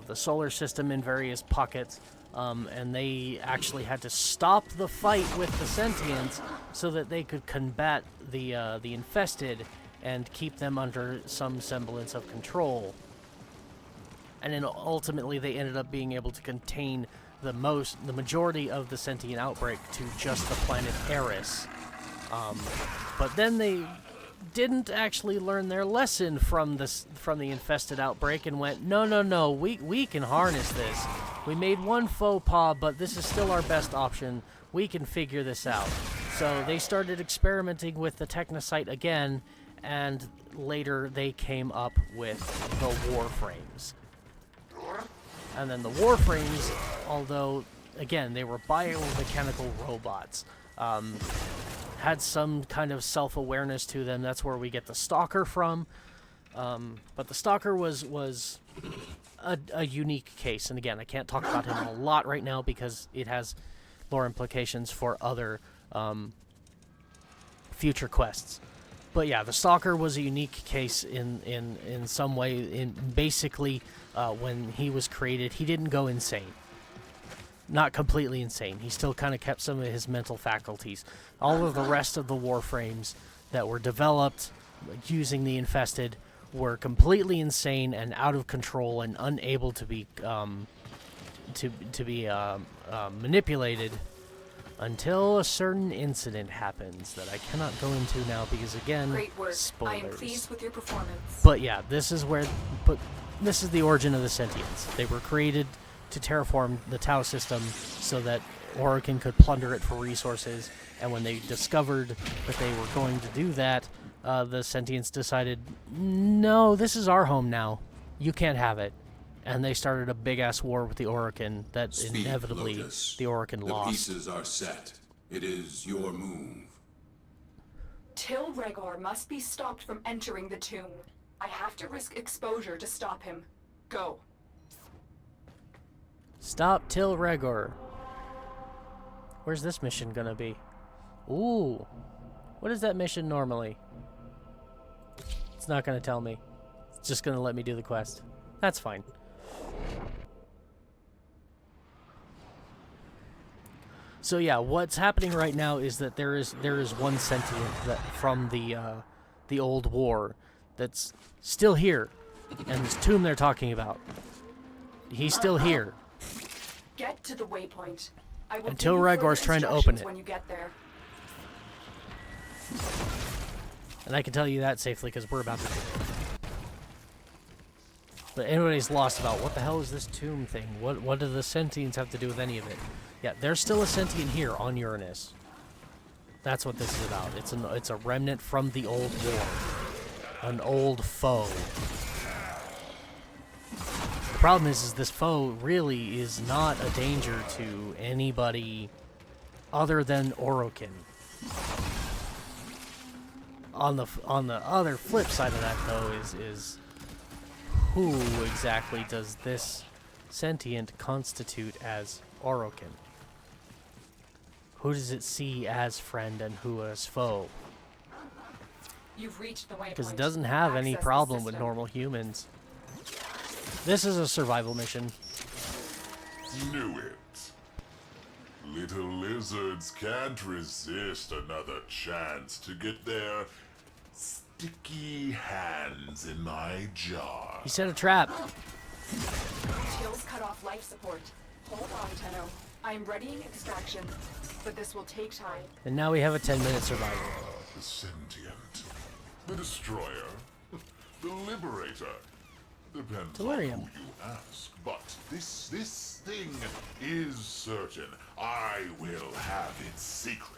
the solar system in various pockets. And they actually had to stop the fight with the Sentients so that they could combat the Infested and keep them under some semblance of control. and then ultimately they ended up being able to contain the majority of the sentient outbreak to just the planet Eris. But then they didn't actually learn their lesson from the infested outbreak and went, no, we can harness this. We made one faux pas, but this is still our best option. We can figure this out. So they started experimenting with the Technocyte again, and later they came up with the Warframes. And then the Warframes, although, again, they were biomechanical robots, had some kind of self-awareness to them. That's where we get the Stalker from. But the Stalker was a unique case. And again, I can't talk about him a lot right now because it has lore implications for other future quests. But yeah, the Stalker was a unique case in some way. In basically, when he was created, he didn't go insane. Not completely insane. He still kind of kept some of his mental faculties. All of the rest of the Warframes that were developed using the Infested were completely insane and out of control and unable to be manipulated until a certain incident happens that I cannot go into now because, again, Great work. spoilers. I am pleased with your performance. But yeah, this is the origin of the Sentients. They were created to terraform the Tau system so that Orokin could plunder it for resources, and when they discovered that they were going to do that, the Sentients decided, no, this is our home now. You can't have it. And they started a big-ass war with the Orokin that Speak, inevitably Lotus. the Orokin The lost. pieces are set. It is your move. Till Regor must be stopped from entering the tomb. I have to risk exposure to stop him. Go. Stop Till Regor. Where's this mission gonna be? Ooh. What is that mission normally? It's not gonna tell me. It's just gonna let me do the quest. That's fine. So yeah, what's happening right now is that there is one sentient that from the old war that's still here, and this tomb they're talking about. He's still here. Get to the waypoint. I will Until give you Regor's further trying to open instructions it. when you get there. And I can tell you that safely because we're about to do it. But anybody's lost about what the hell is this tomb thing? What do the sentients have to do with any of it? Yeah, there's still a sentient here on Uranus. That's what this is about. It's a remnant from the old war. An old foe. The problem is this foe really is not a danger to anybody other than Orokin. On the other flip side of that, though, is who exactly does this sentient constitute as Orokin? Who does it see as friend and who as foe? You've reached the waypoint. Because it doesn't have any Access the problem with system. normal humans. This is a survival mission. Knew it. Little lizards can't resist another chance to get their sticky hands in my jar. He set a trap. Till's cut off life support. Hold on, Tenno. I'm readying extraction, but this will take time. And now we have a 10-minute survival. The sentient. The destroyer. The liberator. Depends Delirium. on who you ask. But this thing is certain. I will have its secret.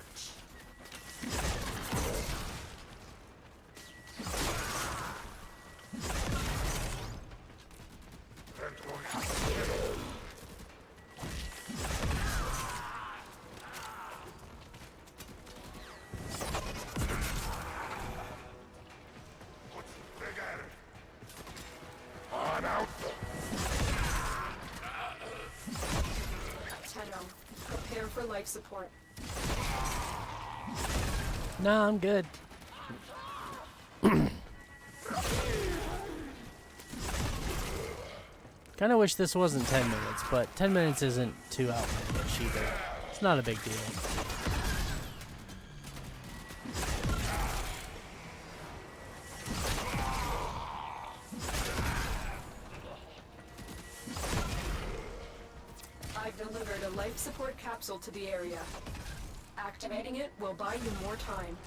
On out. Tenno, prepare for life support. Nah, I'm good. Kind of wish this wasn't 10 minutes, but 10 minutes isn't too outlandish either. It's not a big deal. delivered a life support capsule to the area. Activating it will buy you more time.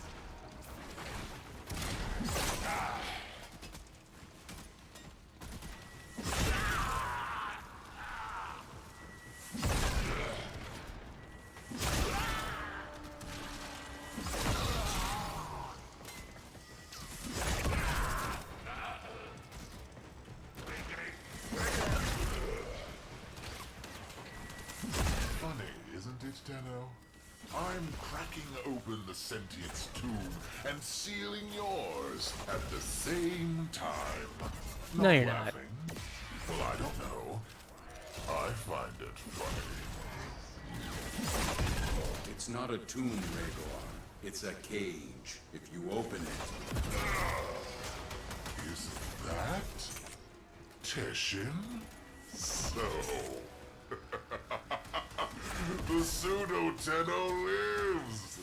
Isn't it, Tenno? I'm cracking open the sentience tomb and sealing yours at the same time. No, you're not. Laughing? Well, I don't know. I find it funny. It's not a tomb, Rhaegar. It's a cage. If you open it... Is that Teshin? So... The pseudo-Tenno lives!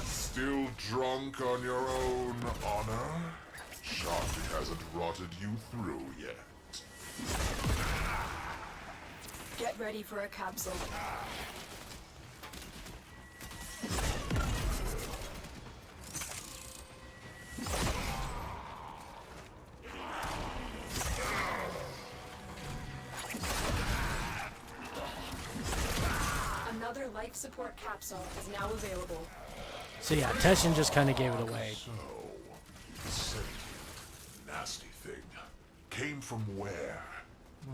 Still drunk on your own honor? Shocked it hasn't rotted you through yet. Get ready for a capsule. Another life support capsule is now available. So yeah, Teshin just kind of gave it away. So, sentient, nasty thing. Came from where?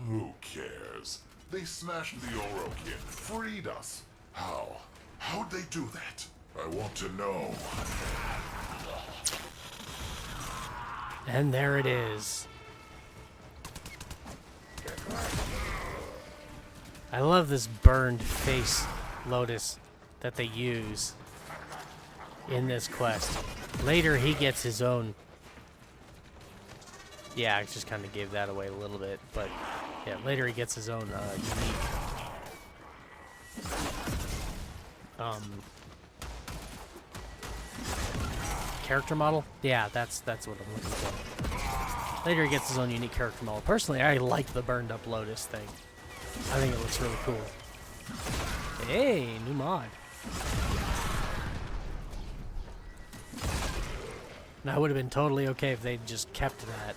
Who cares? They smashed the Orokin, freed us. How? How'd they do that? I want to know. And there it is. I love this burned face Lotus that they use in this quest. Later he gets his own... Yeah, I just kind of gave that away a little bit, but yeah, later he gets his own unique character model. Yeah, that's what I'm looking for. Later he gets his own unique character model. Personally, I like the burned up Lotus thing. I think it looks really cool. Hey, new mod. And I would have been totally okay if they just kept that.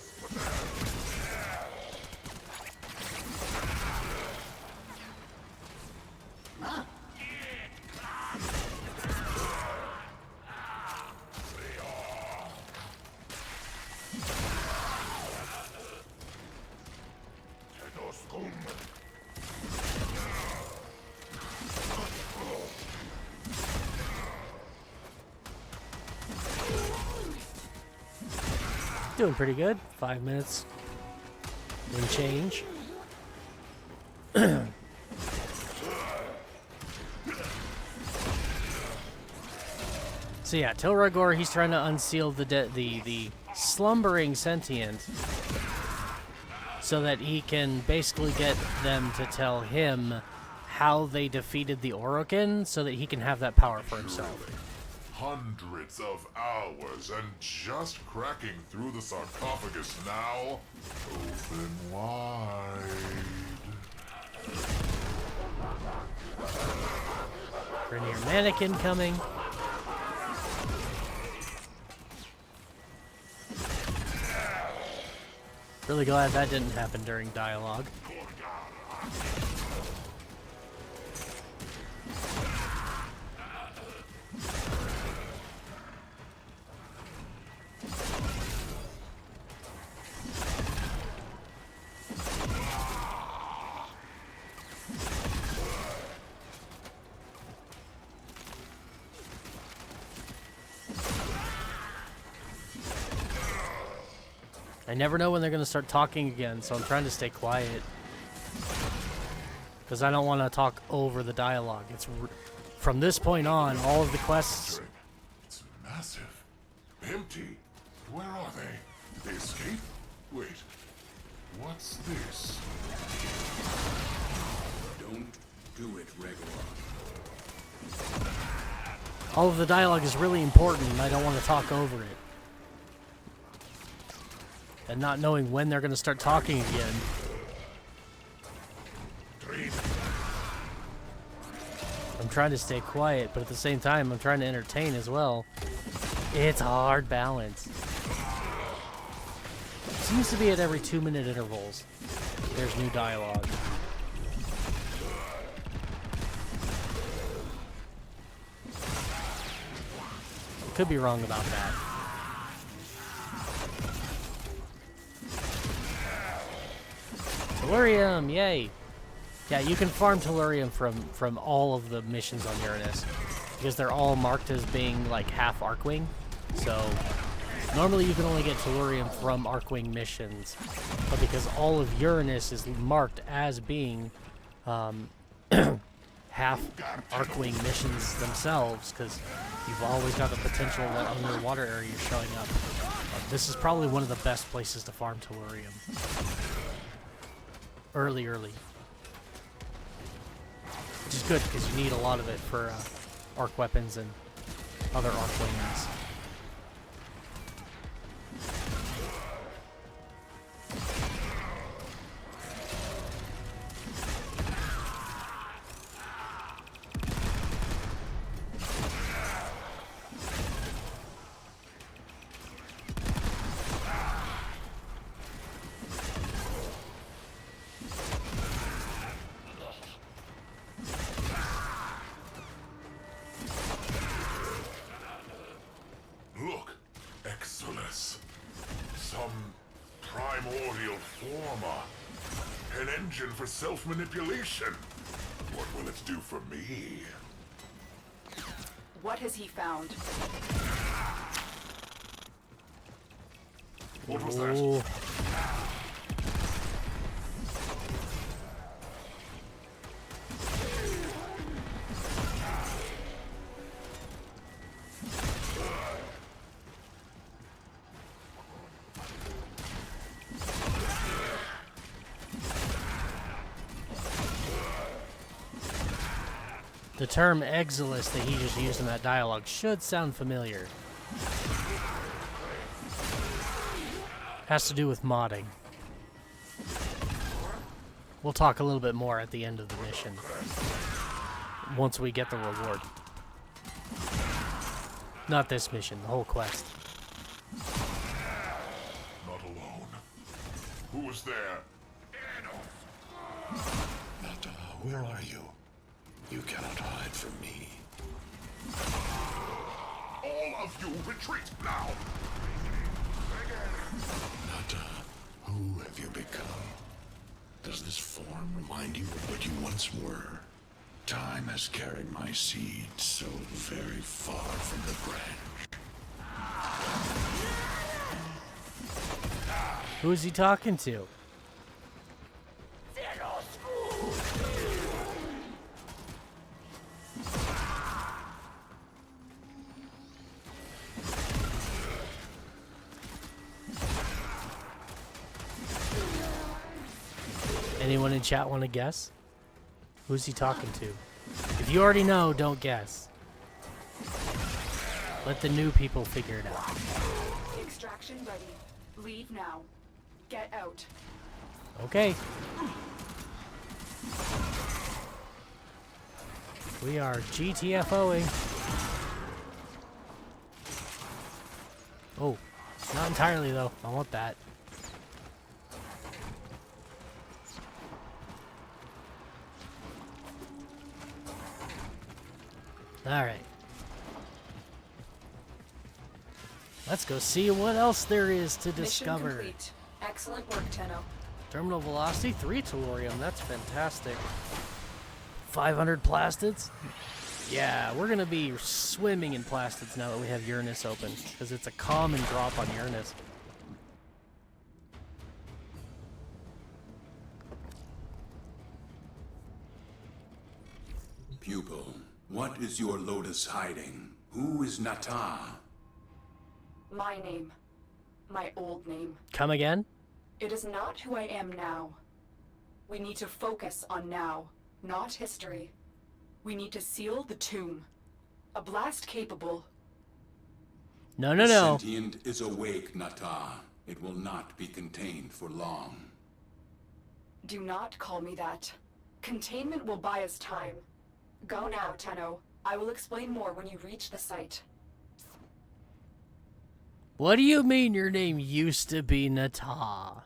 Doing pretty good. 5 minutes and change. So yeah, Tilragor, he's trying to unseal the slumbering sentient so that he can basically get them to tell him how they defeated the Orokin so that he can have that power for himself. Hundreds of hours and just cracking through the sarcophagus now. Open wide. Grenier mannequin coming. Really glad that didn't happen during dialogue. I never know when they're going to start talking again, so I'm trying to stay quiet. Because I don't want to talk over the dialogue. It's from this point on, all of the quests... It's massive. Empty. Where are they? They escaped? Wait. What's this? Don't do it, Rhaegar. All of the dialogue is really important, and I don't want to talk over it. And not knowing when they're going to start talking again. I'm trying to stay quiet, but at the same time, I'm trying to entertain as well. It's a hard balance. Seems to be at every 2-minute intervals. There's new dialogue. Could be wrong about that. Tellurium, yay! Yeah, you can farm Tellurium from all of the missions on Uranus, because they're all marked as being like half Arcwing. So normally you can only get Tellurium from Arcwing missions, but because all of Uranus is marked as being half Arcwing missions themselves, because you've always got the potential of that underwater area showing up. This is probably one of the best places to farm Tellurium. Early. Which is good, because you need a lot of it for arc weapons and other arc wings. Look, Exodus. Some primordial former. An engine for self-manipulation. What will it do for me? What has he found? What was that? Ooh. The term Exilus that he just used in that dialogue should sound familiar. Has to do with modding. We'll talk a little bit more at the end of the mission, once we get the reward. Not this mission, the whole quest. Not alone. Who's there? Nata, where are you? You cannot hide from me. All of you retreat now! Nata, who have you become? Does this form remind you of what you once were? Time has carried my seed so very far from the branch. Who is he talking to? Anyone in chat want to guess? Who's he talking to? If you already know, don't guess. Let the new people figure it out. Extraction ready. Leave now. Get out. Okay. We are GTFOing. Oh, not entirely though. I want that. Alright. Let's go see what else there is to discover. Mission complete. Excellent work, Tenno. Terminal velocity, 3 tellurium. That's fantastic. 500 plastids? Yeah, we're going to be swimming in plastids now that we have Uranus open, because it's a common drop on Uranus. Pupil, what is your Lotus hiding? Who is Nata? My name. My old name. Come again? It is not who I am now. We need to focus on now, not history. We need to seal the tomb. A blast capable. No. The sentient is awake, Nata. It will not be contained for long. Do not call me that. Containment will buy us time. Go now, Tenno. I will explain more when you reach the site. What do you mean your name used to be Nata?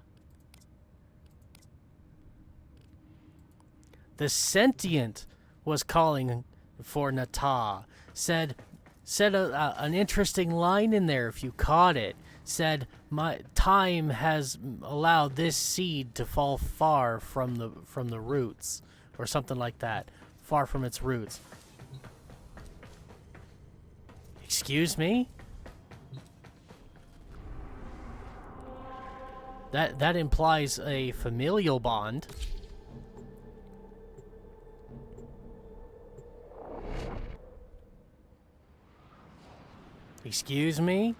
The sentient was calling for Nata. Said an interesting line in there if you caught it. Said, my time has allowed this seed to fall far from the roots, or something like that. Far from its roots. Excuse me? That implies a familial bond. Excuse me?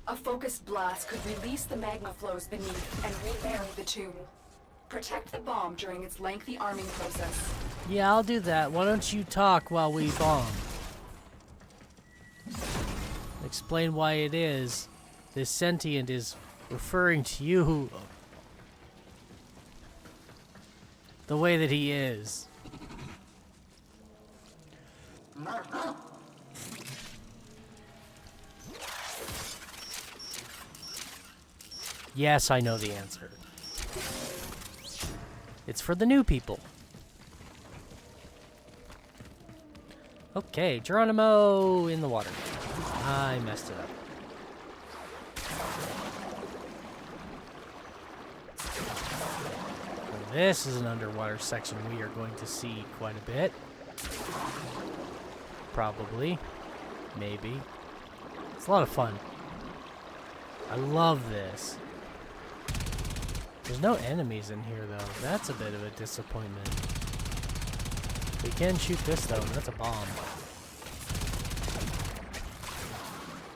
A focused blast could release the magma flows beneath and rebury the tomb. Protect the bomb during its lengthy arming process. Yeah, I'll do that. Why don't you talk while we bomb? Explain why it is this sentient is referring to you the way that he is. Yes, I know the answer. It's for the new people. Okay, Geronimo in the water. I messed it up. Well, this is an underwater section we are going to see quite a bit. Probably. Maybe. It's a lot of fun. I love this. There's no enemies in here, though. That's a bit of a disappointment. We can shoot this, though, and that's a bomb.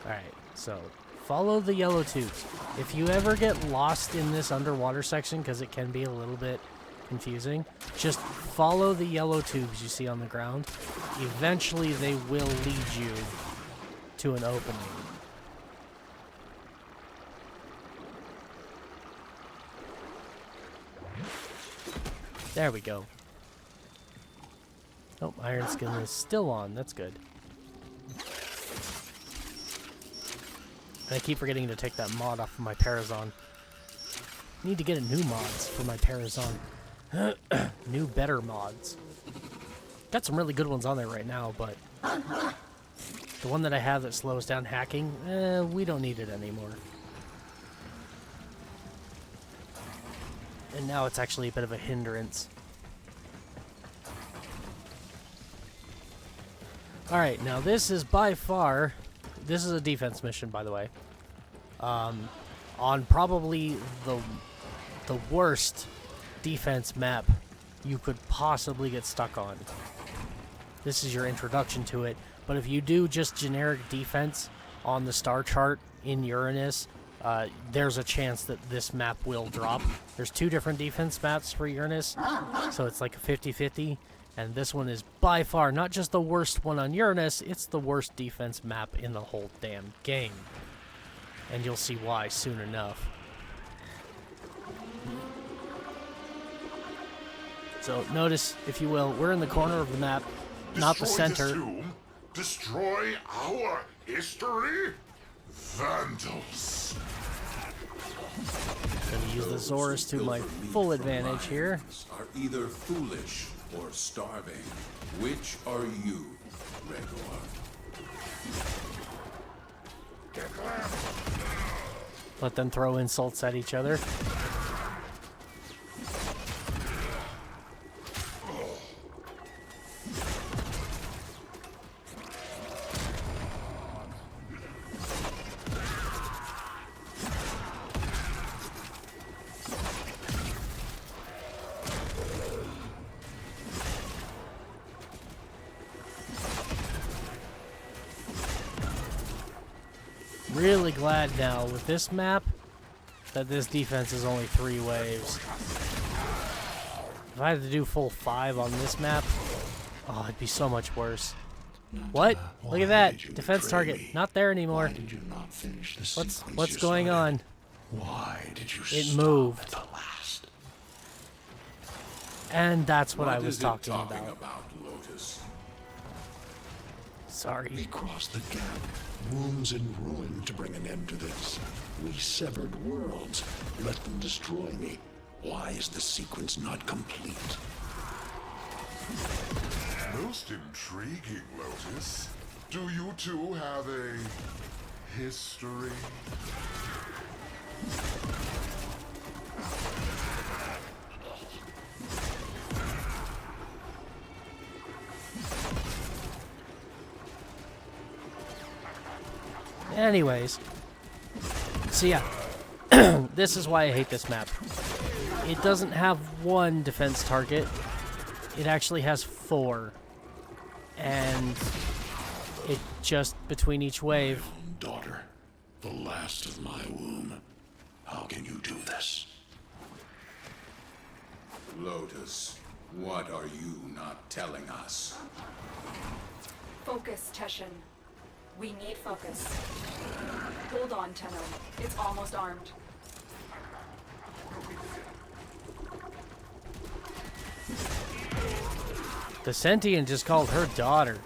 Alright, so follow the yellow tubes. If you ever get lost in this underwater section, because it can be a little bit confusing, just follow the yellow tubes you see on the ground. Eventually, they will lead you to an opening. There we go. Oh, Iron Skin is still on. That's good. And I keep forgetting to take that mod off of my Parazon. Need to get a new mods for my Parazon. New, better mods. Got some really good ones on there right now, but the one that I have that slows down hacking, we don't need it anymore. And now it's actually a bit of a hindrance. Alright, now this is by far... This is a defense mission, by the way. On probably the worst defense map you could possibly get stuck on. This is your introduction to it. But if you do just generic defense on the star chart in Uranus, there's a chance that this map will drop. There's 2 different defense maps for Uranus, so it's like a 50-50. And this one is by far not just the worst one on Uranus, it's the worst defense map in the whole damn game. And you'll see why soon enough. So notice, if you will, we're in the corner of the map, not the center. Destroy the tomb? Destroy our history? Vandals. Gonna use the Zorus to my full advantage here. Are either foolish or starving. Which are you, Gregor? Let them throw insults at each other. Really glad now with this map that this defense is only 3 waves. If I had to do full 5 on this map, oh, it'd be so much worse. What? Look at that. Defense target. Not there anymore. Why did you not finish the What's sequence you going started? on? Why did you It stop moved. at the last? And that's what I was is it talking talking about. Lotus? We Sorry. crossed the gap, wounds and ruin to bring an end to this. We severed worlds. Let them destroy me. Why is the sequence not complete? Most intriguing, Lotus. Do you two have a history? Anyways. So yeah. This is why I hate this map. It doesn't have one defense target. It actually has 4. And it just between each wave. Daughter, the last of my womb. How can you do this? Lotus, what are you not telling us? Focus, Teshin. We need focus. Hold on, Tenno. It's almost armed. The sentient just called her daughter.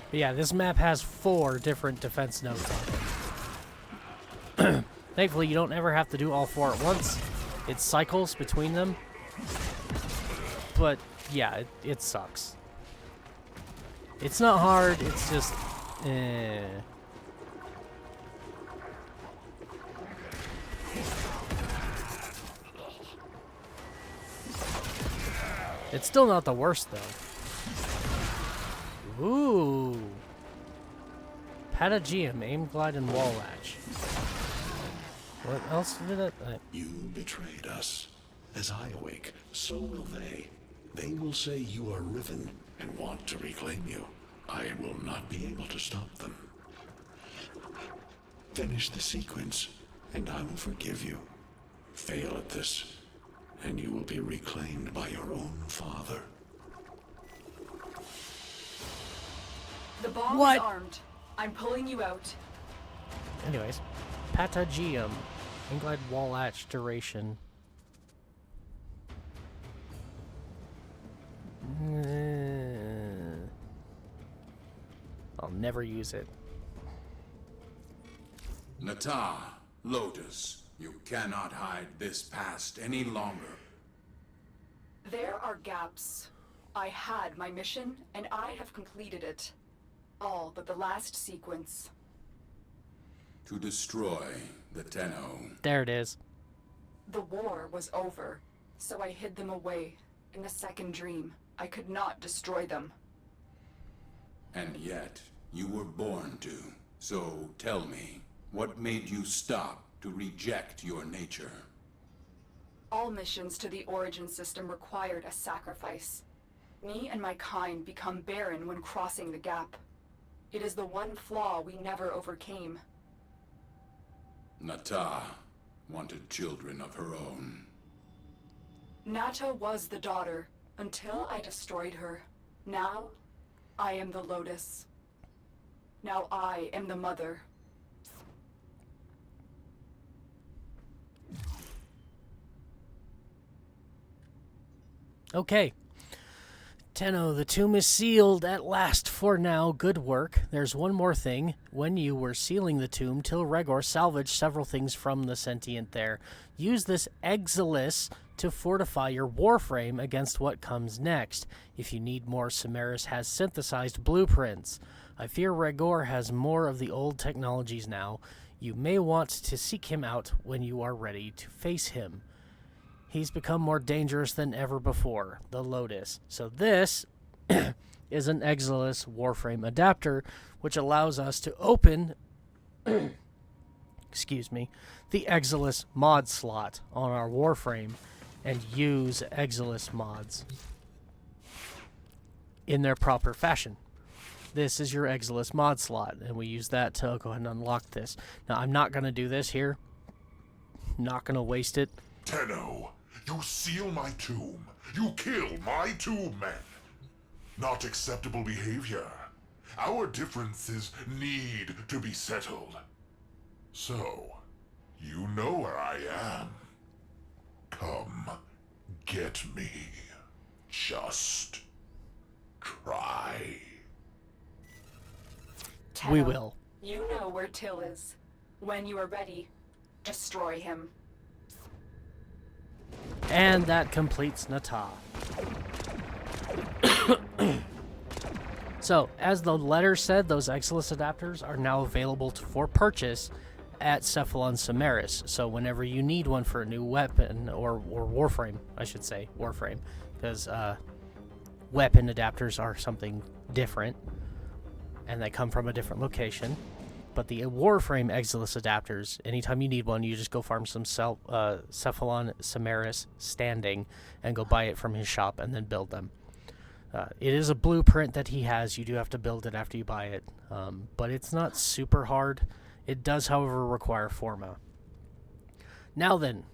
But yeah, this map has 4 different defense nodes on it. Thankfully, you don't ever have to do all 4 at once. It cycles between them. But yeah, it sucks. It's not hard, it's just... It's still not the worst, though. Ooh. Patagium, aim, glide, and wall latch. What else did it? You betrayed us. As I awake, so will they. They will say you are Riven and want to reclaim you. I will not be able to stop them. Finish the sequence, and I will forgive you. Fail at this, and you will be reclaimed by your own father. The bomb What? is armed. I'm pulling you out. Anyways. Patagium, aim, glide, wall latch, duration. I'll never use it. Nata, Lotus, you cannot hide this past any longer. There are gaps. I had my mission, and I have completed it. All but the last sequence. To destroy the Tenno. There it is. The war was over, so I hid them away. In the second dream, I could not destroy them. And yet, you were born to. So tell me, what made you stop to reject your nature? All missions to the Origin system required a sacrifice. Me and my kind become barren when crossing the gap. It is the one flaw we never overcame. Nata wanted children of her own. Nata was the daughter, until I destroyed her. Now, I am the Lotus. Now I am the mother. Okay. Tenno, the tomb is sealed at last for now. Good work. There's one more thing. When you were sealing the tomb, Till Regor salvaged several things from the sentient there. Use this Exilis to fortify your Warframe against what comes next. If you need more, Samaris has synthesized blueprints. I fear Regor has more of the old technologies now. You may want to seek him out when you are ready to face him. He's become more dangerous than ever before, the Lotus. So this is an Exilis Warframe adapter, which allows us to open excuse me, the Exilis mod slot on our Warframe and use Exilis mods in their proper fashion. This is your Exilis mod slot, and we use that to go ahead and unlock this. Now, I'm not going to do this here. Not going to waste it. Tenno, you seal my tomb. You kill my two men. Not acceptable behavior. Our differences need to be settled. So, you know where I am. Come, get me. Just try. We Tenno, will. You know where Till is. When you are ready, destroy him. And that completes Nata. So, as the letter said, those Exilus adapters are now available for purchase at Cephalon Samaris. So whenever you need one for a new weapon, or Warframe, I should say, Warframe, because weapon adapters are something different, and they come from a different location. But the Warframe Exilus adapters, anytime you need one, you just go farm some Cephalon Samaris standing and go buy it from his shop and then build them. It is a blueprint that he has. You do have to build it after you buy it, but it's not super hard. It does, however, require Forma. Now then,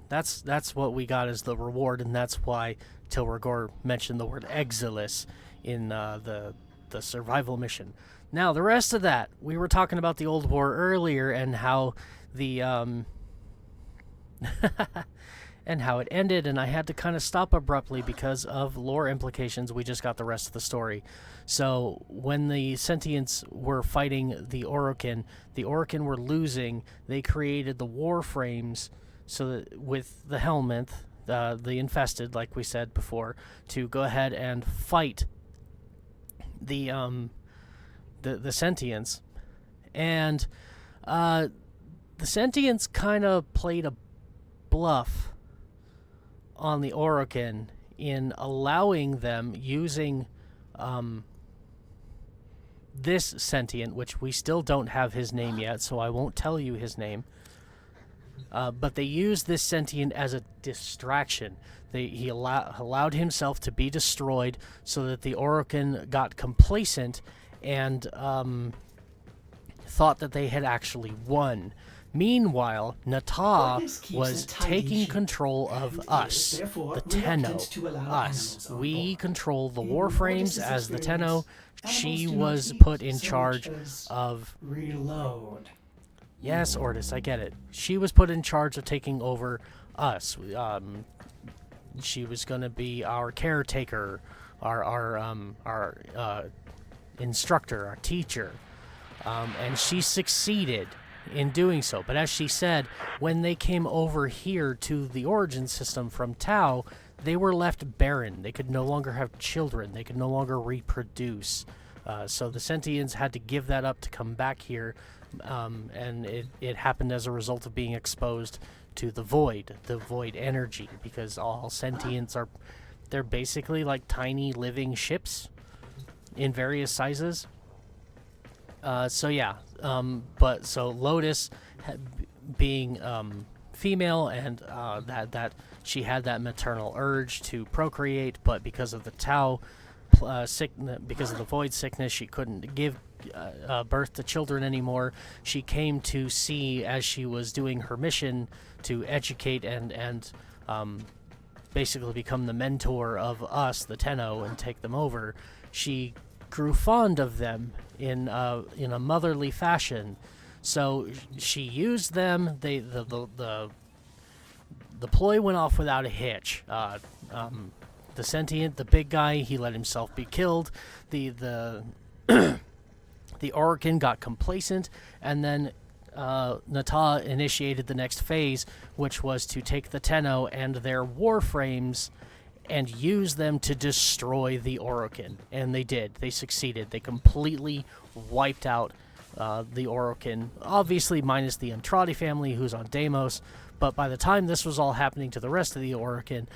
that's what we got as the reward, and that's why Tilragor mentioned the word Exilus in the survival mission. Now, the rest of that, we were talking about the Old War earlier and how the and how it ended, and I had to kind of stop abruptly because of lore implications. We just got the rest of the story. So when the Sentients were fighting the Orokin were losing. They created the Warframes, so that with the Helminth, the Infested, like we said before, to go ahead and fight the Sentients. And the Sentients kind of played a bluff on the Orokin in allowing them using this sentient, which we still don't have his name yet, so I won't tell you his name. But they used this sentient as a distraction. He allowed himself to be destroyed so that the Orokin got complacent and thought that they had actually won. Meanwhile, Nata was taking control of us, the Tenno. Us. We control the Warframes as the Tenno. She was put in charge of... Reload. Yes, Ortis, I get it. She was put in charge of taking over us. She was going to be our caretaker, our instructor, our teacher. And she succeeded in doing so. But as she said, when they came over here to the origin system from Tau, they were left barren. They could no longer have children. They could no longer reproduce. So the Sentients had to give that up to come back here, and it happened as a result of being exposed to the void energy, because all Sentients they're basically like tiny living ships in various sizes. So yeah, so Lotus being female, and that she had that maternal urge to procreate, but because of the Tau because of the void sickness, she couldn't give birth to children anymore. She came to see, as she was doing her mission to educate and basically become the mentor of us, the Tenno, and take them over. She grew fond of them in a motherly fashion, so she used them. The ploy went off without a hitch. The Sentient, the big guy, he let himself be killed. The Orokin got complacent, and then Nata initiated the next phase, which was to take the Tenno and their Warframes and use them to destroy the Orokin. And they did. They succeeded. They completely wiped out the Orokin, obviously minus the Andrade family, who's on Deimos. But by the time this was all happening to the rest of the Orokin,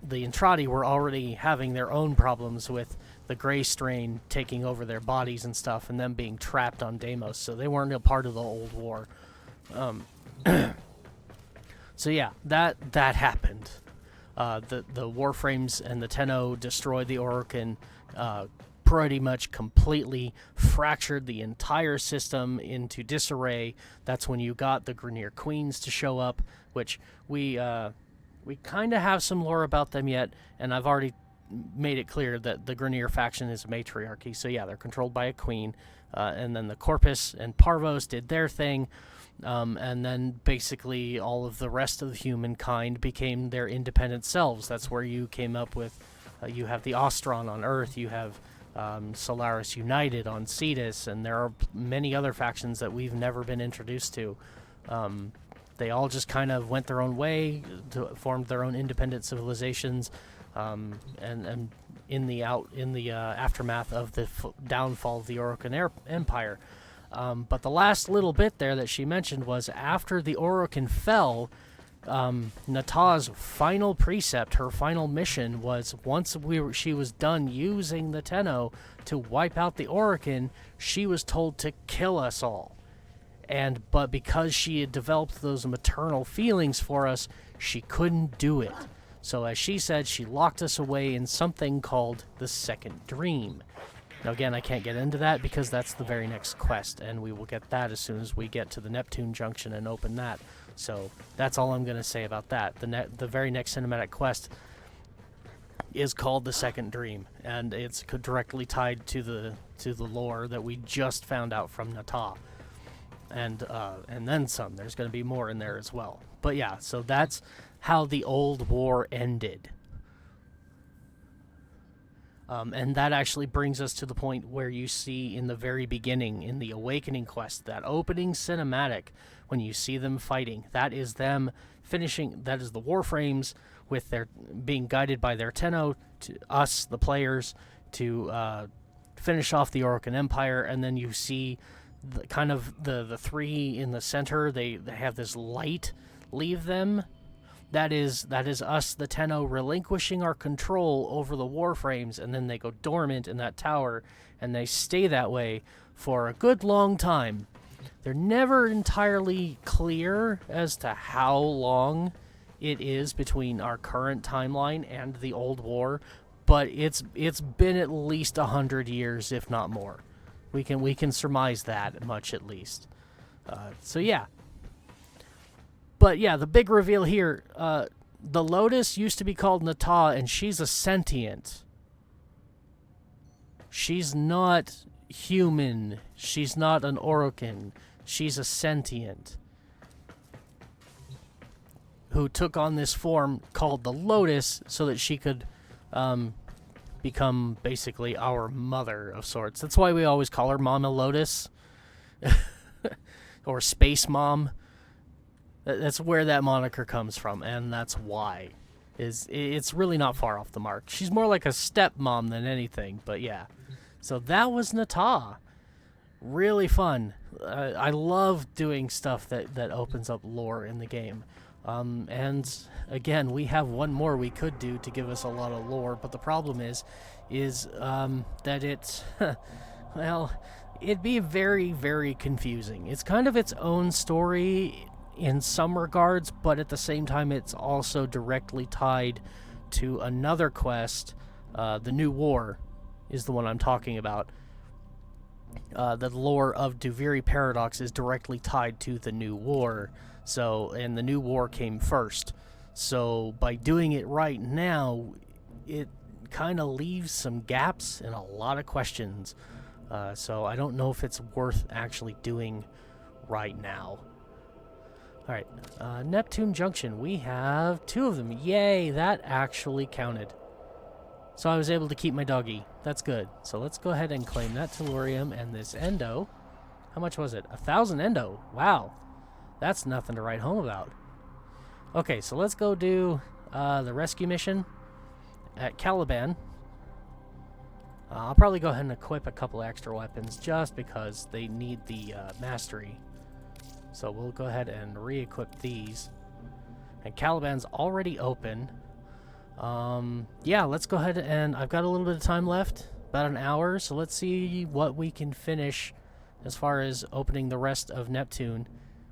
the Andrade were already having their own problems with the Grey Strain taking over their bodies and stuff, and them being trapped on Deimos, so they weren't a part of the old war. So yeah, that happened. The Warframes and the Tenno destroyed the Orokin, pretty much completely fractured the entire system into disarray. That's when you got the Grineer Queens to show up, which we kind of have some lore about them yet, and I've already made it clear that the Grineer faction is a matriarchy. So yeah, they're controlled by a queen, and then the Corpus and Parvos did their thing, and then basically all of the rest of humankind became their independent selves. That's where you came up with, you have the Ostron on Earth, you have Solaris United on Cetus, and there are many other factions that we've never been introduced to. They all just kind of went their own way, formed their own independent civilizations, and in the aftermath of the downfall of the Orokin Empire. But the last little bit there that she mentioned was after the Orokin fell, Nata's final precept, her final mission, was once she was done using the Tenno to wipe out the Orokin, she was told to kill us all. But because she had developed those maternal feelings for us, she couldn't do it. So as she said, she locked us away in something called the Second Dream. Now again, I can't get into that because that's the very next quest, and we will get that as soon as we get to the Neptune Junction and open that. So that's all I'm going to say about that. The very next cinematic quest is called the Second Dream, and it's directly tied to the lore that we just found out from Nata. And then some. There's going to be more in there as well. But yeah, so that's how the old war ended. And that actually brings us to the point where you see in the very beginning, in the Awakening quest, that opening cinematic, when you see them fighting, that is them finishing, that is the Warframes with their being guided by their Tenno, to us, the players, to finish off the Orokin Empire, and then you see the three in the center, they have this light leave them. That is us, the Tenno, relinquishing our control over the Warframes, and then they go dormant in that tower, and they stay that way for a good long time. They're never entirely clear as to how long it is between our current timeline and the old war, but it's been at least 100 years, if not more. We can surmise that much at least. So yeah. But yeah, the big reveal here, the Lotus used to be called Nata, and she's a sentient. She's not human. She's not an Orokin. She's a sentient who took on this form called the Lotus so that she could become basically our mother of sorts. That's why we always call her Mama Lotus or Space Mom. That's where that moniker comes from, and that's why. It's really not far off the mark. She's more like a stepmom than anything, but yeah. So that was Nata. Really fun. I love doing stuff that opens up lore in the game. And again, we have one more we could do to give us a lot of lore, but the problem is that it's, well, it'd be very, very confusing. It's kind of its own story in some regards, but at the same time it's also directly tied to another quest. The New War is the one I'm talking about. The lore of Duviri Paradox is directly tied to the New War, and the New War came first. So by doing it right now, it kind of leaves some gaps and a lot of questions. So I don't know if it's worth actually doing right now. Alright, Neptune Junction. We have 2 of them. Yay, that actually counted. So I was able to keep my doggy. That's good. So let's go ahead and claim that Tellurium and this Endo. How much was it? 1,000 Endo. Wow. That's nothing to write home about. Okay, so let's go do the rescue mission at Caliban. I'll probably go ahead and equip a couple extra weapons just because they need the mastery. So we'll go ahead and re-equip these. And Caliban's already open. Yeah, let's go ahead and I've got a little bit of time left, about an hour, so let's see what we can finish as far as opening the rest of Neptune,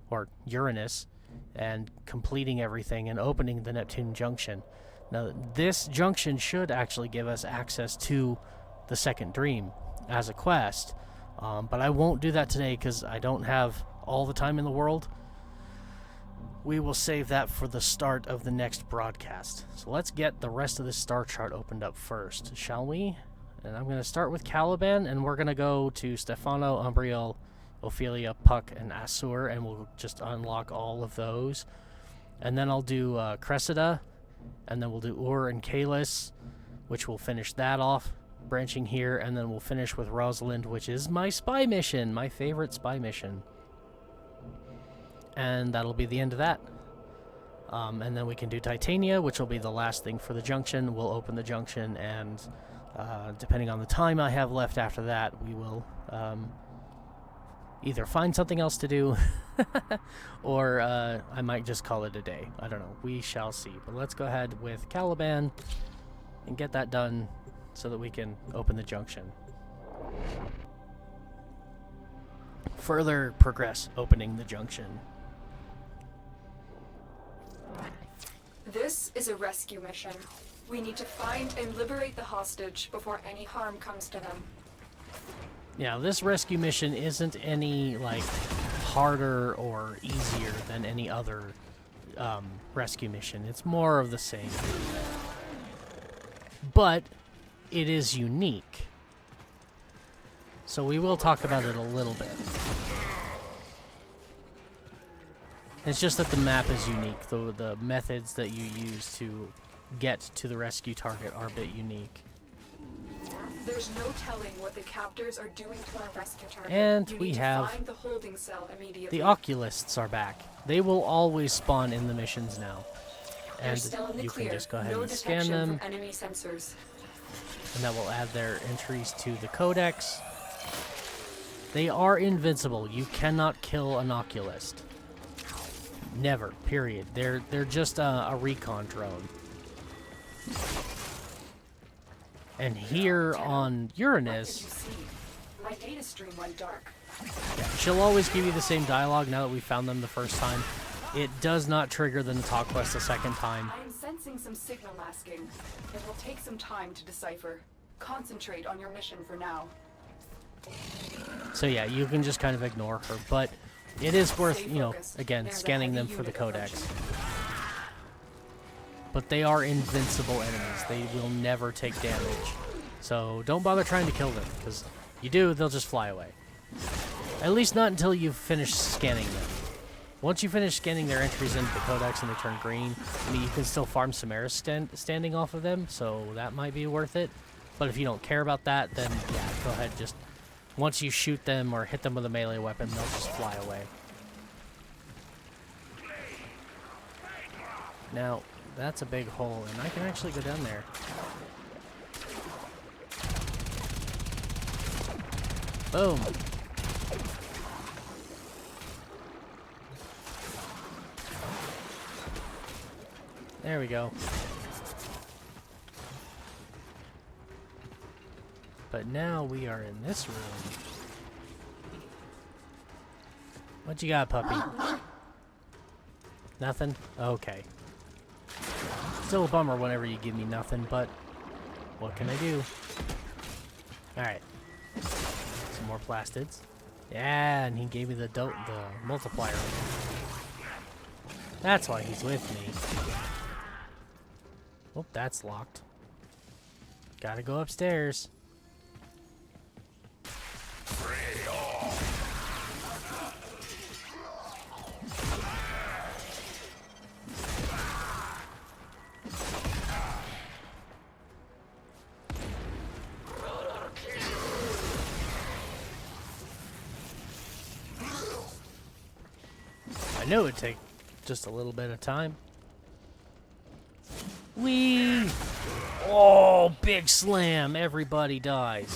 or Uranus, and completing everything and opening the Neptune Junction. Now, this junction should actually give us access to the Second Dream as a quest, but I won't do that today because I don't have all the time in the world. We will save that for the start of the next broadcast. So let's get the rest of this star chart opened up first, shall we? And I'm going to start with Caliban, and we're going to go to Stefano, Umbriel, Ophelia, Puck, and Asur, and we'll just unlock all of those. And then I'll do Cressida, and then we'll do Ur and Kalis, which will finish that off, branching here, and then we'll finish with Rosalind, which is my spy mission, my favorite spy mission. And that'll be the end of that. And then we can do Titania, which will be the last thing for the junction. We'll open the junction, and depending on the time I have left after that, we will either find something else to do, or I might just call it a day. I don't know. We shall see. But let's go ahead with Caliban and get that done so that we can open the junction. Further progress opening the junction. This is a rescue mission. We need to find and liberate the hostage before any harm comes to them. Yeah, this rescue mission isn't any, like, harder or easier than any other rescue mission. It's more of the same. But it is unique. So we will talk about it a little bit. It's just that the map is unique. The methods that you use to get to the rescue target are a bit unique. There's no telling what the captors are doing to our rescue target. And you we need to have find the holding cell immediately. the Oculists are back. They will always spawn in the missions now. They're And still in the you clear. can just go ahead No and scan detection them, from enemy sensors. and that will add their entries to the codex. They are invincible. You cannot kill an Oculist. Never. Period. They're just a recon drone. And here on Uranus, What did you see? My data stream went dark. yeah, she'll always give you the same dialogue now that we found them the first time. It does not trigger the talk quest a second time. I am sensing some signal masking. It will take some time to decipher. Concentrate on your mission for now. So yeah, you can just kind of ignore her, but it is worth, Stay you know, focused. again, There's a scanning heavy them for the unit codex. approaching. But they are invincible enemies. They will never take damage. So don't bother trying to kill them, because you do, they'll just fly away. At least not until you've finished scanning them. Once you finish scanning their entries into the codex and they turn green, I mean, you can still farm Samaris standing off of them, so that might be worth it. But if you don't care about that, then yeah, go ahead. Just once you shoot them or hit them with a melee weapon, they'll just fly away. Now, that's a big hole, and I can actually go down there. Boom. There we go. But now we are in this room. What you got, puppy? Nothing? Okay. Still a bummer whenever you give me nothing, but what can I do? Alright. Some more plastids. Yeah, and he gave me the multiplier. That's why he's with me. Oh, that's locked. Gotta go upstairs. I knew it'd take just a little bit of time. Whee! Oh, big slam. Everybody dies.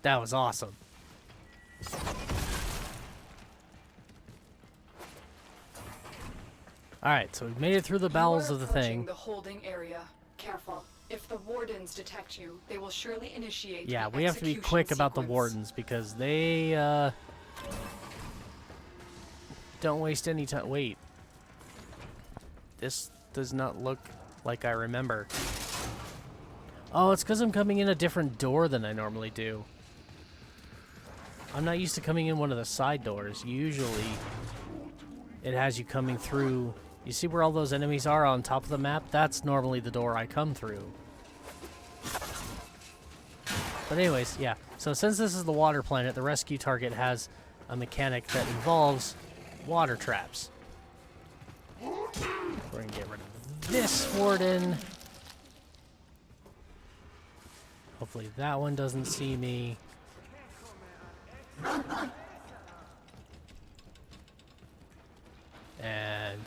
That was awesome. Alright, so we've made it through the bowels of the thing. The holding area. Careful. If the wardens detect you, they will surely initiate. Yeah, the we have to be execution quick about the sequence. wardens because they don't waste any time. Wait. This does not look like I remember. Oh, it's because I'm coming in a different door than I normally do. I'm not used to coming in one of the side doors. Usually, it has you coming through. You see where all those enemies are on top of the map? That's normally the door I come through. But anyways, yeah. So since this is the water planet, the rescue target has a mechanic that involves water traps. We're going to get rid of this warden. Hopefully that one doesn't see me. And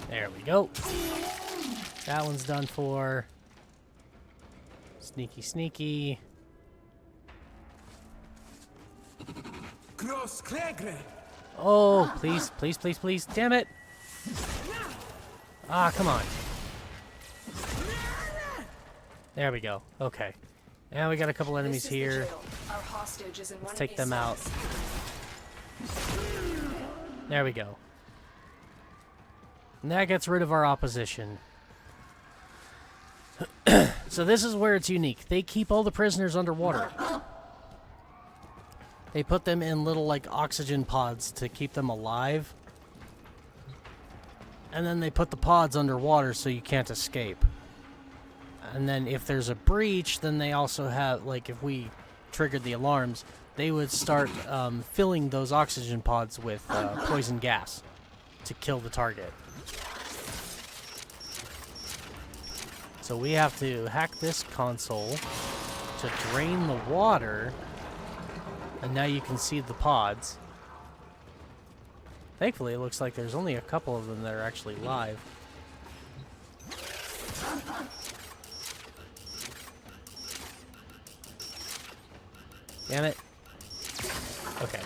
there we go. That one's done for. Sneaky, sneaky. Oh, please, please, please, please. Damn it. Ah, come on. There we go. Okay. Now we got a couple enemies here. Let's take them out. There we go. And that gets rid of our opposition. So this is where it's unique. They keep all the prisoners underwater. They put them in little, like, oxygen pods to keep them alive. And then they put the pods underwater so you can't escape. And then if there's a breach, then they also have, like, if we triggered the alarms, they would start filling those oxygen pods with poison gas to kill the target. So we have to hack this console to drain the water. And now you can see the pods. Thankfully, it looks like there's only a couple of them that are actually live. Damn it. Okay.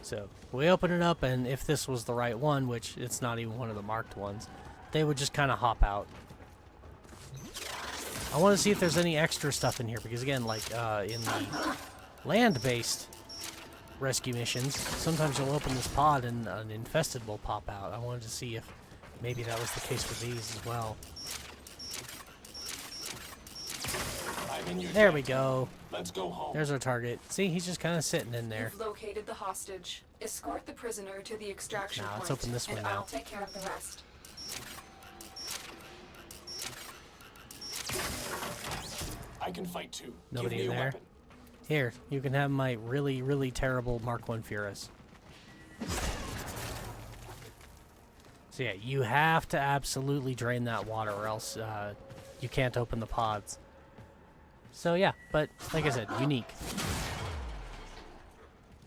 So, we open it up, and if this was the right one, which it's not even one of the marked ones, they would just kind of hop out. I want to see if there's any extra stuff in here, because again, like in the land-based rescue missions, sometimes you'll open this pod and an infested will pop out. I wanted to see if maybe that was the case for these as well. There we go. Let's go home. There's our target. See, he's just kind of sitting in there. You've located the hostage. Escort the prisoner to the extraction Now, point. let's open this one and now. I'll take care of the rest. I can fight too. Nobody Give me in a there. weapon. Here, you can have my really, really terrible Mark I Furus. So yeah, you have to absolutely drain that water or else you can't open the pods. So yeah, but like I said, unique.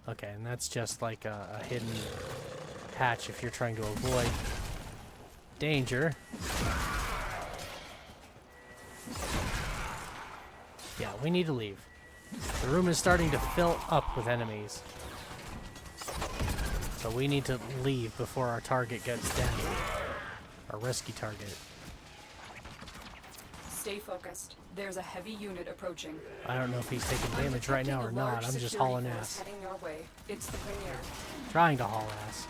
Okay, and that's just like a hidden hatch if you're trying to avoid danger. Yeah, we need to leave. The room is starting to fill up with enemies. So we need to leave before our target gets down. Our rescue target. Stay focused. There's a heavy unit approaching. I don't know if he's taking damage right now or not. I'm just hauling ass. Heading your way. It's the premier. Trying to haul ass.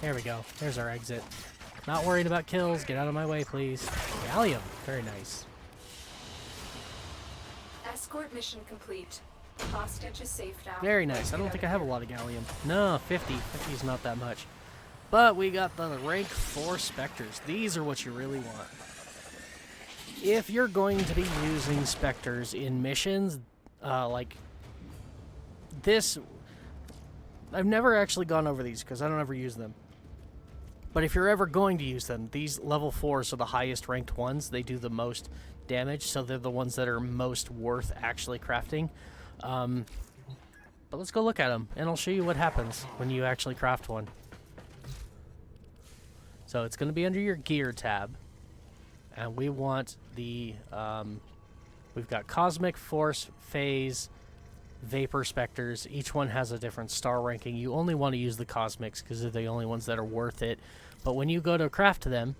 There we go. There's our exit. Not worried about kills. Get out of my way, please. Gallium. Very nice. Escort mission complete. Hostage is safe now. Very nice. I don't think I have a lot of gallium. No, 50. 50 is not that much. But we got the rank 4 Spectres. These are what you really want. If you're going to be using Spectres in missions, like this, I've never actually gone over these because I don't ever use them. But if you're ever going to use them, these level 4s are the highest ranked ones. They do the most damage, so they're the ones that are most worth actually crafting. But let's go look at them, and I'll show you what happens when you actually craft one. So it's going to be under your gear tab, and we want the, we've got Cosmic, Force, Phase, Vapor Spectres. Each one has a different star ranking. You only want to use the Cosmics because they're the only ones that are worth it. But when you go to craft them,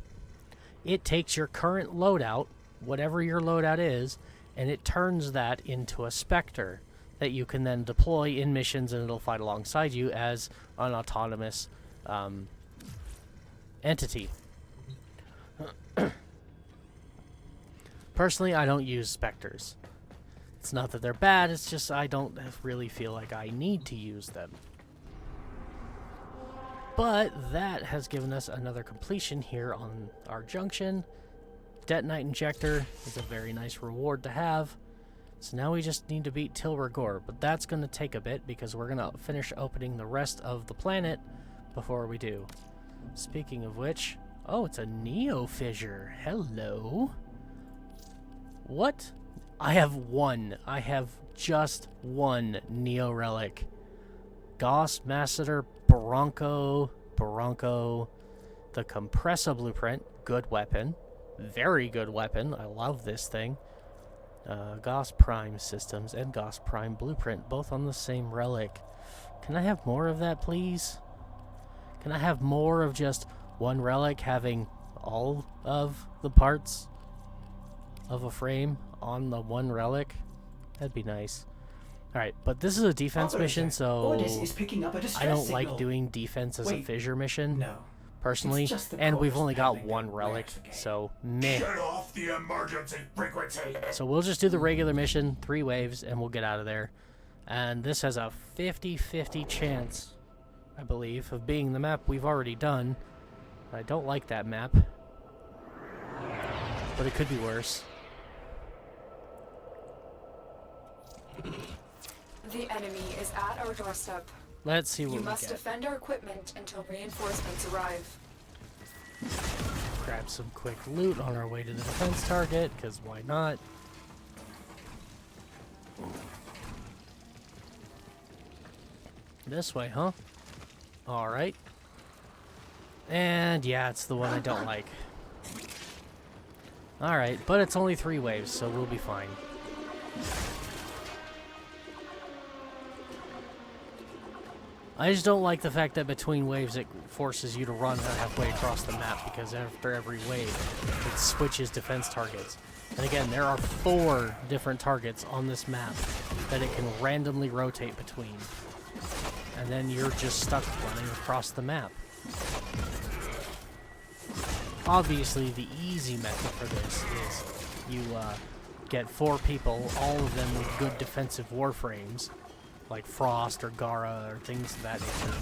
it takes your current loadout, whatever your loadout is, and it turns that into a Spectre that you can then deploy in missions, and it'll fight alongside you as an autonomous entity. Personally, I don't use Spectres. It's not that they're bad, it's just I don't really feel like I need to use them. But that has given us another completion here on our junction. Detonite Injector is a very nice reward to have. So now we just need to beat Tilrigor, but that's going to take a bit because we're going to finish opening the rest of the planet before we do. Speaking of which, oh, it's a Neo Fissure. Hello. What? I have one. I have just one Neo Relic. Gauss Masseter Bronco. The Compressa Blueprint. Good weapon. Very good weapon. I love this thing. Gauss Prime Systems and Gauss Prime Blueprint, both on the same relic. Can I have more of that, please? Can I have more of just one relic having all of the parts of a frame on the one relic? That'd be nice. Alright, but this is a defense mission, so Ordis is picking up a distress I don't signal. like doing defense as a Wait, fissure mission. No. Personally, It's just the and we've cores only got battling one their relic, wares again. so meh. Get off the emergency frequency. So we'll just do the regular mission, 3 waves, and we'll get out of there. And this has a 50-50 chance, I believe, of being the map we've already done. I don't like that map, but it could be worse. The enemy is at our doorstep. Let's see what You we must get. defend our equipment until reinforcements arrive. Grab some quick loot on our way to the defense target, because why not? This way, huh? Alright. And yeah, it's the one I don't like. Alright, but it's only 3 waves, so we'll be fine. I just don't like the fact that between waves it forces you to run halfway across the map, because after every wave it switches defense targets. And again, there are 4 different targets on this map that it can randomly rotate between. And then you're just stuck running across the map. Obviously, the easy method for this is you get 4 people, all of them with good defensive warframes, like Frost or Gara or things of that nature.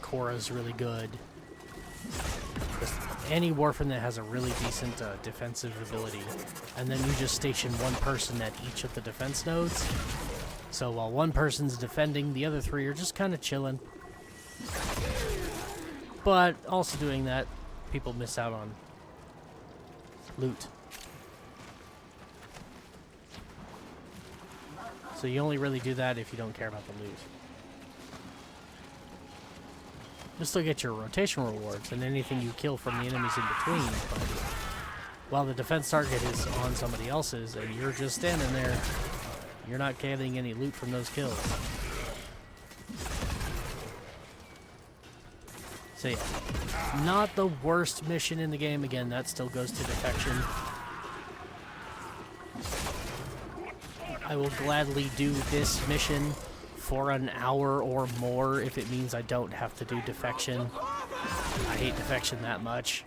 Korra's really good. Just any Warframe that has a really decent defensive ability. And then you just station 1 person at each of the defense nodes. So while 1 person's defending, the other 3 are just kind of chilling. But also doing that, people miss out on loot. So you only really do that if you don't care about the loot. You'll still get your rotation rewards and anything you kill from the enemies in between, but while the defense target is on somebody else's and you're just standing there, you're not getting any loot from those kills. So yeah, not the worst mission in the game. Again, that still goes to defection. I will gladly do this mission for an hour or more if it means I don't have to do defection. I hate defection that much.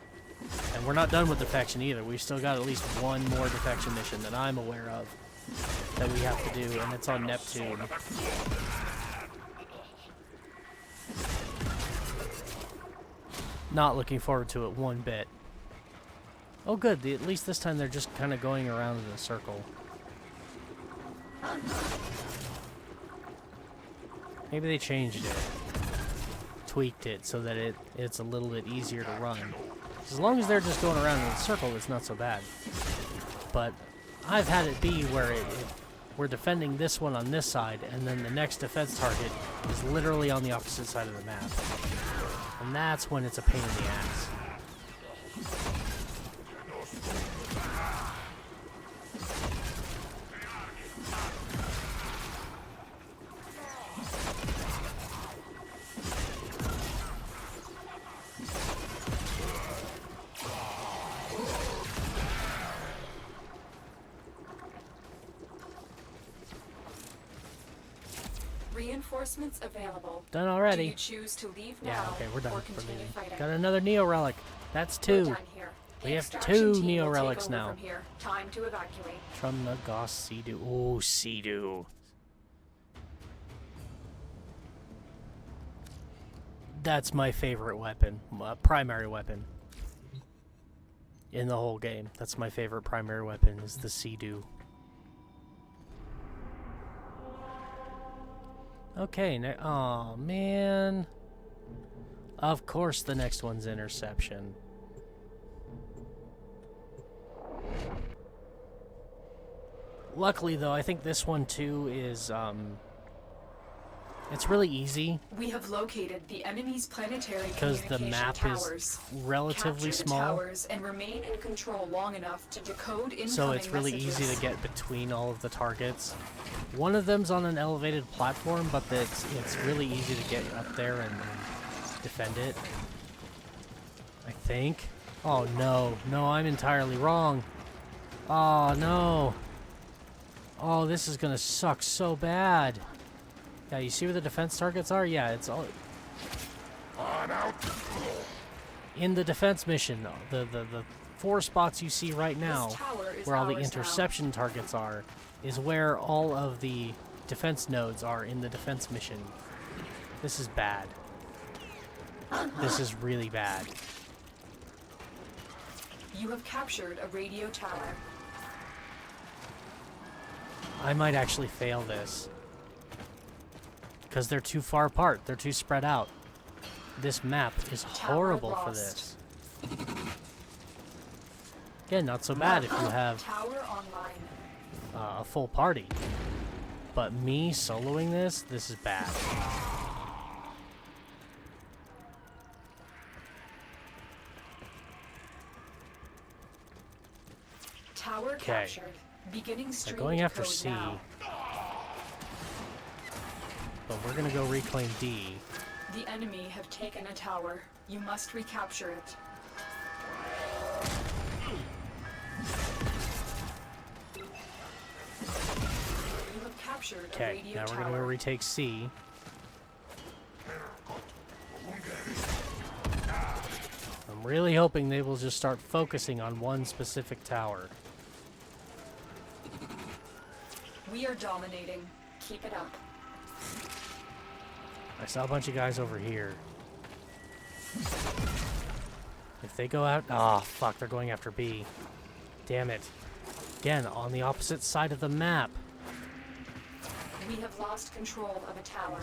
And we're not done with defection either. We've still got at least 1 more defection mission that I'm aware of that we have to do, and it's on Neptune. Not looking forward to it one bit. Oh good, at least this time they're just kind of going around in a circle. Maybe they changed it. Tweaked it so that it's a little bit easier to run. As long as they're just going around in a circle, it's not so bad. But I've had it be where we're defending this one on this side, and then the next defense target is literally on the opposite side of the map. And that's when it's a pain in the ass. Reinforcements available. Done already. Do you choose to leave now Yeah, okay, we're done. or We're continue leaving. fighting? Got another Neo Relic. That's We're 2. done here. We have Extraction 2 team Neo will take relics over now. From here. Time to evacuate. From the Goss Sea-Doo. Oh, Sea-Doo. That's my favorite weapon. Primary weapon. In the whole game. That's my favorite primary weapon, is the Sea-Doo. Okay, oh man. Of course the next one's interception. Luckily though, I think this one too is it's really easy We have located the enemy's planetary because the communication map towers. is relatively Capture the small. towers and remain in control long enough to decode incoming So it's really messages. easy to get between all of the targets. One of them's on an elevated platform, but it's really easy to get up there and defend it. I think. Oh no, no, I'm entirely wrong. Oh no. Oh, this is gonna suck so bad. Yeah, you see where the defense targets are? Yeah, it's all in the defense mission. The 4 spots you see right now, where all the interception targets are, is where all of the defense nodes are in the defense mission. This is bad. This is really bad. You have captured a radio tower. I might actually fail this. Because they're too far apart. They're too spread out. This map is horrible for this. Again, not so bad if you have Tower online. a full party. But me soloing this is bad. Tower captured. Beginning They're stream going after code C. now. But we're gonna go reclaim D. The enemy have taken a tower. You must recapture it. You have captured a Okay, radio now we're tower. gonna go retake C. I'm really hoping they will just start focusing on one specific tower. We are dominating. Keep it up. I saw a bunch of guys over here. If they go out... Oh, fuck, they're going after B. Damn it. Again, on the opposite side of the map. We have lost control of a tower.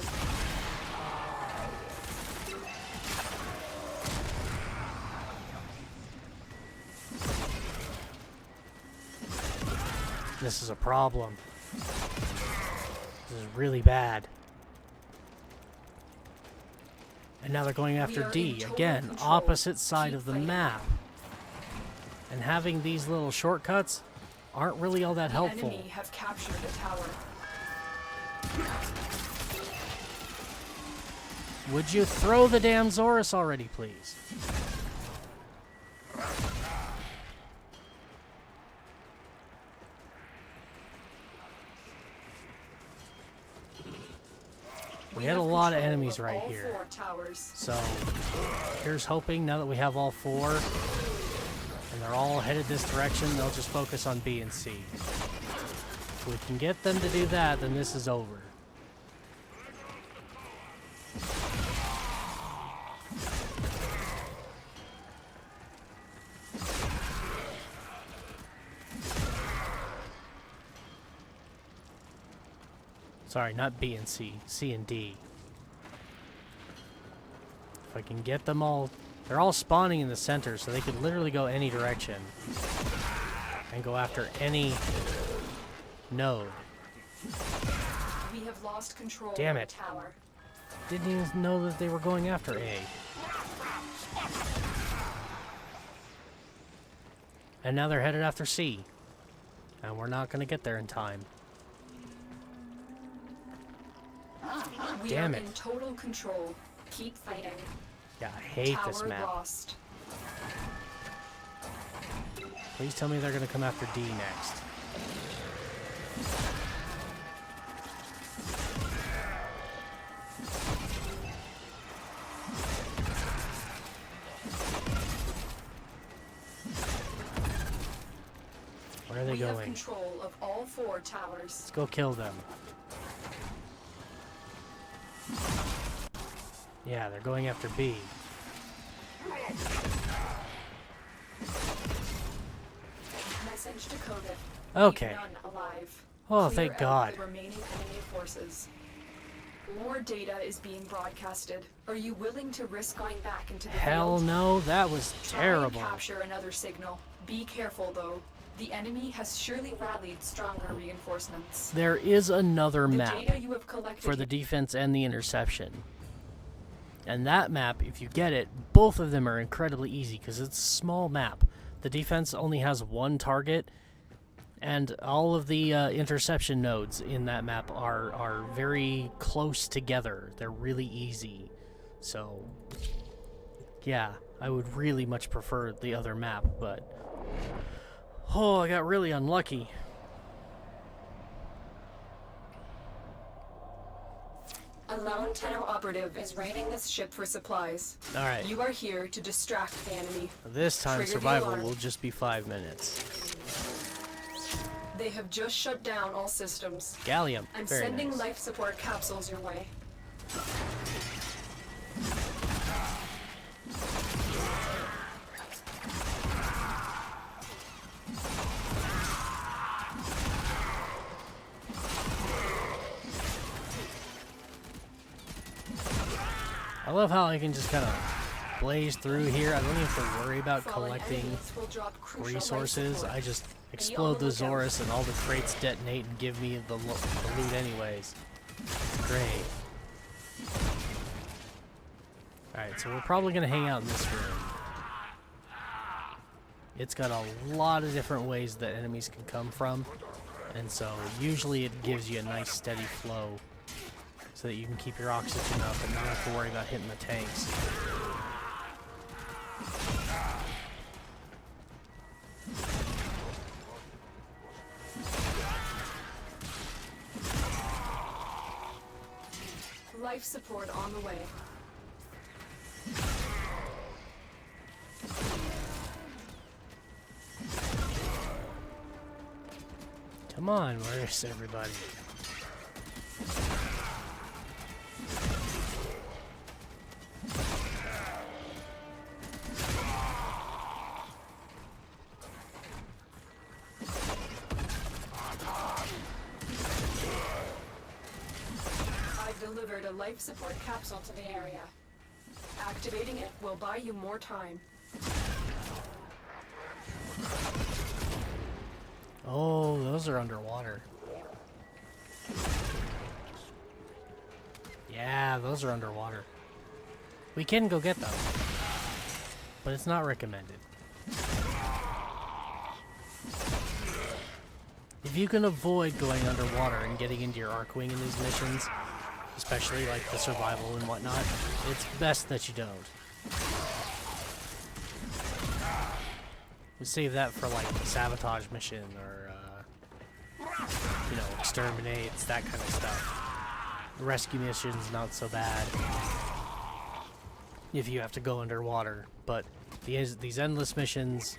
This is a problem. This is really bad. And now they're going after D. Again, opposite side of the map. And having these little shortcuts aren't really all that helpful. The enemy have captured a tower. Would you throw the damn Zorus already, please? We had a lot of enemies right here. So, here's hoping now that we have all 4, and they're all headed this direction, they'll just focus on B and C. If we can get them to do that, then this is over. Sorry, not B and C. C and D. If I can get them all... They're all spawning in the center, so they could literally go any direction. And go after any node. We have lost control Damn of it. the tower. Didn't even know that they were going after A. And now they're headed after C. And we're not going to get there in time. We Damn are it. in total control. Keep fighting. Yeah, I hate this Tower map. lost. Please tell me they're going to come after D next. Where are they We have going? control of all 4 towers. Let's go kill them. Yeah, they're going after B. Message decoded. Okay. Leave none alive. Oh, Clear thank out God. the remaining enemy forces. More data is being broadcasted. Are you willing to risk going back into the Hell field? no, that was Try terrible. and capture another signal. Be careful though. The enemy has surely rallied stronger reinforcements. There is another The map data you have collected for the defense and the interception. And that map, if you get it, both of them are incredibly easy because it's a small map. The defense only has 1 target, and all of the interception nodes in that map are very close together. They're really easy. So, yeah, I would really much prefer the other map, but... Oh, I got really unlucky. A lone Tenno operative is raiding this ship for supplies. Alright. You are here to distract the enemy. This time Trigger the survival alarm. will just be 5 minutes. They have just shut down all systems. Gallium. I'm Very sending nice. life support capsules your way. I love how I can just kind of blaze through here. I don't even have to worry about Fallen collecting enemies will drop crucial life resources. support. I just Be on explode the the lookout. Zorus and all the crates detonate and give me the loot anyways. It's great. Alright, so we're probably going to hang out in this room. It's got a lot of different ways that enemies can come from. And so usually it gives you a nice steady flow so that you can keep your oxygen up and not have to worry about hitting the tanks. Life support on the way. Come on, where's everybody? I've delivered a life support capsule to the area. Activating it will buy you more time. Oh, those are underwater. Yeah, those are underwater. We can go get them, but it's not recommended. If you can avoid going underwater and getting into your arc wing in these missions, especially like the survival and whatnot, it's best that you don't. We save that for like the sabotage mission or, you know, exterminates, that kind of stuff. The rescue mission's not so bad if you have to go underwater, but these endless missions,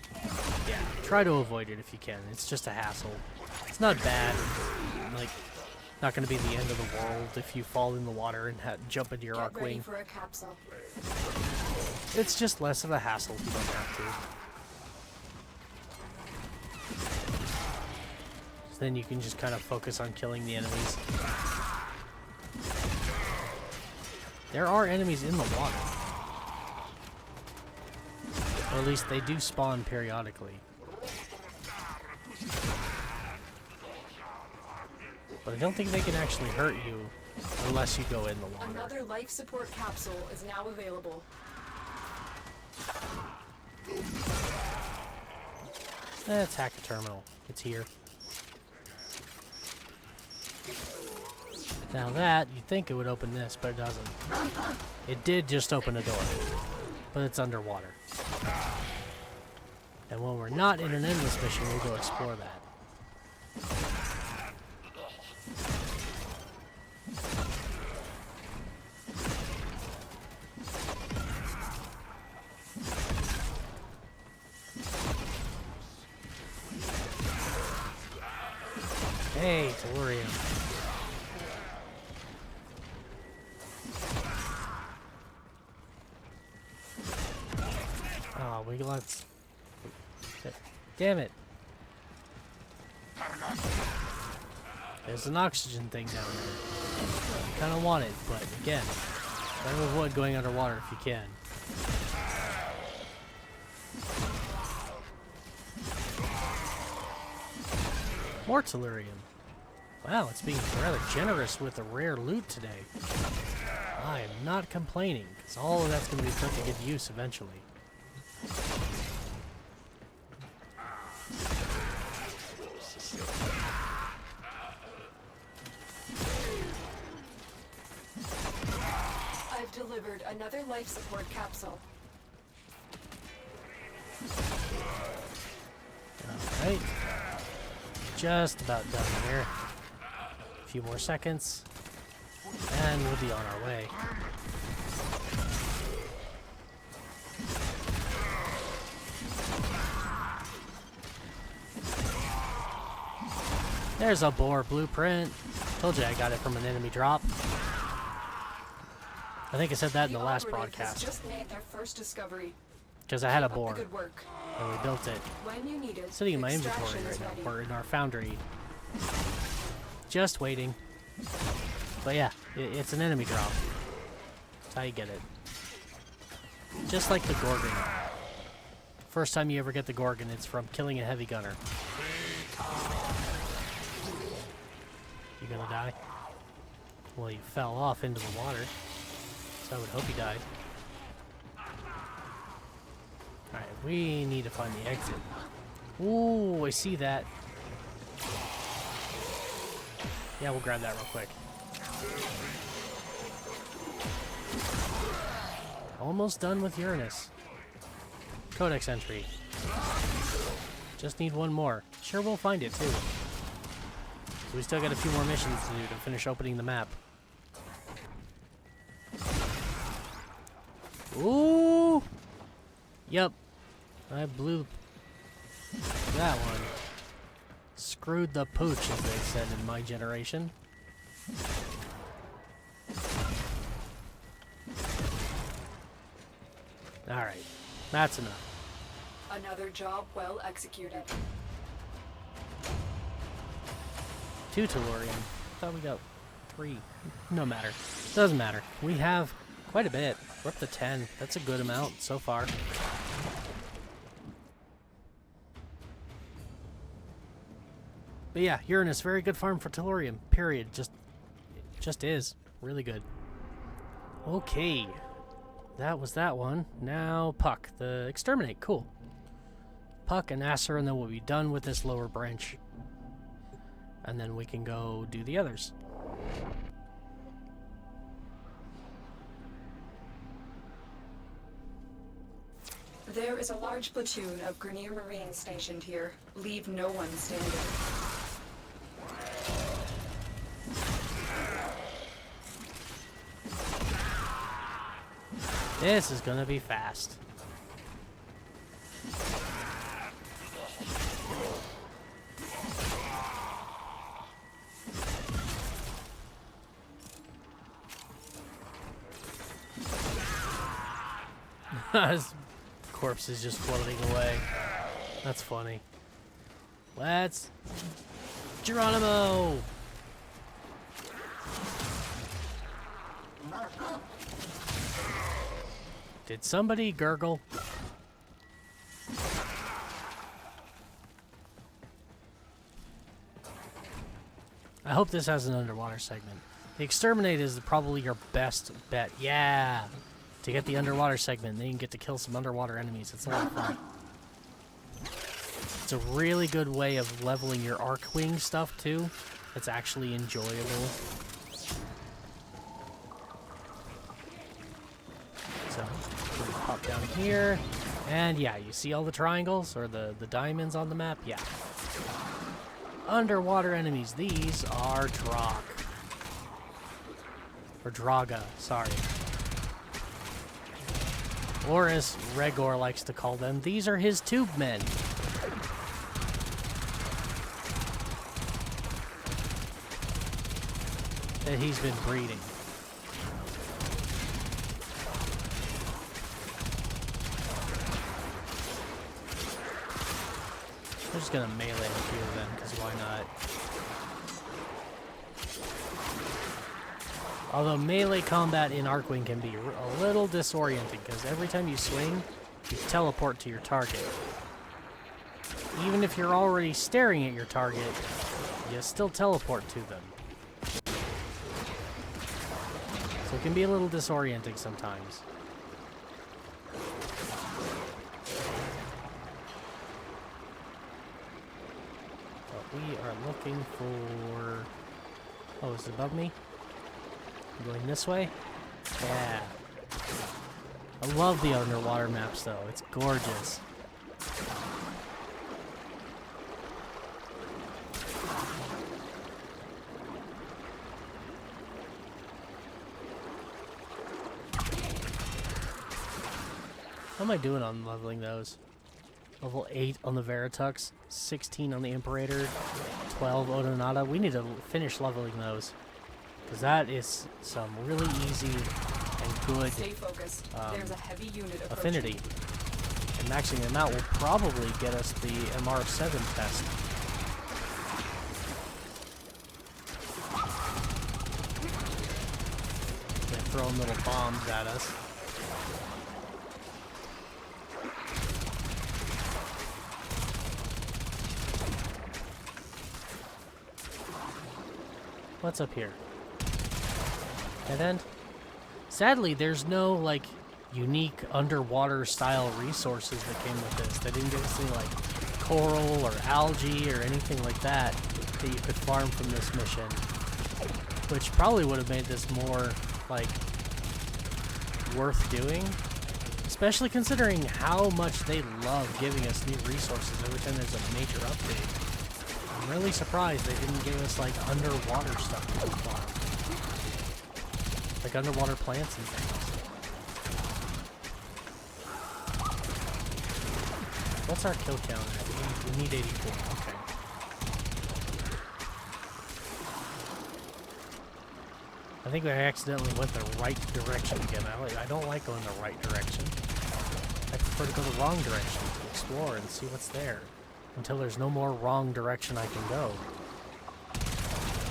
yeah, try to avoid it if you can. It's just a hassle. It's not bad, like, not going to be the end of the world if you fall in the water and jump into your Get arc ready wing. for a capsule. It's just less of a hassle if you don't have to. So then you can just kind of focus on killing the enemies. There are enemies in the water. Or at least they do spawn periodically. But I don't think they can actually hurt you unless you go in the water. Another life support capsule is now available. Let's hack a terminal. It's here. Now that, you'd think it would open this, but it doesn't. It did just open a door, but it's underwater. And when we're not in an endless mission, we'll go explore that. Hey, Tellurium. Oh, let's... Damn it. There's an oxygen thing down there. Kind of want it, but again, try to avoid going underwater if you can. More Tellurium. Wow, it's being rather generous with the rare loot today. I am not complaining, because all of that's going to be put to good use eventually. I've delivered another life support capsule. Alright. Just about done here. A few more seconds. And we'll be on our way. There's a boar blueprint. Told you I got it from an enemy drop. I think I said that in the last broadcast. Just made their first discovery. Because I had a boar. Good work. And we built it. When you need it, Sitting in my inventory right now. Or in our foundry. Just waiting. But yeah, it's an enemy drop. That's how you get it. Just like the Gorgon. First time you ever get the Gorgon, it's from killing a heavy gunner. You gonna die? Well, you fell off into the water. So I would hope you died. Alright, we need to find the exit. Ooh, I see that. Yeah, we'll grab that real quick. Almost done with Uranus. Codex entry. Just need one more. Sure, we'll find it too. So we still got a few more missions to do to finish opening the map. Ooh! Yep. I blew that one. Screwed the pooch, as they said in my generation. Alright. That's enough. Another job well executed. 2 Tellurium. Thought we got 3. No matter. Doesn't matter. We have quite a bit. We're up to 10. That's a good amount so far. But yeah, Uranus, very good farm for Tellurium. Period. Just is. Really good. Okay. That was that one. Now Puck. The Exterminate. Cool. Puck and Acer, and then we'll be done with this lower branch. And then we can go do the others. There is a large platoon of Grenier Marines stationed here. Leave no one standing. This is gonna be fast. His corpse is just floating away. That's funny. Let's... Geronimo! Did somebody gurgle? I hope this has an underwater segment. The Exterminate is probably your best bet. Yeah! To get the underwater segment, then you can get to kill some underwater enemies. It's a lot of fun. It's a really good way of leveling your Arcwing stuff, too. It's actually enjoyable. So, we're gonna pop down here. And yeah, you see all the triangles, or the diamonds on the map? Yeah. Underwater enemies. These are Drog. Or Draga, sorry. Or as Regor likes to call them, these are his tube men. that he's been breeding. I'm just gonna melee a few of them, because why not? Although melee combat in Arcwing can be a little disorienting, because every time you swing, you teleport to your target. Even if you're already staring at your target, you still teleport to them. So it can be a little disorienting sometimes. But we are looking for... Oh, is it above me? Going this way? Yeah. I love the underwater maps though. It's gorgeous. How am I doing on leveling those? Level 8 on the Veritux, 16 on the Imperator, 12 Odonata. We need to finish leveling those. Because that is some really easy and good Stay focused. There's a heavy unit approaching. affinity. And maxing them out will probably get us the MR7 test. They're throwing little bombs at us. What's up here? Dead end? Sadly, there's no, like, unique underwater style resources that came with this. They didn't give us any, like, coral or algae or anything like that that you could farm from this mission. Which probably would have made this more, like, worth doing. Especially considering how much they love giving us new resources every time there's a major update. I'm really surprised they didn't give us, like, underwater stuff to farm. Like underwater plants and things. What's our kill count at? We need 84. Okay. I think we accidentally went the right direction again. I don't like going the right direction. I prefer to go the wrong direction to explore and see what's there. Until there's no more wrong direction I can go.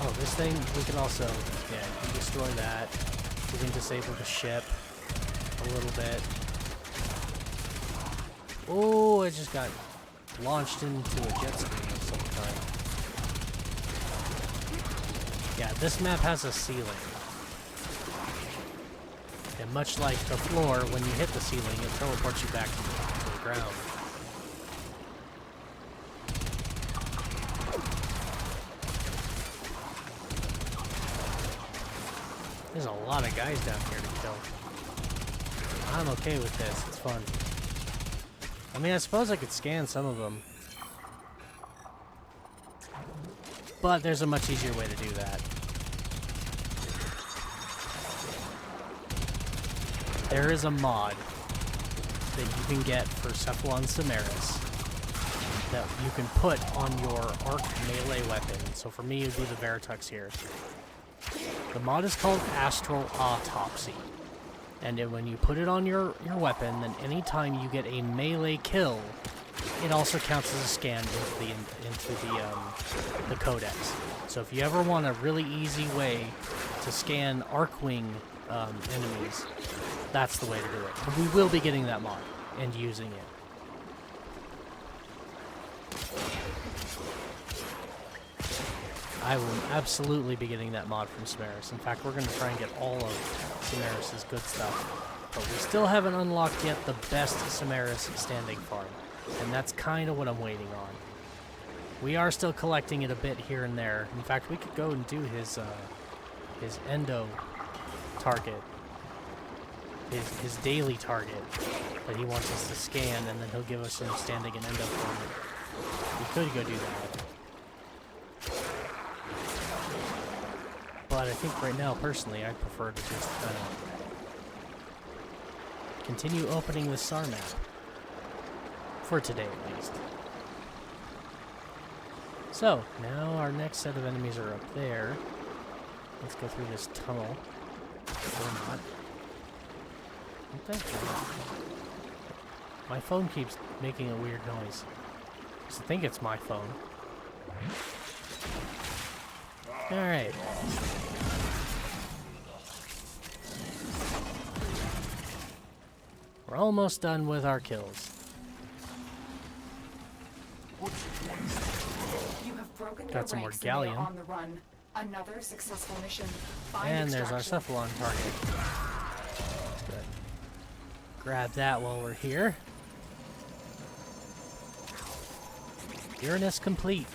Oh, this thing, we can also, yeah, you can destroy that. We can disable the ship a little bit. Oh, I just got launched into a jet ski of some kind. Yeah, this map has a ceiling. And much like the floor, when you hit the ceiling, it teleports you back to the ground. There's a lot of guys down here to kill. I'm okay with this. It's fun. I mean, I suppose I could scan some of them. But there's a much easier way to do that. There is a mod that you can get for Cephalon Samaris that you can put on your arc melee weapon. So for me, it would be the Veritux here. The mod is called Astral Autopsy. And then when you put it on your weapon, then anytime you get a melee kill, it also counts as a scan into the codex. So if you ever want a really easy way to scan Arcwing enemies, that's the way to do it. And we will be getting that mod and using it. I will absolutely be getting that mod from Samaris. In fact, we're going to try and get all of Samaris' good stuff. But we still haven't unlocked yet the best Samaris standing farm. And that's kind of what I'm waiting on. We are still collecting it a bit here and there. In fact, we could go and do his endo target. His daily target that he wants us to scan, and then he'll give us some standing and endo farming. We could go do that. But I think right now, personally, I prefer to just continue opening the SAR map. For today, at least. So, now our next set of enemies are up there. Let's go through this tunnel. Or not. What the heck? My phone keeps making a weird noise. I think it's my phone. Alright. We're almost done with our kills. You have broken Got some more ranks and they are gallium. on the run. Another successful mission. Find And there's our extraction. cephalon target. Good. Grab that while we're here. Uranus complete.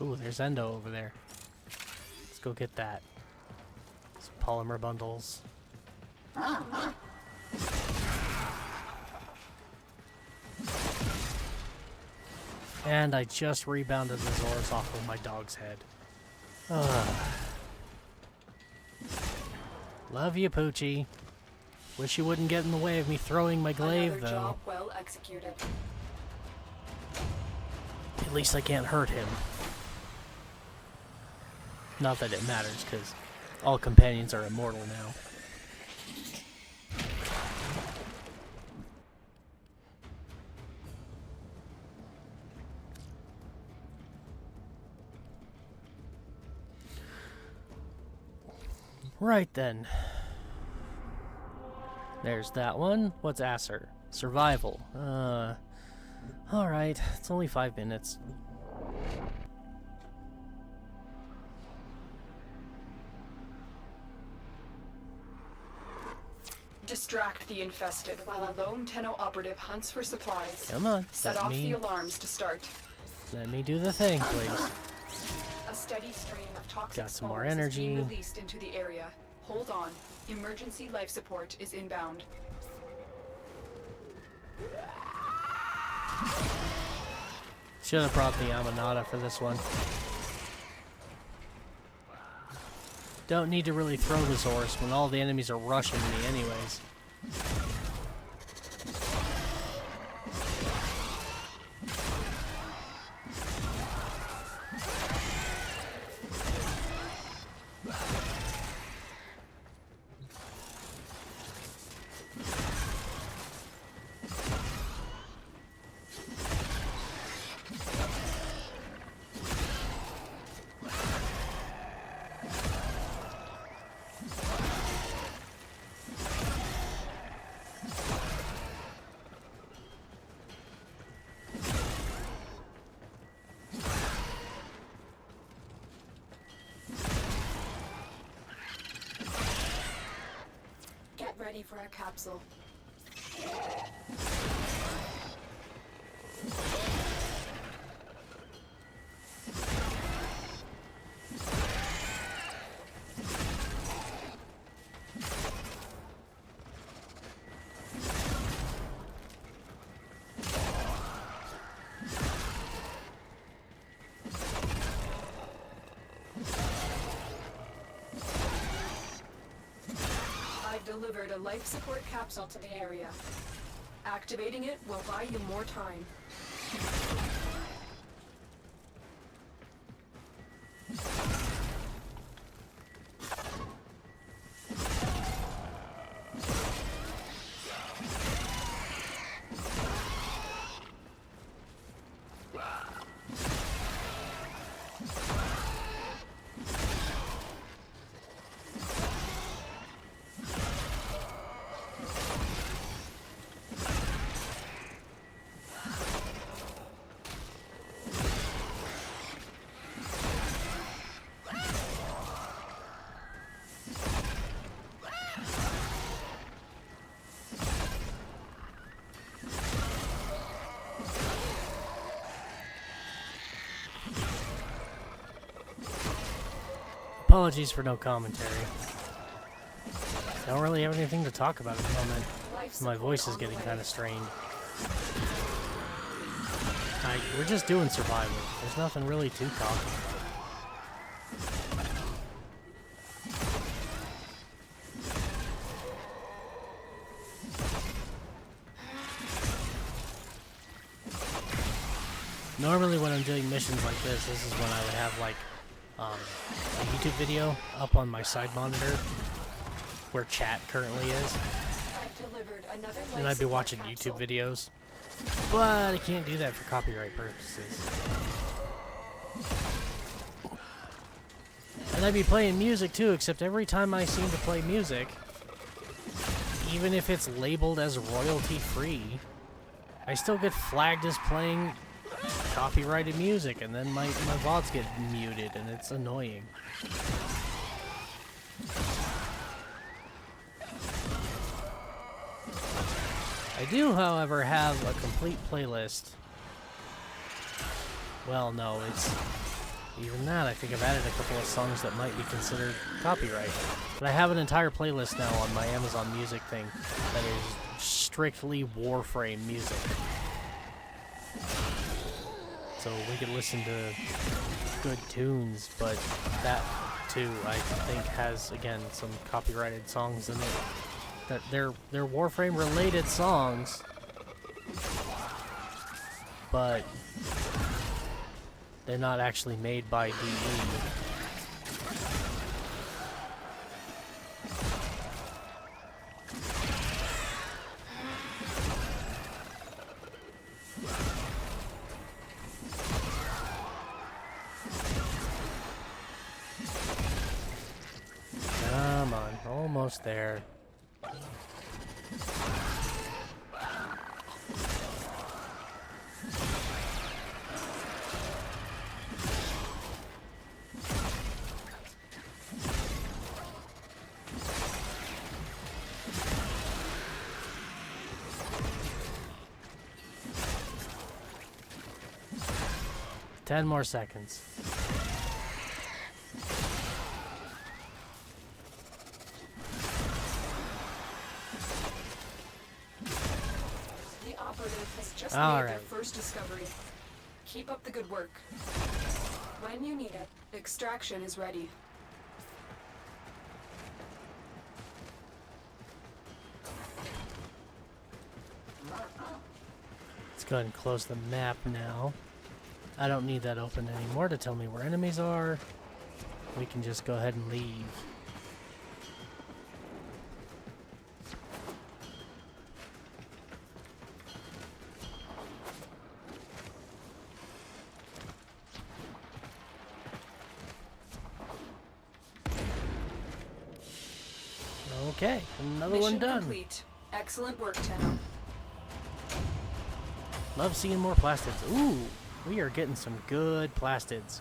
Ooh, there's Endo over there. Let's go get that. Some polymer bundles. And I just rebounded the Zorus off of my dog's head. Love you, Poochie. Wish you wouldn't get in the way of me throwing my glaive, Another though. job well executed. At least I can't hurt him. Not that it matters, because all companions are immortal now. Right then. There's that one. What's Acer? Survival. Alright. It's only 5 minutes. Distract the infested while a lone Tenno operative hunts for supplies. Come on. Set off the alarms to start. Let me do the thing, please. A steady stream of toxic Got some more spores is energy. being released into the area. Hold on. Emergency life support is inbound. Should have brought the Amanata for this one. Don't need to really throw the Zorus when all the enemies are rushing me anyways. Get ready for a capsule. I've delivered a life support capsule to the area. Activating it will buy you more time. Apologies for no commentary. Don't really have anything to talk about at the moment. My voice is getting kind of strained. We're just doing survival. There's nothing really to talk about. Normally when I'm doing missions like this is when I would have like a YouTube video up on my side monitor where chat currently is. And I'd be watching YouTube videos. But I can't do that for copyright purposes. And I'd be playing music too, except every time I seem to play music, even if it's labeled as royalty free, I still get flagged as playing copyrighted music, and then my VODs get muted, and it's annoying. I do, however, have a complete playlist. Well, no, it's even that. I think I've added a couple of songs that might be considered copyright. But I have an entire playlist now on my Amazon Music thing that is strictly Warframe music. So we could listen to good tunes, but that too, I think, has, again, some copyrighted songs in it. That they're Warframe related songs, but they're not actually made by DE. Come on, almost there. Ten more seconds. The operative has just All made right. their first discovery. Keep up the good work. When you need it, extraction is ready. Let's go ahead and close the map now. I don't need that open anymore to tell me where enemies are. We can just go ahead and leave. Okay, another Mission one done. complete. Excellent work, Tenno. Love seeing more plastids. Ooh, we are getting some good plastids.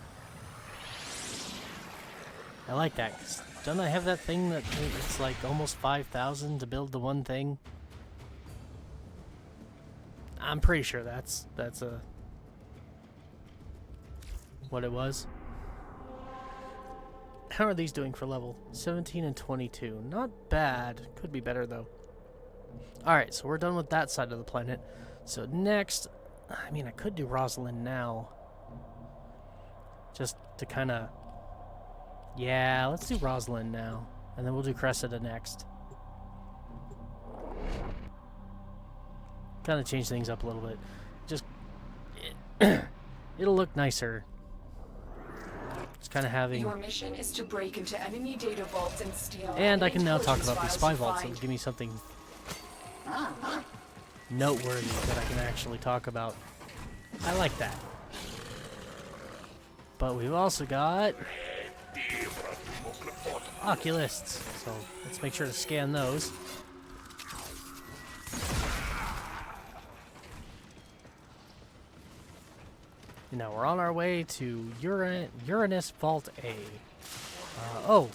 I like that. 'Cause don't I have that thing that it's like almost 5,000 to build the one thing? I'm pretty sure that's what it was. How are these doing for level? 17 and 22. Not bad. Could be better though. Alright, so we're done with that side of the planet. So next, I mean, I could do Rosalind now. Just to kind of... Yeah, let's do Rosalind now. And then we'll do Cressida next. Kind of change things up a little bit. Just... It'll look nicer. Just kind of having... Your mission is to break into enemy data vaults and steal. And I can now talk intelligence about these files spy you vaults find. and give me something noteworthy that I can actually talk about. I like that. But we've also got Oculists, so let's make sure to scan those. Now we're on our way to Uranus Vault A. Oh.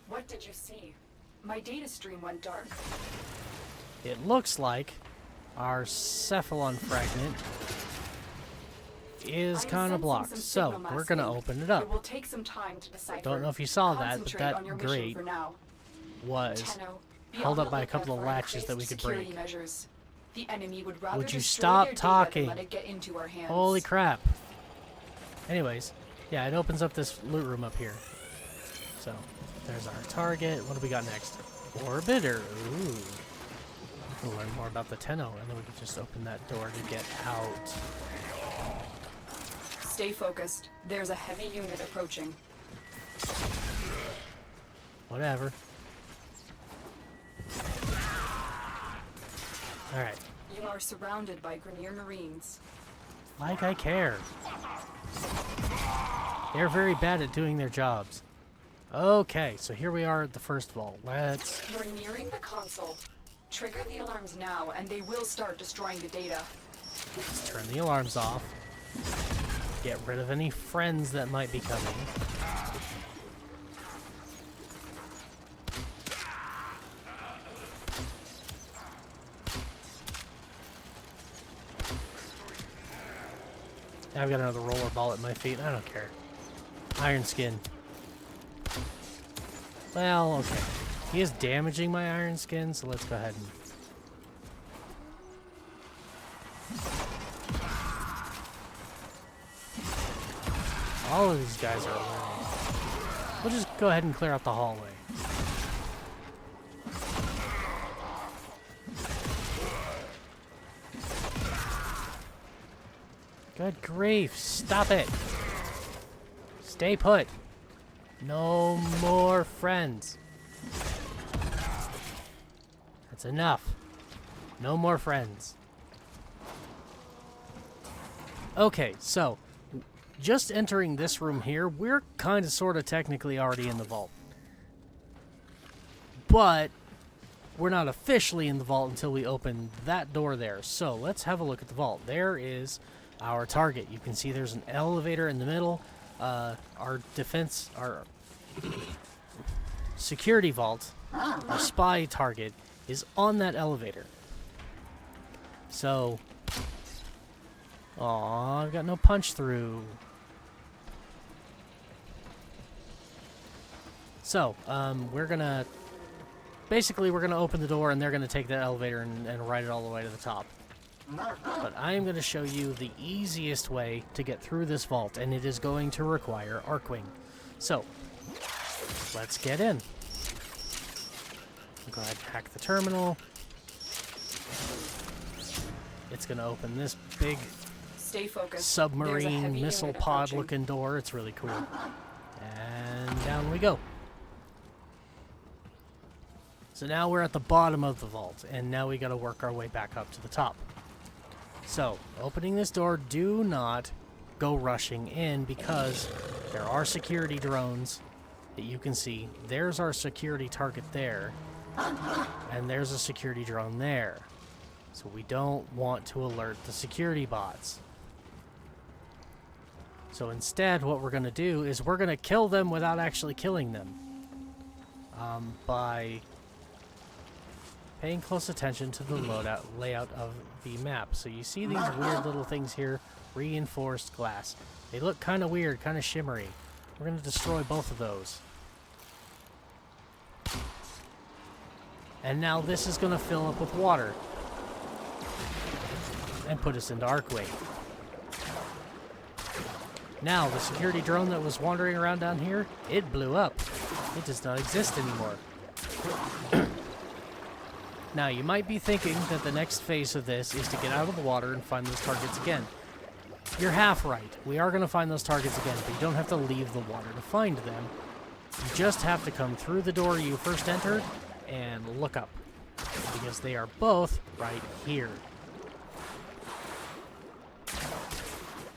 What did you see? My data stream went dark. It looks like our cephalon fragment is kind of blocked, so we're gonna open it up. It will take some time to decipher. Don't know if you saw that, but Concentrate on that your mission grate for now. was Tenno, be held on up the by a lookout couple of for latches that we increased could break. security measures. The enemy would rather Would you destroy stop their data talking? than let it get into our hands. Holy crap. Anyways, yeah, it opens up this loot room up here. So, there's our target. What do we got next? Orbiter. Ooh. We'll learn more about the Tenno, and then we can just open that door to get out. Stay focused. There's a heavy unit approaching. Whatever. Alright. You are surrounded by Grineer Marines. Like I care. They're very bad at doing their jobs. Okay, so here we are at the first vault. Let's... You're nearing the console. Trigger the alarms now, and they will start destroying the data. Let's turn the alarms off. Get rid of any friends that might be coming. I've got another roller ball at my feet. I don't care. Iron skin. Well, okay. He is damaging my iron skin, so let's go ahead and... All of these guys are around. We'll just go ahead and clear out the hallway. Good grief, stop it! Stay put! No more friends. That's enough. No more friends. Okay, so just entering this room here, we're kind of sort of technically already in the vault. But we're not officially in the vault until we open that door there. So let's have a look at the vault. There is our target. You can see there's an elevator in the middle. Our security vault, our spy target, is on that elevator. So, aw, I've got no punch through. So, we're gonna open the door and they're gonna take that elevator and ride it all the way to the top. But I am going to show you the easiest way to get through this vault, and it is going to require Arcwing. So, let's get in. Go ahead and hack the terminal. It's going to open this big Stay focused. submarine missile pod looking door. It's really cool. And down we go. So now we're at the bottom of the vault, and now we got to work our way back up to the top. So, opening this door, do not go rushing in because there are security drones that you can see. There's our security target there, and there's a security drone there. So we don't want to alert the security bots. So instead, what we're going to do is we're going to kill them without actually killing them. By paying close attention to the layout of the map. So you see these weird little things here, reinforced glass. They look kind of weird, kind of shimmery. We're going to destroy both of those. And now this is going to fill up with water and put us into Arcwing. Now, the security drone that was wandering around down here, it blew up. It does not exist anymore. Now, you might be thinking that the next phase of this is to get out of the water and find those targets again. You're half right. We are going to find those targets again, but you don't have to leave the water to find them. You just have to come through the door you first entered and look up, because they are both right here.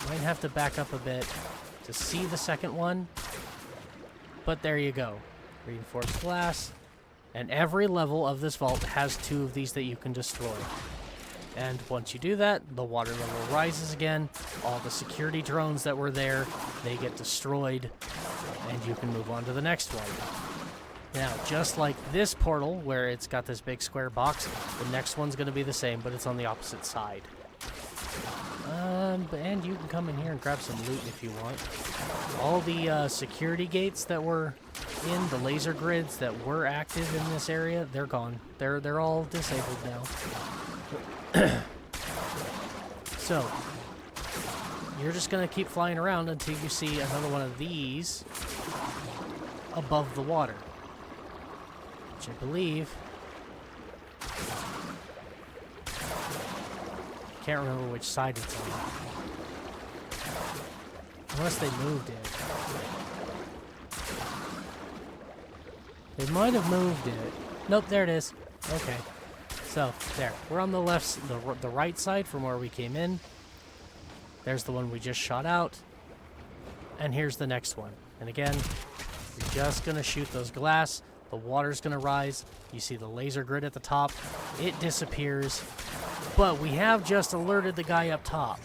Might have to back up a bit to see the second one, but there you go. Reinforced glass. And every level of this vault has 2 of these that you can destroy. And once you do that, the water level rises again. All the security drones that were there, they get destroyed. And you can move on to the next one. Now, just like this portal, where it's got this big square box, the next one's going to be the same, but it's on the opposite side. And you can come in here and grab some loot if you want. All the security gates that were in, the laser grids that were active in this area, they're gone. They're all disabled now. So, you're just going to keep flying around until you see another one of these above the water. Which I believe Can't remember which side it's on. Unless they moved it. They might have moved it. Nope, there it is. Okay. So, there. We're on the left, the right side from where we came in. There's the one we just shot out. And here's the next one. And again, you're just going to shoot those glass. The water's going to rise. You see the laser grid at the top. It disappears. But we have just alerted the guy up top.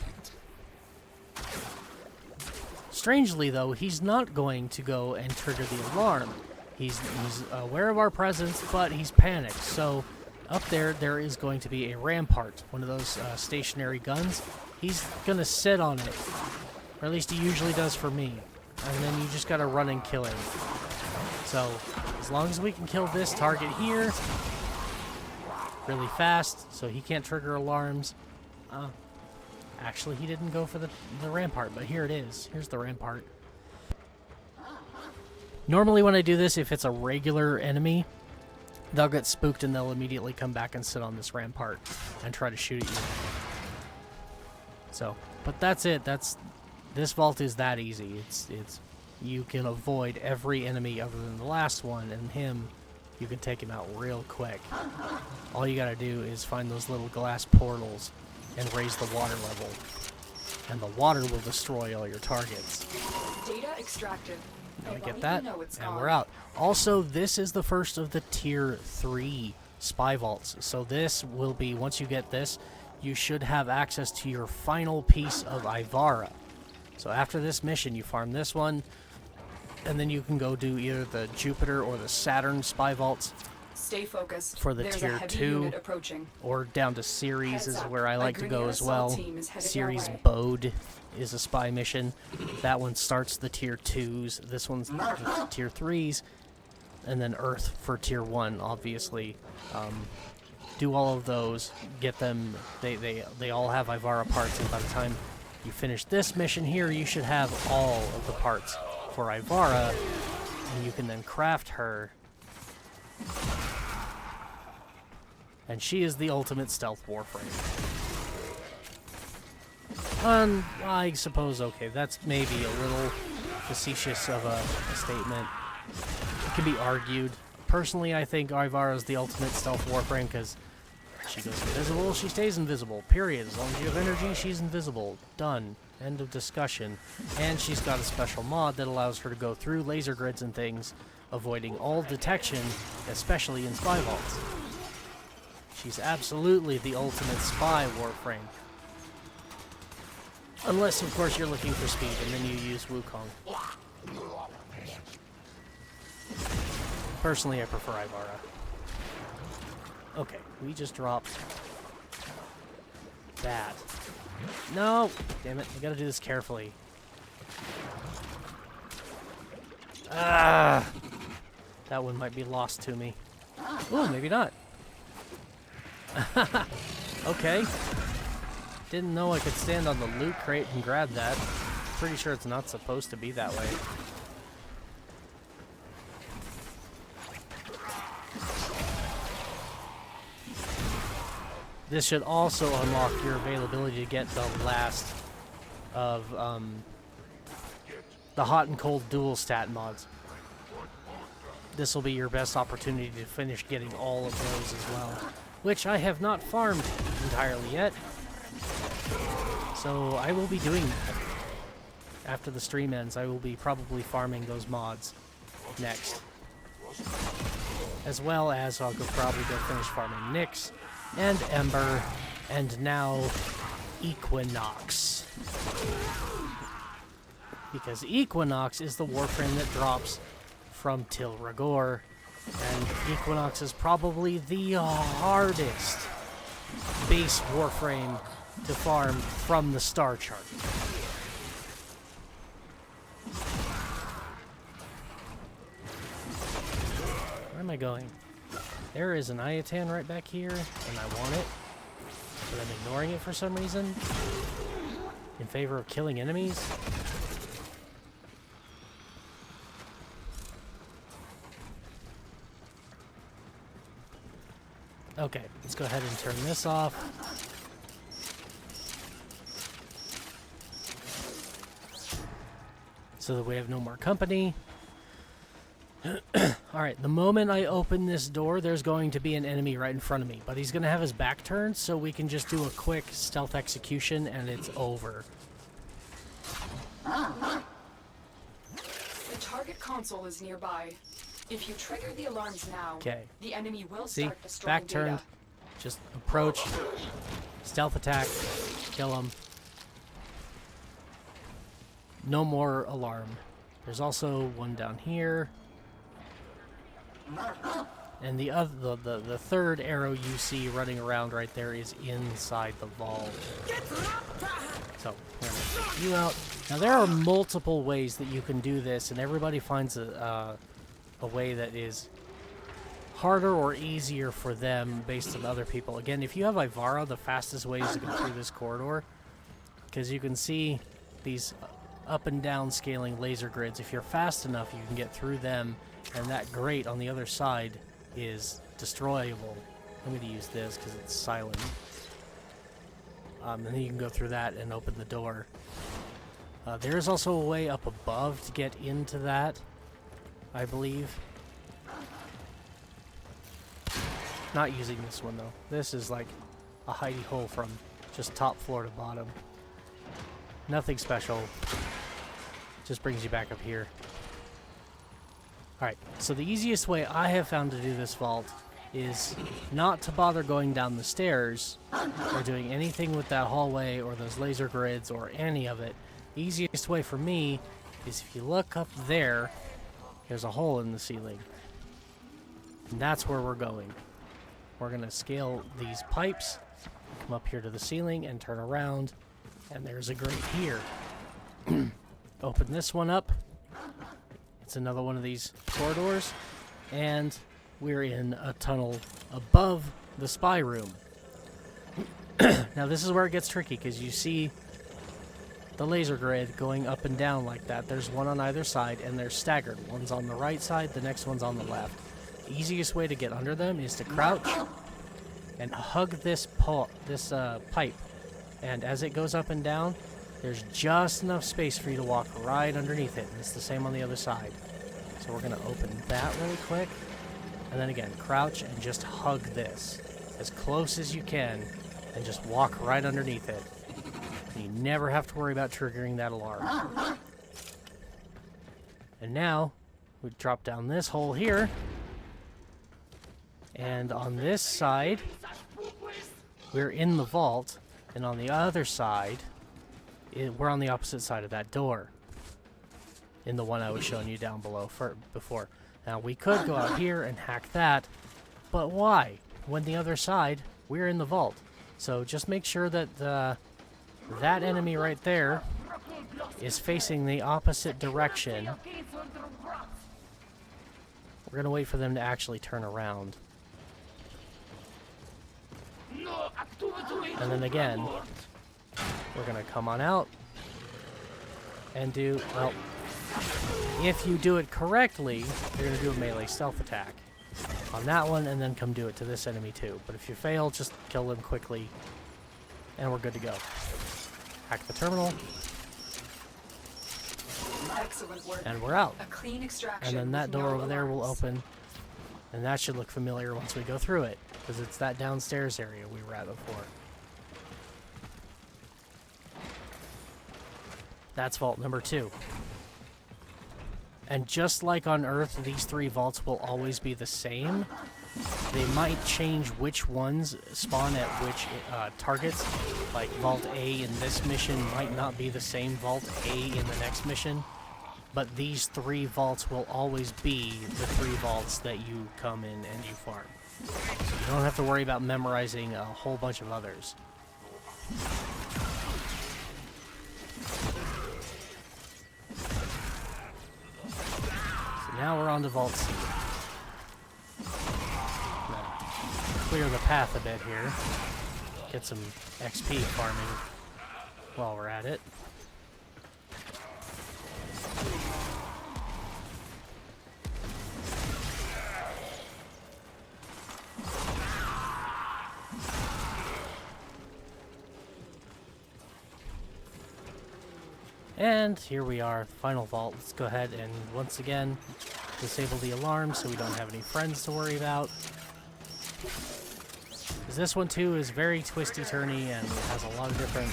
Strangely, though, he's not going to go and trigger the alarm. He's aware of our presence, but he's panicked. So up there is going to be a rampart, one of those stationary guns. He's going to sit on it, or at least he usually does for me. And then you just got to run and kill him. So as long as we can kill this target here really fast, so he can't trigger alarms. Actually, he didn't go for the rampart, but here it is. Here's the rampart. Normally when I do this, if it's a regular enemy, they'll get spooked and they'll immediately come back and sit on this rampart and try to shoot at you. So, but that's it. This vault is that easy. It's you can avoid every enemy other than the last one, and him, you can take him out real quick. All you gotta do is find those little glass portals and raise the water level, and the water will destroy all your targets. Data extracted. I get that, and we're out. Also, this is the first of the Tier 3 spy vaults. So this will be, once you get this, you should have access to your final piece of Ivara. So after this mission, you farm this one, and then you can go do either the Jupiter or the Saturn spy vaults. Stay focused. For the There's Tier a heavy 2, unit approaching. or down to Ceres Heads is up. where I My like to go Grineer as assault well. team is headed Ceres your way. Bode is a spy mission. That one starts the Tier 2s. This one's the Tier 3s. And then Earth for Tier 1, obviously. Do all of those. Get them. They all have Ivara parts, and by the time you finish this mission here, you should have all of the parts for Ivara. And you can then craft her. And she is the ultimate stealth Warframe. I suppose, okay, that's maybe a little facetious of a statement. It can be argued. Personally, I think Ivara is the ultimate stealth Warframe because she goes invisible, she stays invisible, period. As long as you have energy, she's invisible. Done. End of discussion. And she's got a special mod that allows her to go through laser grids and things, avoiding all detection, especially in spy vaults. She's absolutely the ultimate spy Warframe. Unless, of course, you're looking for speed, and then you use Wukong. Personally, I prefer Ivara. Okay, we just dropped that. No! Damn it, I gotta do this carefully. Ah! That one might be lost to me. Oh, maybe not. Okay. Didn't know I could stand on the loot crate and grab that. Pretty sure it's not supposed to be that way. This should also unlock your availability to get the last of the hot and cold dual stat mods. This will be your best opportunity to finish getting all of those as well, which I have not farmed entirely yet. So I will be doing that. After the stream ends, I will be probably farming those mods next. As well as I'll probably go finish farming Nyx and Ember and now Equinox. Because Equinox is the Warframe that drops from Tilragor, and Equinox is probably the hardest base Warframe to farm from the star chart. Where am I going? There is an Ayatan right back here, and I want it, but I'm ignoring it for some reason, in favor of killing enemies. Okay, let's go ahead and turn this off. so that we have no more company. Alright, the moment I open this door, there's going to be an enemy right in front of me. But he's going to have his back turned, so we can just do a quick stealth execution, and it's over. The target console is nearby. If you trigger the alarms now, Okay. the enemy will See? start destroying Back turned. data. Just approach. Stealth attack. Kill him. No more alarm. There's also one down here. And the third arrow you see running around right there is inside the vault. So, we're going to take you out. Now, there are multiple ways that you can do this, and everybody finds a way that is harder or easier for them based on other people. Again, if you have Ivara, the fastest way is to go through this corridor, because you can see these up and down scaling laser grids. If you're fast enough, you can get through them, and that grate on the other side is destroyable. I'm going to use this because it's silent. And then you can go through that and open the door. There is also a way up above to get into that, I believe. Not using this one, though. This is like a hidey hole from just top floor to bottom. Nothing special. Just brings you back up here. Alright, so the easiest way I have found to do this vault is not to bother going down the stairs or doing anything with that hallway or those laser grids or any of it. The easiest way for me is if you look up there, there's a hole in the ceiling. And that's where we're going. We're going to scale these pipes, come up here to the ceiling and turn around, and there's a grate here. Open this one up. It's another one of these corridors, and we're in a tunnel above the spy room. Now this is where it gets tricky, because you see the laser grid going up and down like that. There's one on either side, and they're staggered. One's on the right side, the next one's on the left. The easiest way to get under them is to crouch and hug this pipe, and as it goes up and down, there's just enough space for you to walk right underneath it, and it's the same on the other side. So we're going to open that really quick, and then again, crouch and just hug this as close as you can, and just walk right underneath it. And you never have to worry about triggering that alarm. And now, we drop down this hole here, and on this side, we're in the vault, and on the other side, we're on the opposite side of that door. In the one I was showing you down below before. Now, we could go out here and hack that, but why? When the other side, we're in the vault. So just make sure that that enemy right there is facing the opposite direction. We're going to wait for them to actually turn around. And then again, we're going to come on out and do, well, if you do it correctly, you're going to do a melee stealth attack on that one, and then come do it to this enemy too. But if you fail, just kill them quickly, and we're good to go. Hack the terminal. Excellent work. And we're out. A clean extraction. And then that with door no over there will alarms. open, and that should look familiar once we go through it, because it's that downstairs area we were at before. That's vault number 2. And just like on Earth, these 3 vaults will always be the same. They might change which ones spawn at which targets. Like Vault A in this mission might not be the same Vault A in the next mission. But these 3 vaults will always be the 3 vaults that you come in and you farm. So you don't have to worry about memorizing a whole bunch of others. Now we're on to Vault C. Now, clear the path a bit here. Get some XP farming while we're at it. And here we are, final vault. Let's go ahead and once again disable the alarm so we don't have any friends to worry about. 'Cause this one too is very twisty-turny and has a lot of different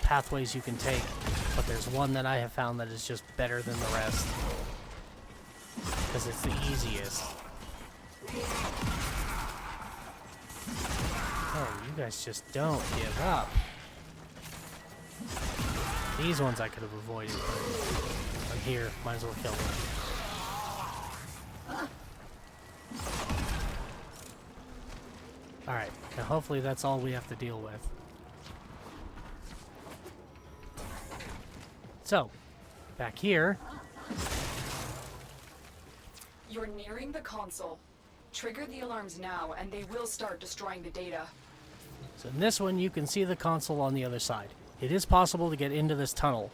pathways you can take, but there's one that I have found that is just better than the rest because it's the easiest. Oh, you guys just don't give up. These ones I could have avoided, but I'm here, might as well kill them. Alright, now hopefully that's all we have to deal with. So, back here. You're nearing the console. Trigger the alarms now, and they will start destroying the data. So in this one, you can see the console on the other side. It is possible to get into this tunnel,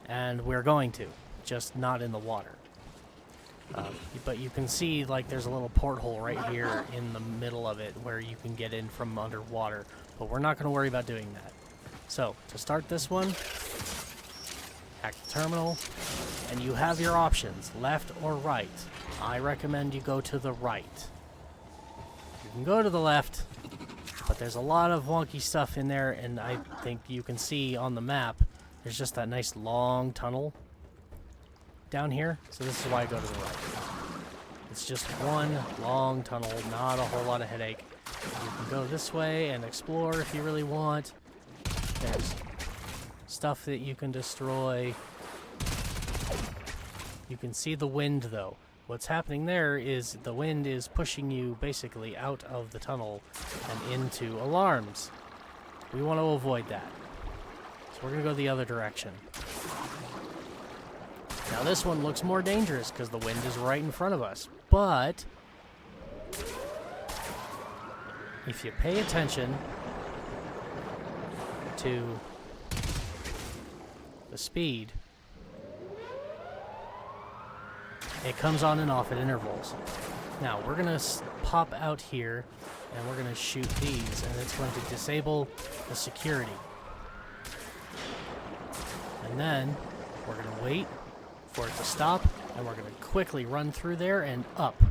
and we're going to, just not in the water. But you can see, like, there's a little porthole right here in the middle of it where you can get in from underwater. But we're not going to worry about doing that. So, to start this one, hack the terminal, and you have your options, left or right. I recommend you go to the right. You can go to the left, but there's a lot of wonky stuff in there, and I think you can see on the map, there's just that nice long tunnel down here, so this is why I go to the right. It's just one long tunnel, not a whole lot of headache. You can go this way and explore if you really want. There's stuff that you can destroy. You can see the wind, though. What's happening there is the wind is pushing you basically out of the tunnel and into alarms. We want to avoid that. So we're going to go the other direction. Now this one looks more dangerous because the wind is right in front of us. But if you pay attention to the speed, it comes on and off at intervals. Now we're going to pop out here and we're going to shoot these, and it's going to disable the security. And then we're going to wait for it to stop, and we're going to quickly run through there and up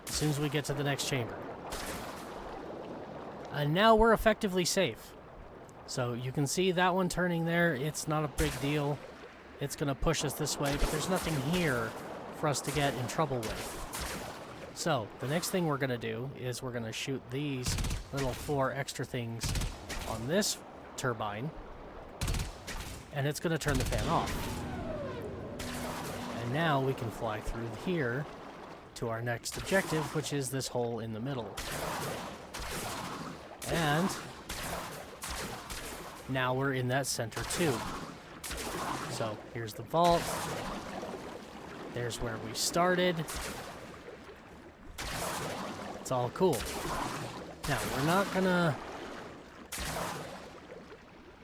as soon as we get to the next chamber. And now we're effectively safe. So you can see that one turning there. It's not a big deal. It's going to push us this way, but there's nothing here for us to get in trouble with. So the next thing we're going to do is we're going to shoot these little 4 extra things on this turbine, and it's going to turn the fan off. And now we can fly through here to our next objective, which is this hole in the middle. And now we're in that center tube. So here's the vault. There's where we started. It's all cool. Now we're not gonna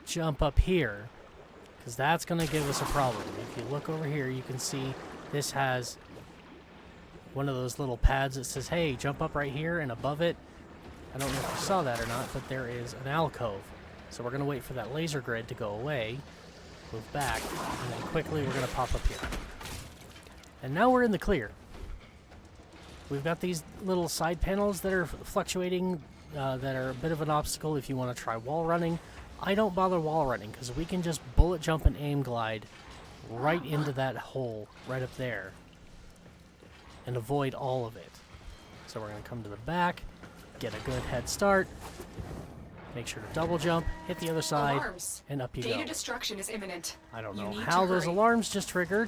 jump up here, because that's going to give us a problem. If you look over here, you can see this has one of those little pads that says, hey, jump up right here, and above it, I don't know if you saw that or not, but there is an alcove. So we're going to wait for that laser grid to go away, move back, and then quickly we're going to pop up here. And now we're in the clear. We've got these little side panels that are fluctuating, that are a bit of an obstacle if you want to try wall running. I don't bother wall running because we can just bullet jump and aim glide right into that hole right up there and avoid all of it. So we're going to come to the back, get a good head start, make sure to double jump, hit the other side, Alarms. and up you Data go. destruction is imminent. I don't You know need how to those hurry. alarms just triggered,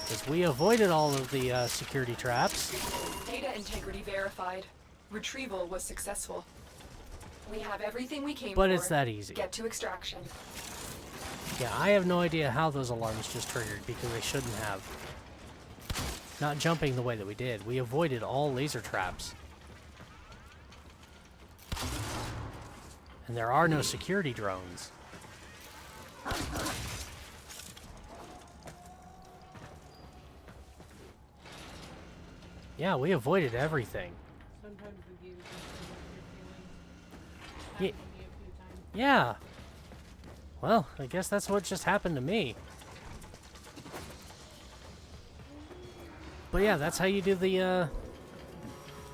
because we avoided all of the security traps. Data integrity verified. Retrieval was successful. We have everything we came for. But it's that easy. Get to extraction. Yeah, I have no idea how those alarms just triggered, because they shouldn't have. Not jumping the way that we did. We avoided all laser traps. And there are no security drones. Yeah, we avoided everything. Sometimes the game is just what you're feeling. Ye- Happened to me a few times. Yeah, Well, I guess that's what just happened to me. But yeah, that's how you do the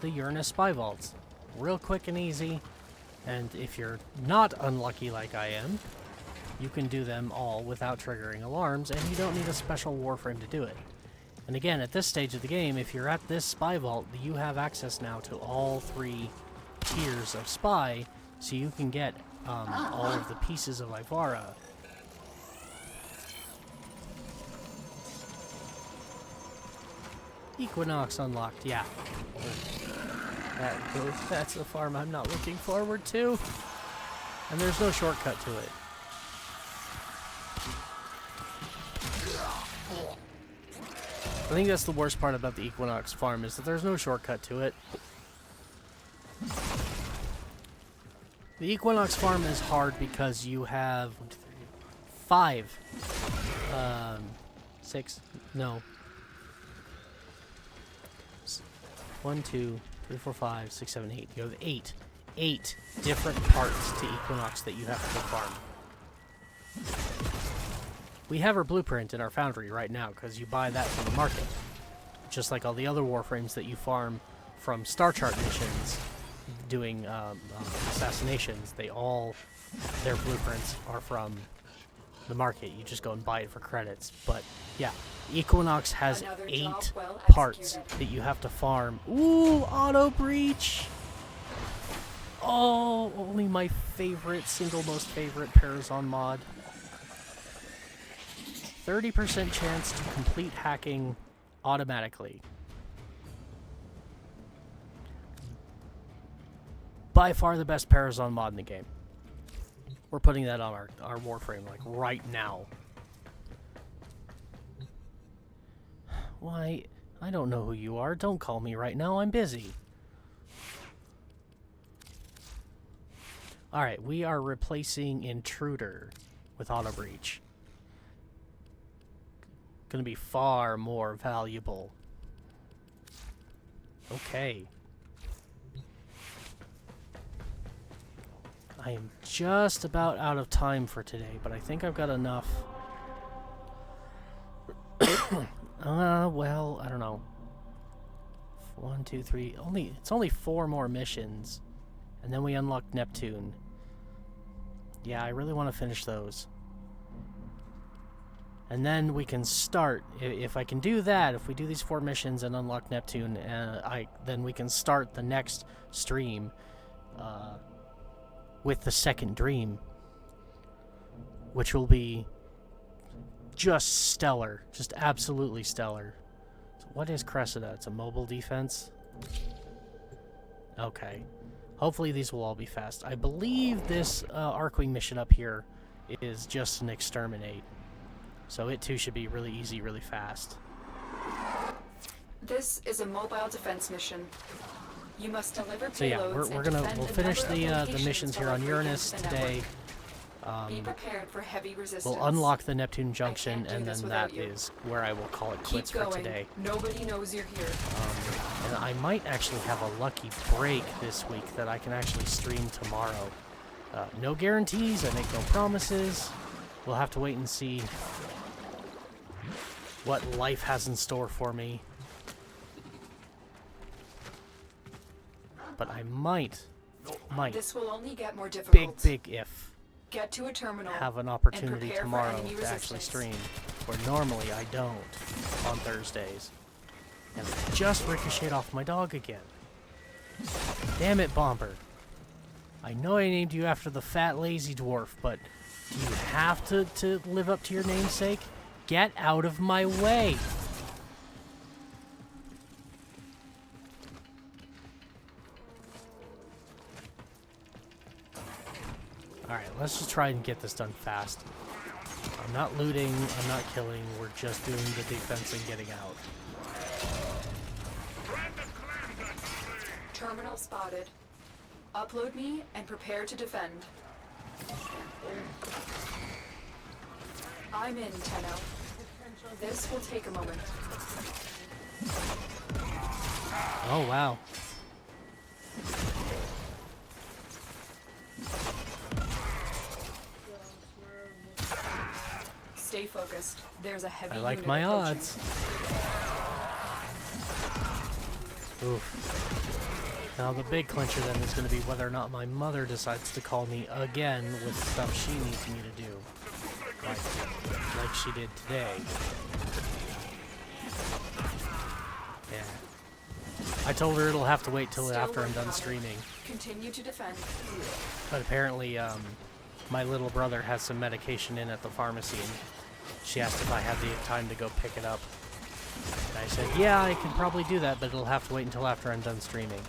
Uranus spy vaults. Real quick and easy. And if you're not unlucky like I am, you can do them all without triggering alarms, and you don't need a special Warframe to do it. And again, at this stage of the game, if you're at this spy vault, you have access now to all 3 tiers of spy, so you can get all of the pieces of Ivara. Equinox unlocked, yeah. That's the farm I'm not looking forward to. And there's no shortcut to it. I think that's the worst part about the Equinox farm, is that there's no shortcut to it. The Equinox farm is hard because you have 5, 6, no. 1, 2, 3, 4, 5, 6, 7, 8. You have 8 different parts to Equinox that you have to farm. We have our blueprint in our foundry right now because you buy that from the market. Just like all the other Warframes that you farm from Star Chart missions doing assassinations, their blueprints are from the market. You just go and buy it for credits. But yeah, Equinox has 8 parts that you have to farm. Ooh, auto breach! Oh, only my favorite, single most favorite Parazon mod. 30% chance to complete hacking automatically. By far the best Parazon mod in the game. We're putting that on our Warframe, like, right now. Why? I don't know who you are. Don't call me right now. I'm busy. Alright, we are replacing Intruder with Auto Breach. Gonna be far more valuable. Okay. I am just about out of time for today, but I think I've got enough. Well, I don't know. 1, 2, 3. It's only 4 more missions. And then we unlock Neptune. Yeah, I really want to finish those. And then we can start. If I can do that, if we do these 4 missions and unlock Neptune, then we can start the next stream with the second dream, which will be just stellar, just absolutely stellar. So what is Cressida? It's a mobile defense. Okay. Hopefully these will all be fast. I believe this Archwing mission up here is just an exterminate. So it too should be really easy, really fast. This is a mobile defense mission. You must deliver payloads. So yeah, we'll finish the missions here on Uranus today. Be prepared for heavy resistance. We'll unlock the Neptune Junction, and then that is where I will call it quits for today. Nobody knows you're here. And I might actually have a lucky break this week that I can actually stream tomorrow. No guarantees, I make no promises. We'll have to wait and see what life has in store for me. But I might. This will only get more difficult. Big if. Get to a terminal. Have an opportunity tomorrow to actually stream, where normally I don't on Thursdays. And I just ricocheted off my dog again. Damn it, Bomber. I know I named you after the fat lazy dwarf, but do you have to live up to your namesake? Get out of my way! Alright, let's just try and get this done fast. I'm not looting, I'm not killing, we're just doing the defense and getting out. Terminal spotted. Upload me and prepare to defend. I'm in, Tenno. This will take a moment. Oh, wow. Stay focused. There's a heavy I like unit my approaching. odds. Oof. Now the big clincher then is going to be whether or not my mother decides to call me again with stuff she needs me to do. Like she did today. Yeah. I told her it'll have to wait till after I'm done streaming. Continue to defend. But apparently, my little brother has some medication in at the pharmacy, and she asked if I had the time to go pick it up. And I said, yeah, I can probably do that, but it'll have to wait until after I'm done streaming.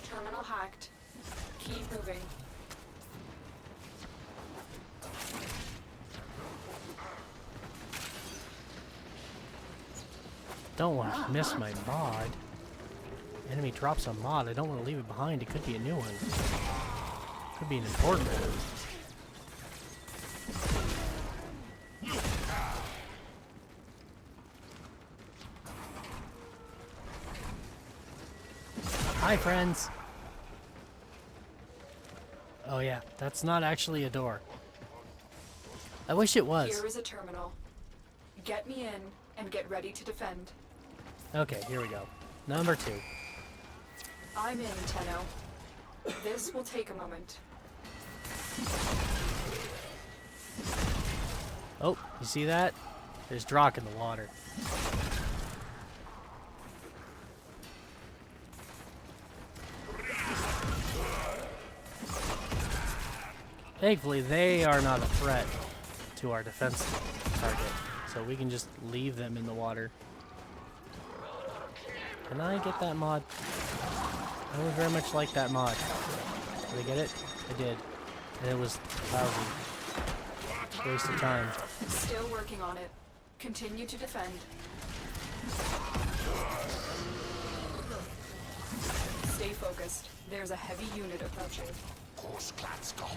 Terminal hacked. Keep moving. Don't want to miss my mod. Enemy drops a mod. I don't want to leave it behind. It could be a new one. Could be an important one. Hi, friends. Oh yeah, that's not actually a door. I wish it was. Here is a terminal. Get me in and get ready to defend. Okay, here we go. Number 2. I'm in, Tenno. This will take a moment. Oh, you see that? There's Drock in the water. Thankfully, they are not a threat to our defense target, so we can just leave them in the water. Can I get that mod? I would very much like that mod. Did I get it? I did. And it was lousy. Waste of time. Still working on it. Continue to defend. Stay focused. There's a heavy unit approaching.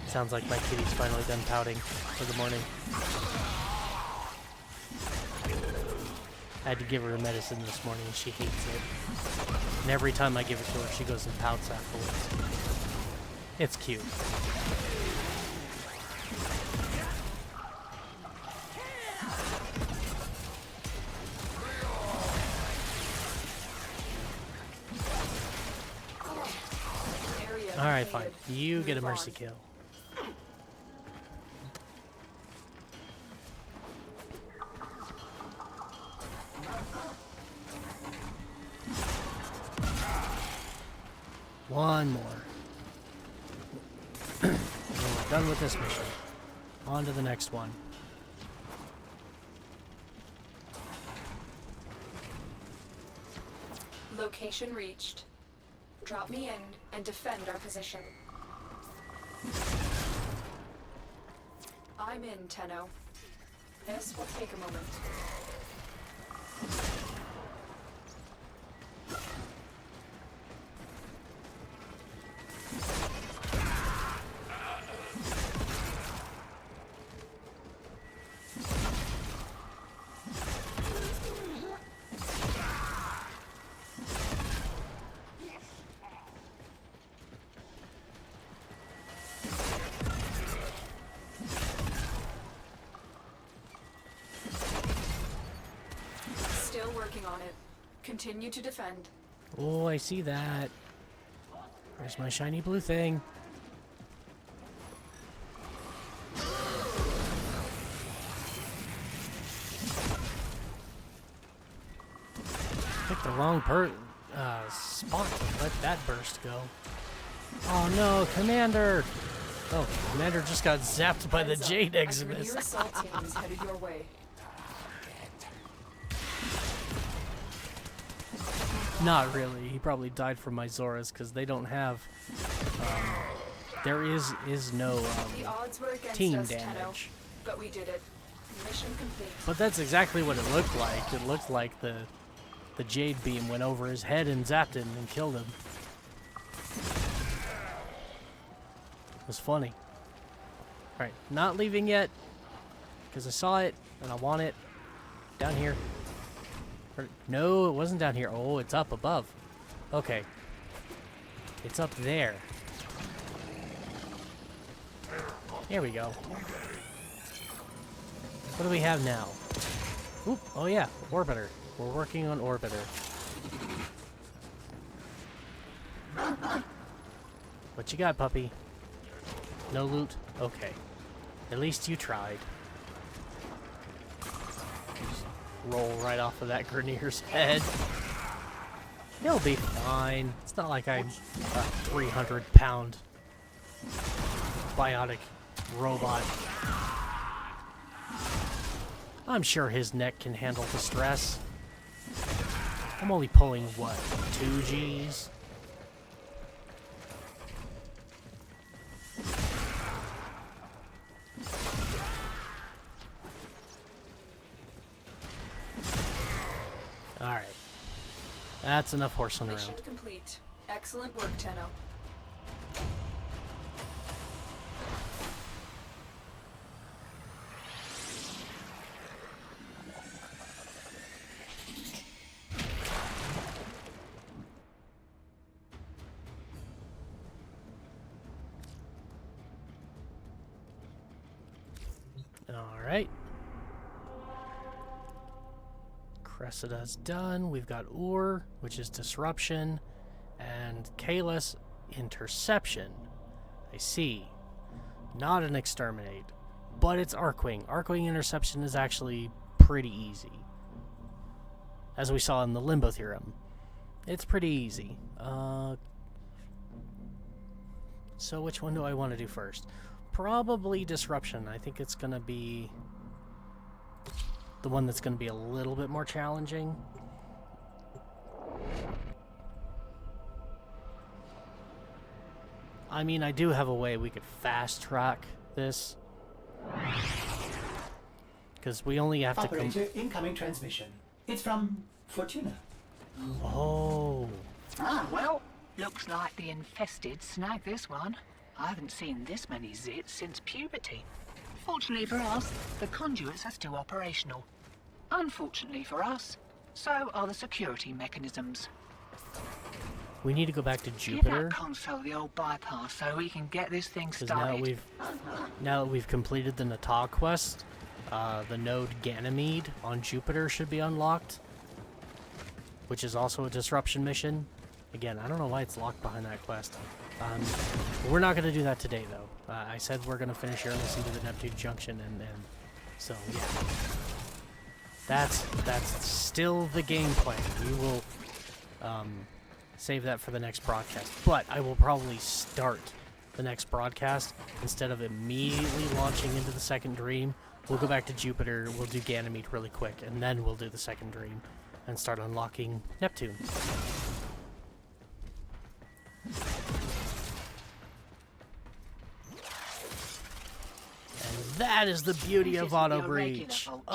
Sounds like my kitty's finally done pouting for the morning. I had to give her a medicine this morning and she hates it. And every time I give it to her, she goes and pouts afterwards. It's cute. Alright, fine. You get a mercy kill. One more. And then we're done with this mission. On to the next one. Location reached. Drop me in and defend our position. I'm in, Tenno. This will take a moment. Still working on it. Continue to defend. Oh, I see that. Where's my shiny blue thing? Picked the wrong spot to let that burst go. Oh no, Commander! Oh, Commander just got zapped by the Jade Exodus. Your assault team is headed your way. Not really. He probably died from my Zoras because they don't have. There is no The odds were against team us, Tenno, damage. but we did it. Mission complete. But that's exactly what it looked like. It looked like the Jade Beam went over his head and zapped him and killed him. was funny. Alright, not leaving yet, because I saw it, and I want it. Down here. No, it wasn't down here. Oh, it's up above. Okay. It's up there. There we go. What do we have now? Oop, oh yeah, Orbiter. We're working on Orbiter. What you got, puppy? No loot? Okay. At least you tried. Just roll right off of that Grenier's head. He'll be fine. It's not like I'm a 300-pound biotic robot. I'm sure his neck can handle the stress. I'm only pulling, what, 2 Gs? Alright. That's enough horsing around. Mission complete. Excellent work, Tenno. Alright. Cressida's done. We've got Ur, which is disruption, and Kalis, interception. I see. Not an exterminate, but it's Arcwing. Arcwing interception is actually pretty easy. As we saw in the Limbo Theorem. It's pretty easy. So which one do I want to do first? Probably disruption. I think it's going to be the one that's going to be a little bit more challenging. I mean, I do have a way we could fast track this. Because we only have Operator, incoming transmission. It's from Fortuna. Oh. Ah, well, looks like the infested snagged this one. I haven't seen this many zits since puberty. Fortunately for us, the conduits are still operational. Unfortunately for us, so are the security mechanisms. We need to go back to Give Jupiter. that console the old bypass so we can get this thing Because started. now that we've completed the Natal quest, the node Ganymede on Jupiter should be unlocked, which is also a disruption mission. Again, I don't know why it's locked behind that quest. We're not going to do that today, though. I said we're going to finish here and listen to the Neptune Junction, and so yeah, that's still the game plan. We will save that for the next broadcast, but I will probably start the next broadcast instead of immediately launching into the second dream. We'll go back to Jupiter, we'll do Ganymede really quick, and then we'll do the second dream and start unlocking Neptune. And that is the beauty of auto breach. It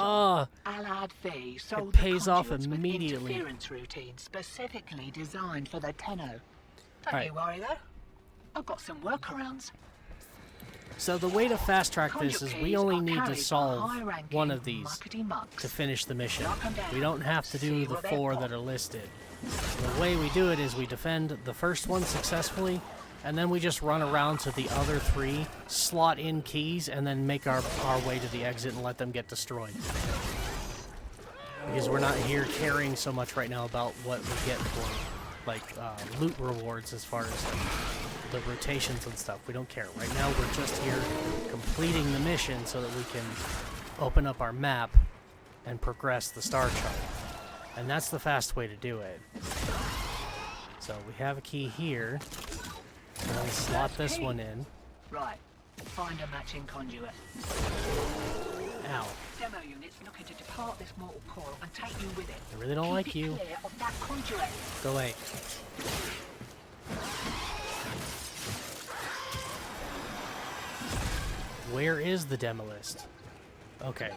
pays off immediately. Interference routine specifically designed for the Tenno. Don't you worry though. I've got some workarounds. So the way to fast track this is we only need to solve one of these to finish the mission. We don't have to do the 4 that are listed. The way we do it is we defend the first one successfully, and then we just run around to the other 3, slot in keys, and then make our way to the exit and let them get destroyed. Because we're not here caring so much right now about what we get for, like, loot rewards as far as the rotations and stuff. We don't care. Right now we're just here completing the mission so that we can open up our map and progress the star chart. And that's the fast way to do it. So we have a key here. And then slot this one in. Right. Find a matching conduit. Ow. Demo units looking to depart this mortal coil and take you with it. I really don't like you. Clear of that conduit. Go away. Where is the demolist? Okay.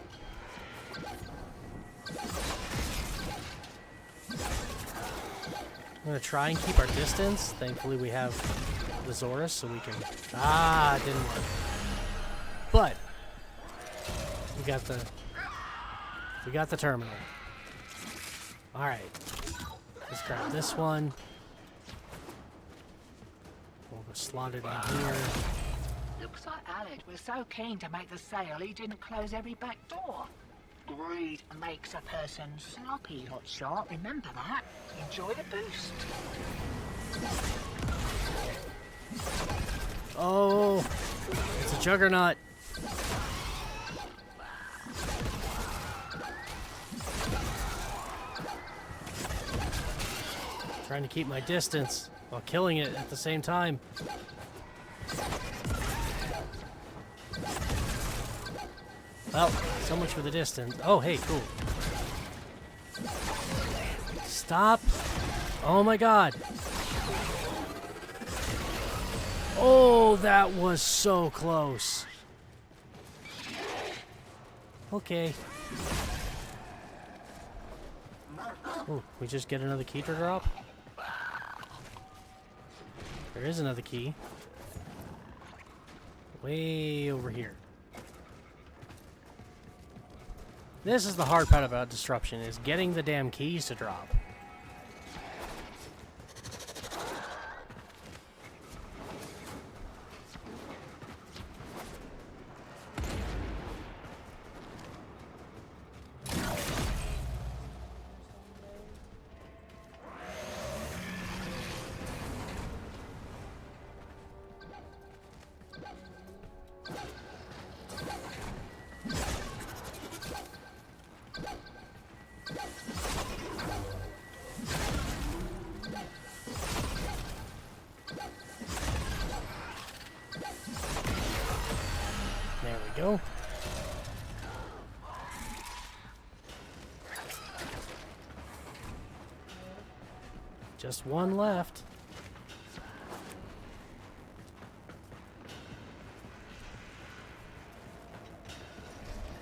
I'm gonna try and keep our distance. Thankfully we have the Zorus so we can... Ah, it didn't work. But we got the terminal. All right. Let's grab this one. We'll go slot it in here. Looks like Aled was so keen to make the sale he didn't close every back door. Greed makes a person sloppy, hotshot. Remember that. Enjoy the boost. Oh, it's a juggernaut. Trying to keep my distance while killing it at the same time. Well, so much for the distance. Oh, hey, cool. Stop. Oh my god. Oh, that was so close. Okay. Oh, we just get another key to drop? There is another key. Way over here. This is the hard part about disruption, is getting the damn keys to drop. There we go. Just one left.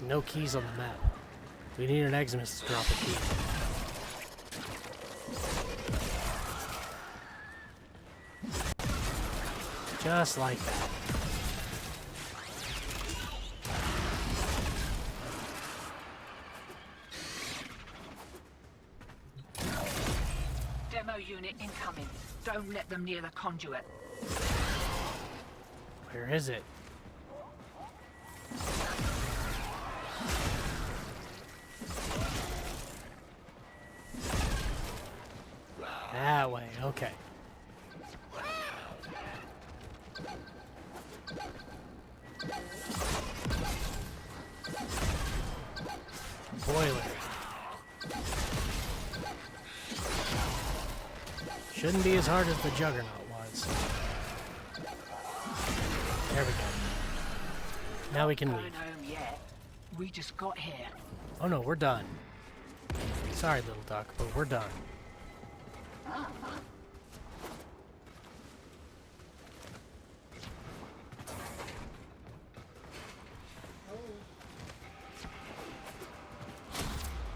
No keys on the map. We need an Eximus to drop a key. Just like that. Demo unit incoming. Don't let them near the conduit. Where is it? That way, okay. Boiler. Shouldn't be as hard as the Juggernaut was. There we go. Now we can leave. Going home yet? We just got here. Oh no, we're done. Sorry, little duck, but we're done.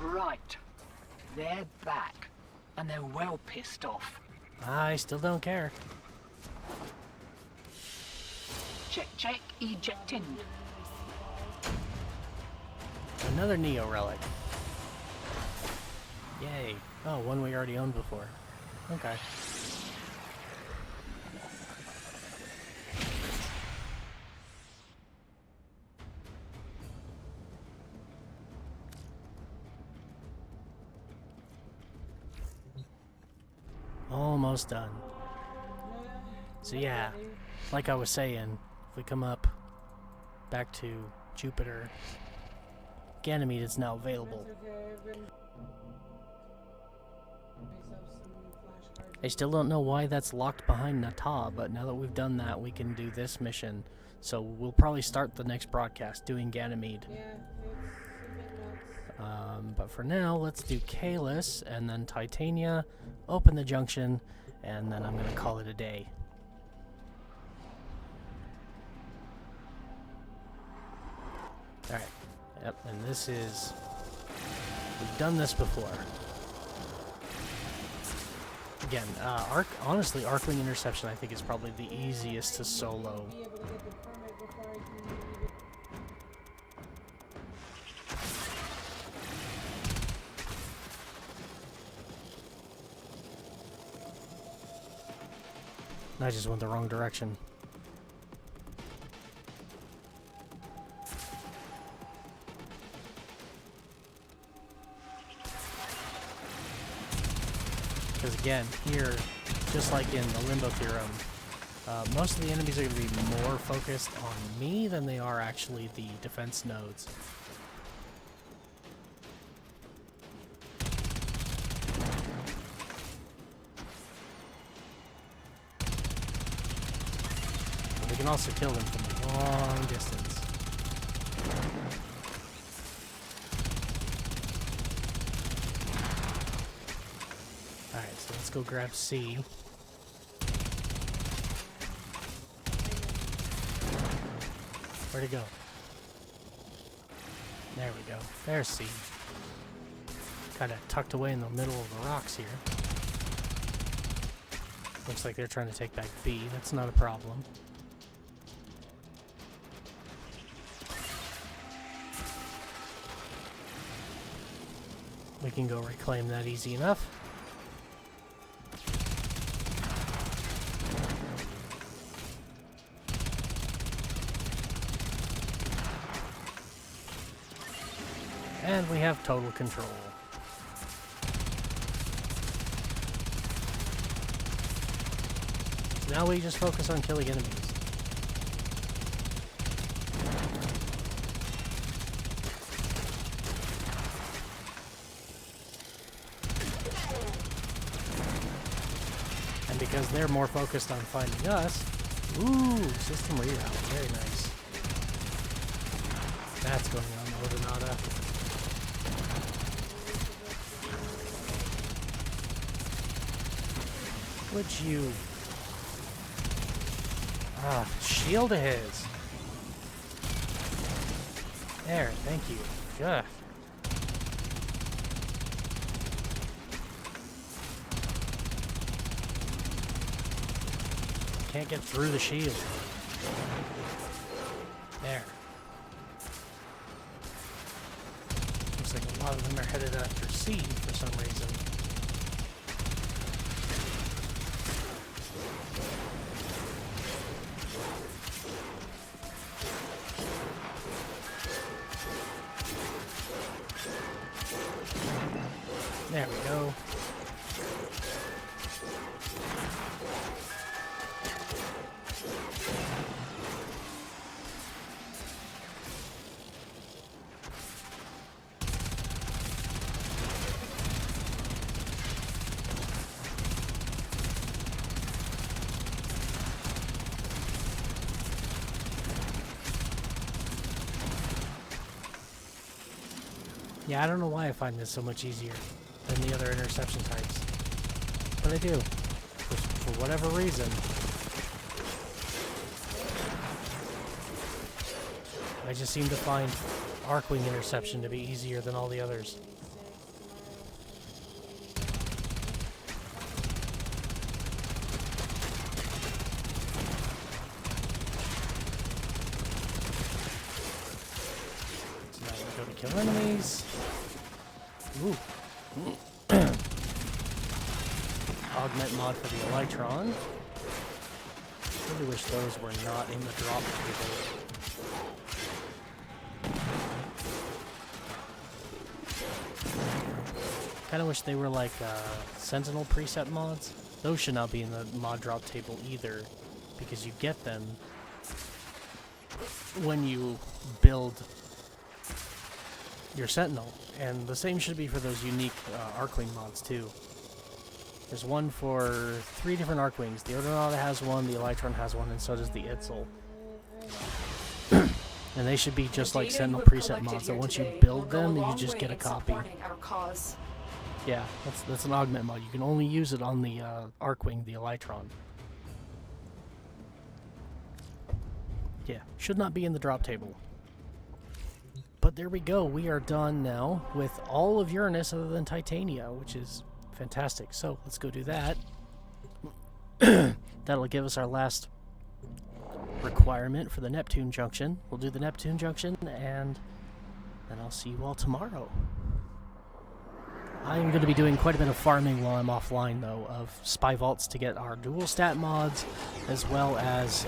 Right. They're back. And they're well pissed off. I still don't care. Check, check, ejecting. Another Neo relic. Yay. Oh, one we already owned before. Okay. Almost done. So yeah, like I was saying, if we come up back to Jupiter, Ganymede is now available. I still don't know why that's locked behind Nata, but now that we've done that, we can do this mission. So we'll probably start the next broadcast doing Ganymede. But for now, let's do Kalis and then Titania, open the junction, and then I'm going to call it a day. Alright, yep, and this is... We've done this before. Again, honestly, Arcwing Interception I think is probably the easiest to solo. I just went the wrong direction. Because again, here, just like in the Limbo Theorem, most of the enemies are going to be more focused on me than they are actually the defense nodes. But we can also kill them from a long distance. Alright, so let's go grab C. Where'd it go? There we go. There's C. Kind of tucked away in the middle of the rocks here. Looks like they're trying to take back B. That's not a problem. We can go reclaim that easy enough. And we have total control. So now we just focus on killing enemies. And because they're more focused on finding us, ooh, system readout, very nice. That's going on the Odonata. Would you? Ah, shield of his. There, thank you. Good. Can't get through the shield. There. Looks like a lot of them are headed after C for some reason. There we go. Yeah, I don't know why I find this so much easier than the other interception types. But I do. For whatever reason. I just seem to find Arcwing interception to be easier than all the others. So now we go to kill enemies. Ooh. Augment mod for the Elytron. Really wish those were not in the drop table. Kinda wish they were like Sentinel preset mods. Those should not be in the mod drop table either, because you get them when you build your Sentinel. And the same should be for those unique Arcwing mods too. There's one for 3 different Arcwings. The Odonata has one, the Elytron has one, and so does the Itzel. And they should be just like Sentinel preset mods, so once you build them, you just get a copy. Yeah, that's an augment mod. You can only use it on the Arcwing, the Elytron. Yeah, should not be in the drop table. But there we go. We are done now with all of Uranus other than Titania, which is fantastic. So let's go do that. That'll give us our last requirement for the Neptune Junction. We'll do the Neptune Junction, and then I'll see you all tomorrow. I'm going to be doing quite a bit of farming while I'm offline, though, of spy vaults to get our dual stat mods, as well as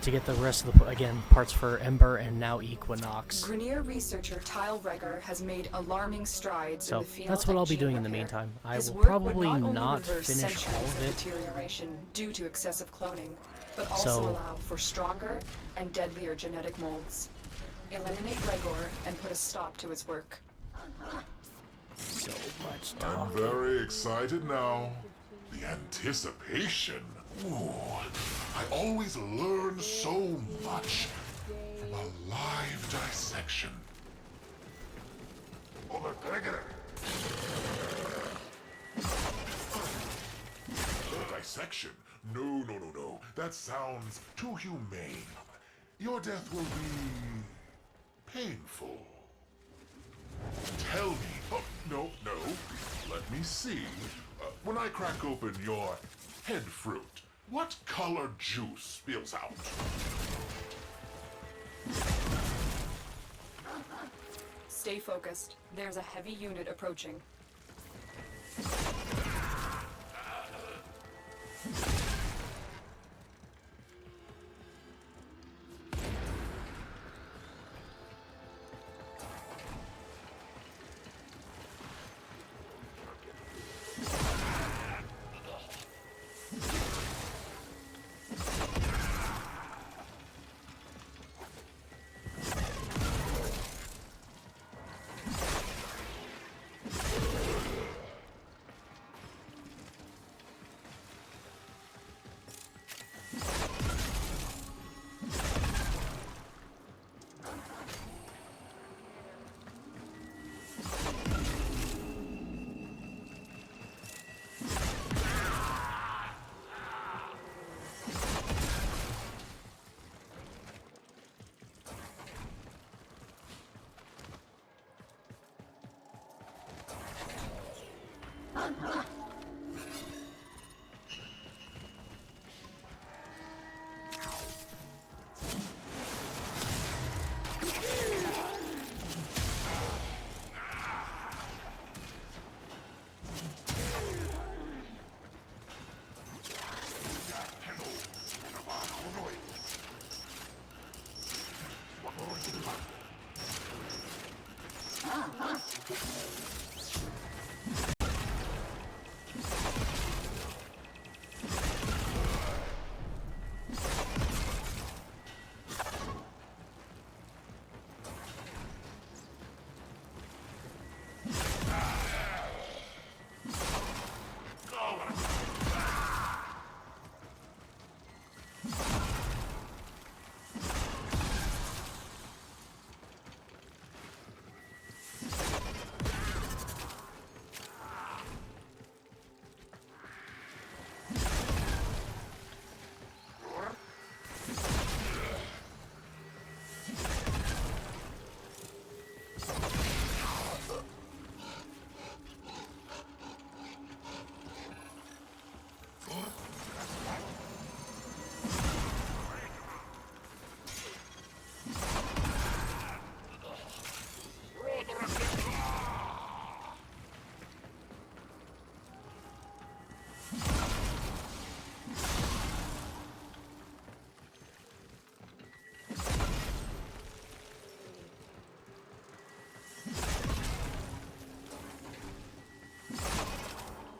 to get the rest of the, again, parts for Ember and now Equinox. Grenier researcher Tyle Reger has made alarming strides in So the field that's what of I'll be gene doing in the repair. meantime. I His will work probably would not not only reverse finish all centuries of it. deterioration due to excessive cloning, but also So- allow for stronger and deadlier genetic molds. Eliminate Regor and put a stop to his work. So much I'm talk. very excited now. The anticipation. Ooh, I always learn so much from a live dissection. Dissection? No. That sounds too humane. Your death will be painful. Tell me. Oh, no. Let me see. When I crack open your head fruit, what color juice spills out? Stay focused. There's a heavy unit approaching.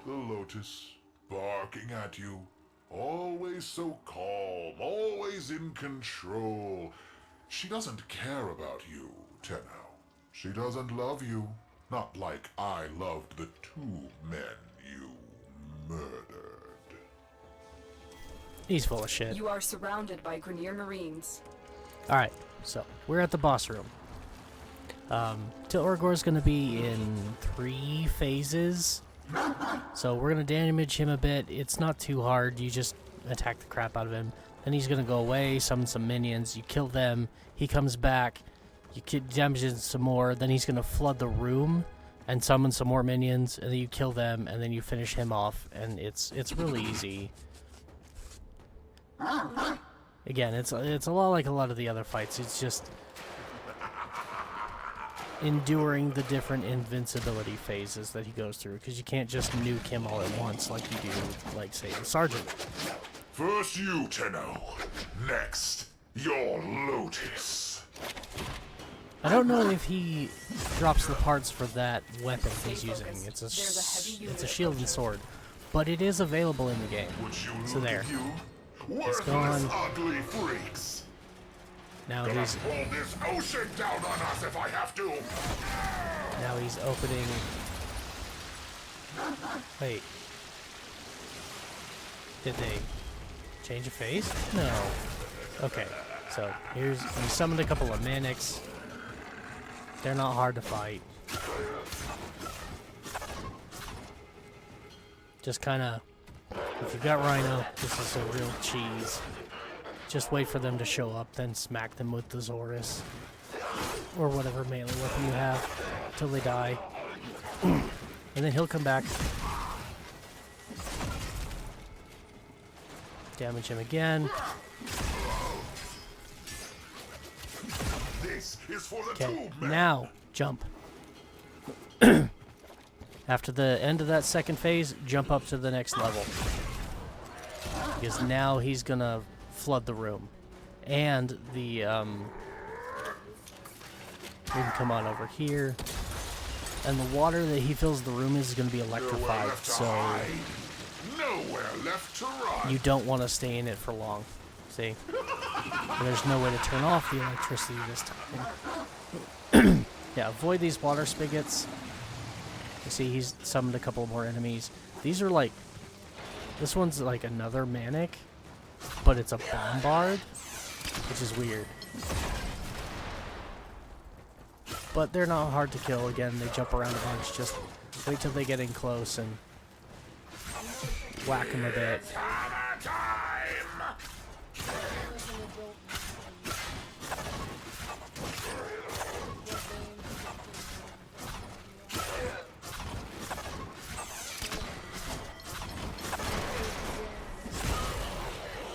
The Lotus, barking at you. Always so calm, always in control. She doesn't care about you, Tenno. She doesn't love you. Not like I loved the 2 men you murdered. He's full of shit. You are surrounded by Grenier Marines. Alright, so we're at the boss room. Tilorgor's gonna be in 3 phases. So we're gonna damage him a bit. It's not too hard. You just attack the crap out of him. Then he's gonna go away, summon some minions. You kill them. He comes back. You damage him some more. Then he's gonna flood the room and summon some more minions, and then you kill them, and then you finish him off, and it's really easy. Again, it's a lot like a lot of the other fights. It's just enduring the different invincibility phases that he goes through, because you can't just nuke him all at once like you do, like, say, the Sergeant. First you, Tenno. Next, your Lotus. I don't know if he drops the parts for that weapon he's using. It's a shield and sword, but it is available in the game. So there. It's gone. Ugly freaks. Now Gonna he's pull this ocean down on us if I have to. now he's opening. Wait. Did they change a phase? No. Okay. So he summoned a couple of Manics. They're not hard to fight. Just kind of, if you've got Rhino, this is a real cheese. Just wait for them to show up, then smack them with the Zorus. Or whatever melee weapon you have, till they die. And then he'll come back. Damage him again. This is for the Okay, tube man. now jump. After the end of that second phase, jump up to the next level. Because now he's gonna flood the room. And we can come on over here. And the water that he fills the room is gonna be electrified, so Nowhere left to run. you don't want to stay in it for long. See? And there's no way to turn off the electricity this time. Yeah, avoid these water spigots. You see, he's summoned a couple more enemies. These are like... This one's like another Manic, but it's a Bombard, which is weird. But they're not hard to kill. Again, they jump around a bunch. Just wait till they get in close and whack them a bit.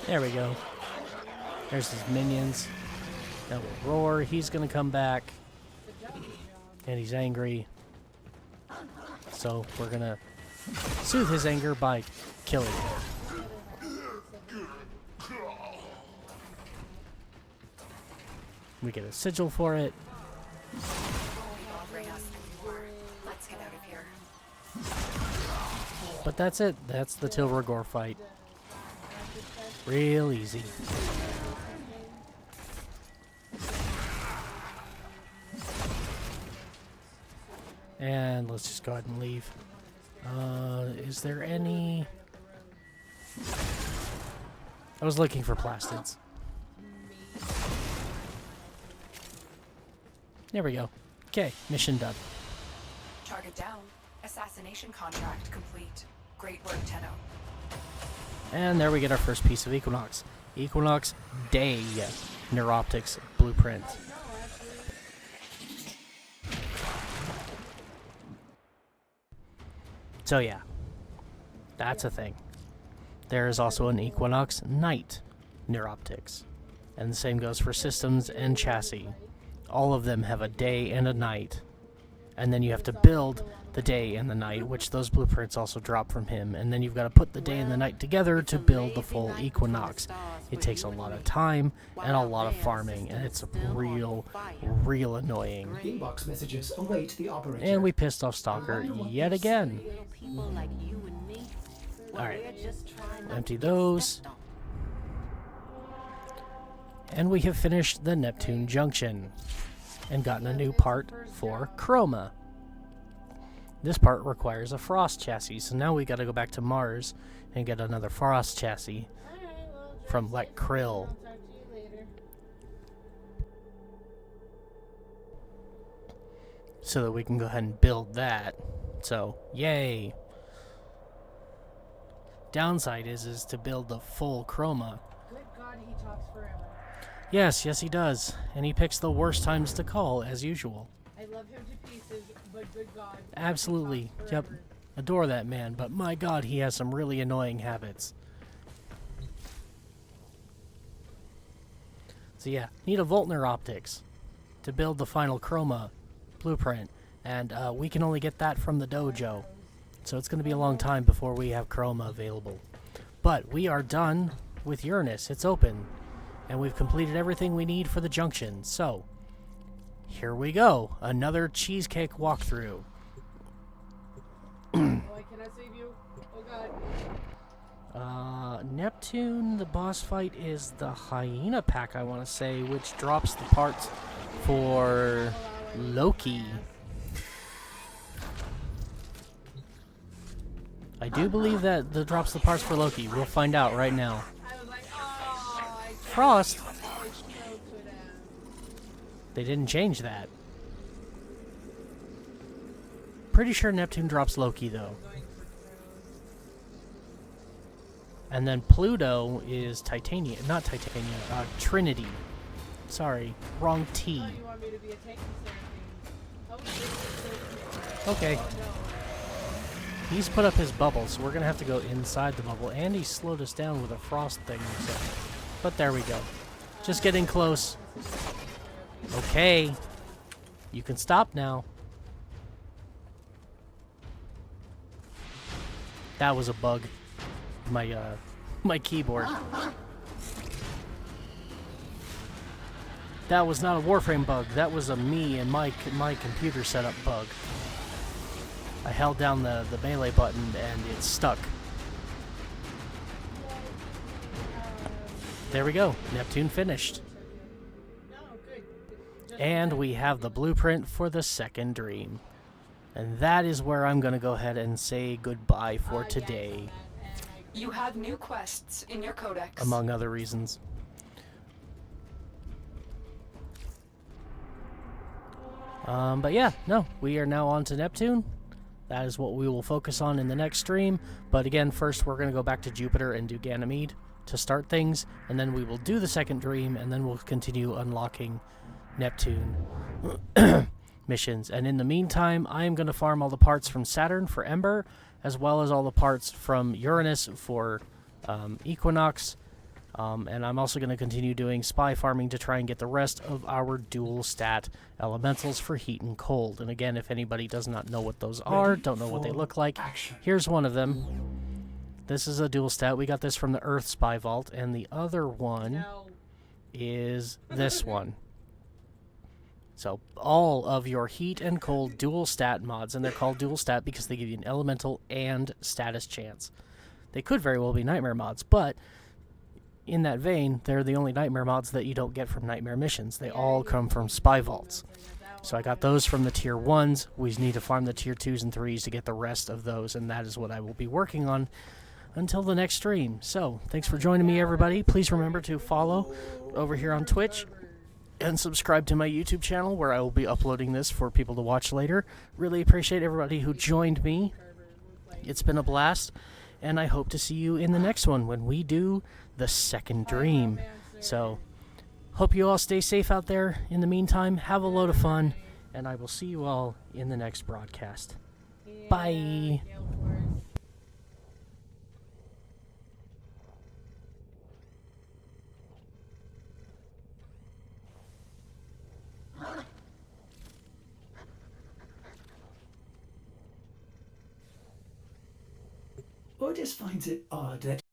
There we go. There's his minions. Now we'll roar. He's gonna come back. And he's angry. So we're gonna soothe his anger by killing him. We get a sigil for it. Let's get out of here. But that's it. That's the Tilragor fight. Real easy. And let's just go ahead and leave. Is there any... I was looking for plastids. There we go. Okay, mission done. Target down. Assassination contract complete. Great work, Tenno. And there we get our first piece of Equinox. Equinox Day Neuroptics Blueprint. So yeah, that's a thing. There is also an Equinox Night Neuroptics. And the same goes for systems and chassis. All of them have a day and a night. And then you have to build the day and the night, which those blueprints also drop from him. And then you've got to put the day and the night together to build the full Equinox. It takes a lot of time and a lot of farming, and it's real annoying. Inbox messages await the operator. And we pissed off Stalker yet again. Alright, empty those. And we have finished the Neptune Junction and gotten a new part for Chroma. This part requires a Frost chassis, so now we gotta go back to Mars and get another Frost chassis from Let Krill. So that we can go ahead and build that. So, yay! Downside is to build the full Chroma. Good God, he talks forever. Yes, he does. And he picks the worst times to call, as usual. I love him to pieces, but good God. Absolutely. Yep. Adore that man, but my God, he has some really annoying habits. So yeah, need a Voltner optics to build the final chroma blueprint, and we can only get that from the dojo. So it's going to be a long time before we have chroma available. But we are done with Uranus. It's open, and we've completed everything we need for the junction. So here we go. Another cheesecake walkthrough. Oh, I cannot save you. Oh God. Neptune, the boss fight is the hyena pack, I want to say, which drops the parts for Loki. I do believe that the drops the parts for Loki. We'll find out right now. I was like, oh, Frost. I so could have. They didn't change that. Pretty sure Neptune drops Loki, though. And then Pluto is Titania. Not Titania. Trinity. Sorry. Wrong T. Oh, you want me to be a tank Okay. Oh, no. He's put up his bubble, so we're going to have to go inside the bubble. And he slowed us down with a frost thing. So. But there we go. Just getting close. Okay. You can stop now. That was a bug. My keyboard. That was not a Warframe bug. That was a me and my computer setup bug. I held down the melee button and it stuck. There we go. Neptune finished. And we have the blueprint for the second dream. And that is where I'm going to go ahead and say goodbye for today. You have new quests in your codex. Among other reasons. But yeah, no, we are now on to Neptune. That is what we will focus on in the next stream. But again, first we're going to go back to Jupiter and do Ganymede to start things. And then we will do the second dream, and then we'll continue unlocking Neptune missions. And in the meantime, I am going to farm all the parts from Saturn for Ember, as well as all the parts from Uranus for Equinox. And I'm also going to continue doing spy farming to try and get the rest of our dual stat elementals for heat and cold. And again, if anybody does not know what those are, don't know what they look like, here's one of them. This is a dual stat. We got this from the Earth Spy Vault, and the other one is this one. So all of your heat and cold dual stat mods, and they're called dual stat because they give you an elemental and status chance. They could very well be nightmare mods, but in that vein, they're the only nightmare mods that you don't get from nightmare missions. They all come from spy vaults. So I got those from the tier 1s. We need to farm the tier 2s and 3s to get the rest of those, and that is what I will be working on until the next stream. So thanks for joining me, everybody. Please remember to follow over here on Twitch and subscribe to my YouTube channel, where I will be uploading this for people to watch later. Really appreciate everybody who joined me. It's been a blast, and I hope to see you in the next one when we do the second dream. So, hope you all stay safe out there. In the meantime, have a load of fun, and I will see you all in the next broadcast. Bye! Otis finds it odd that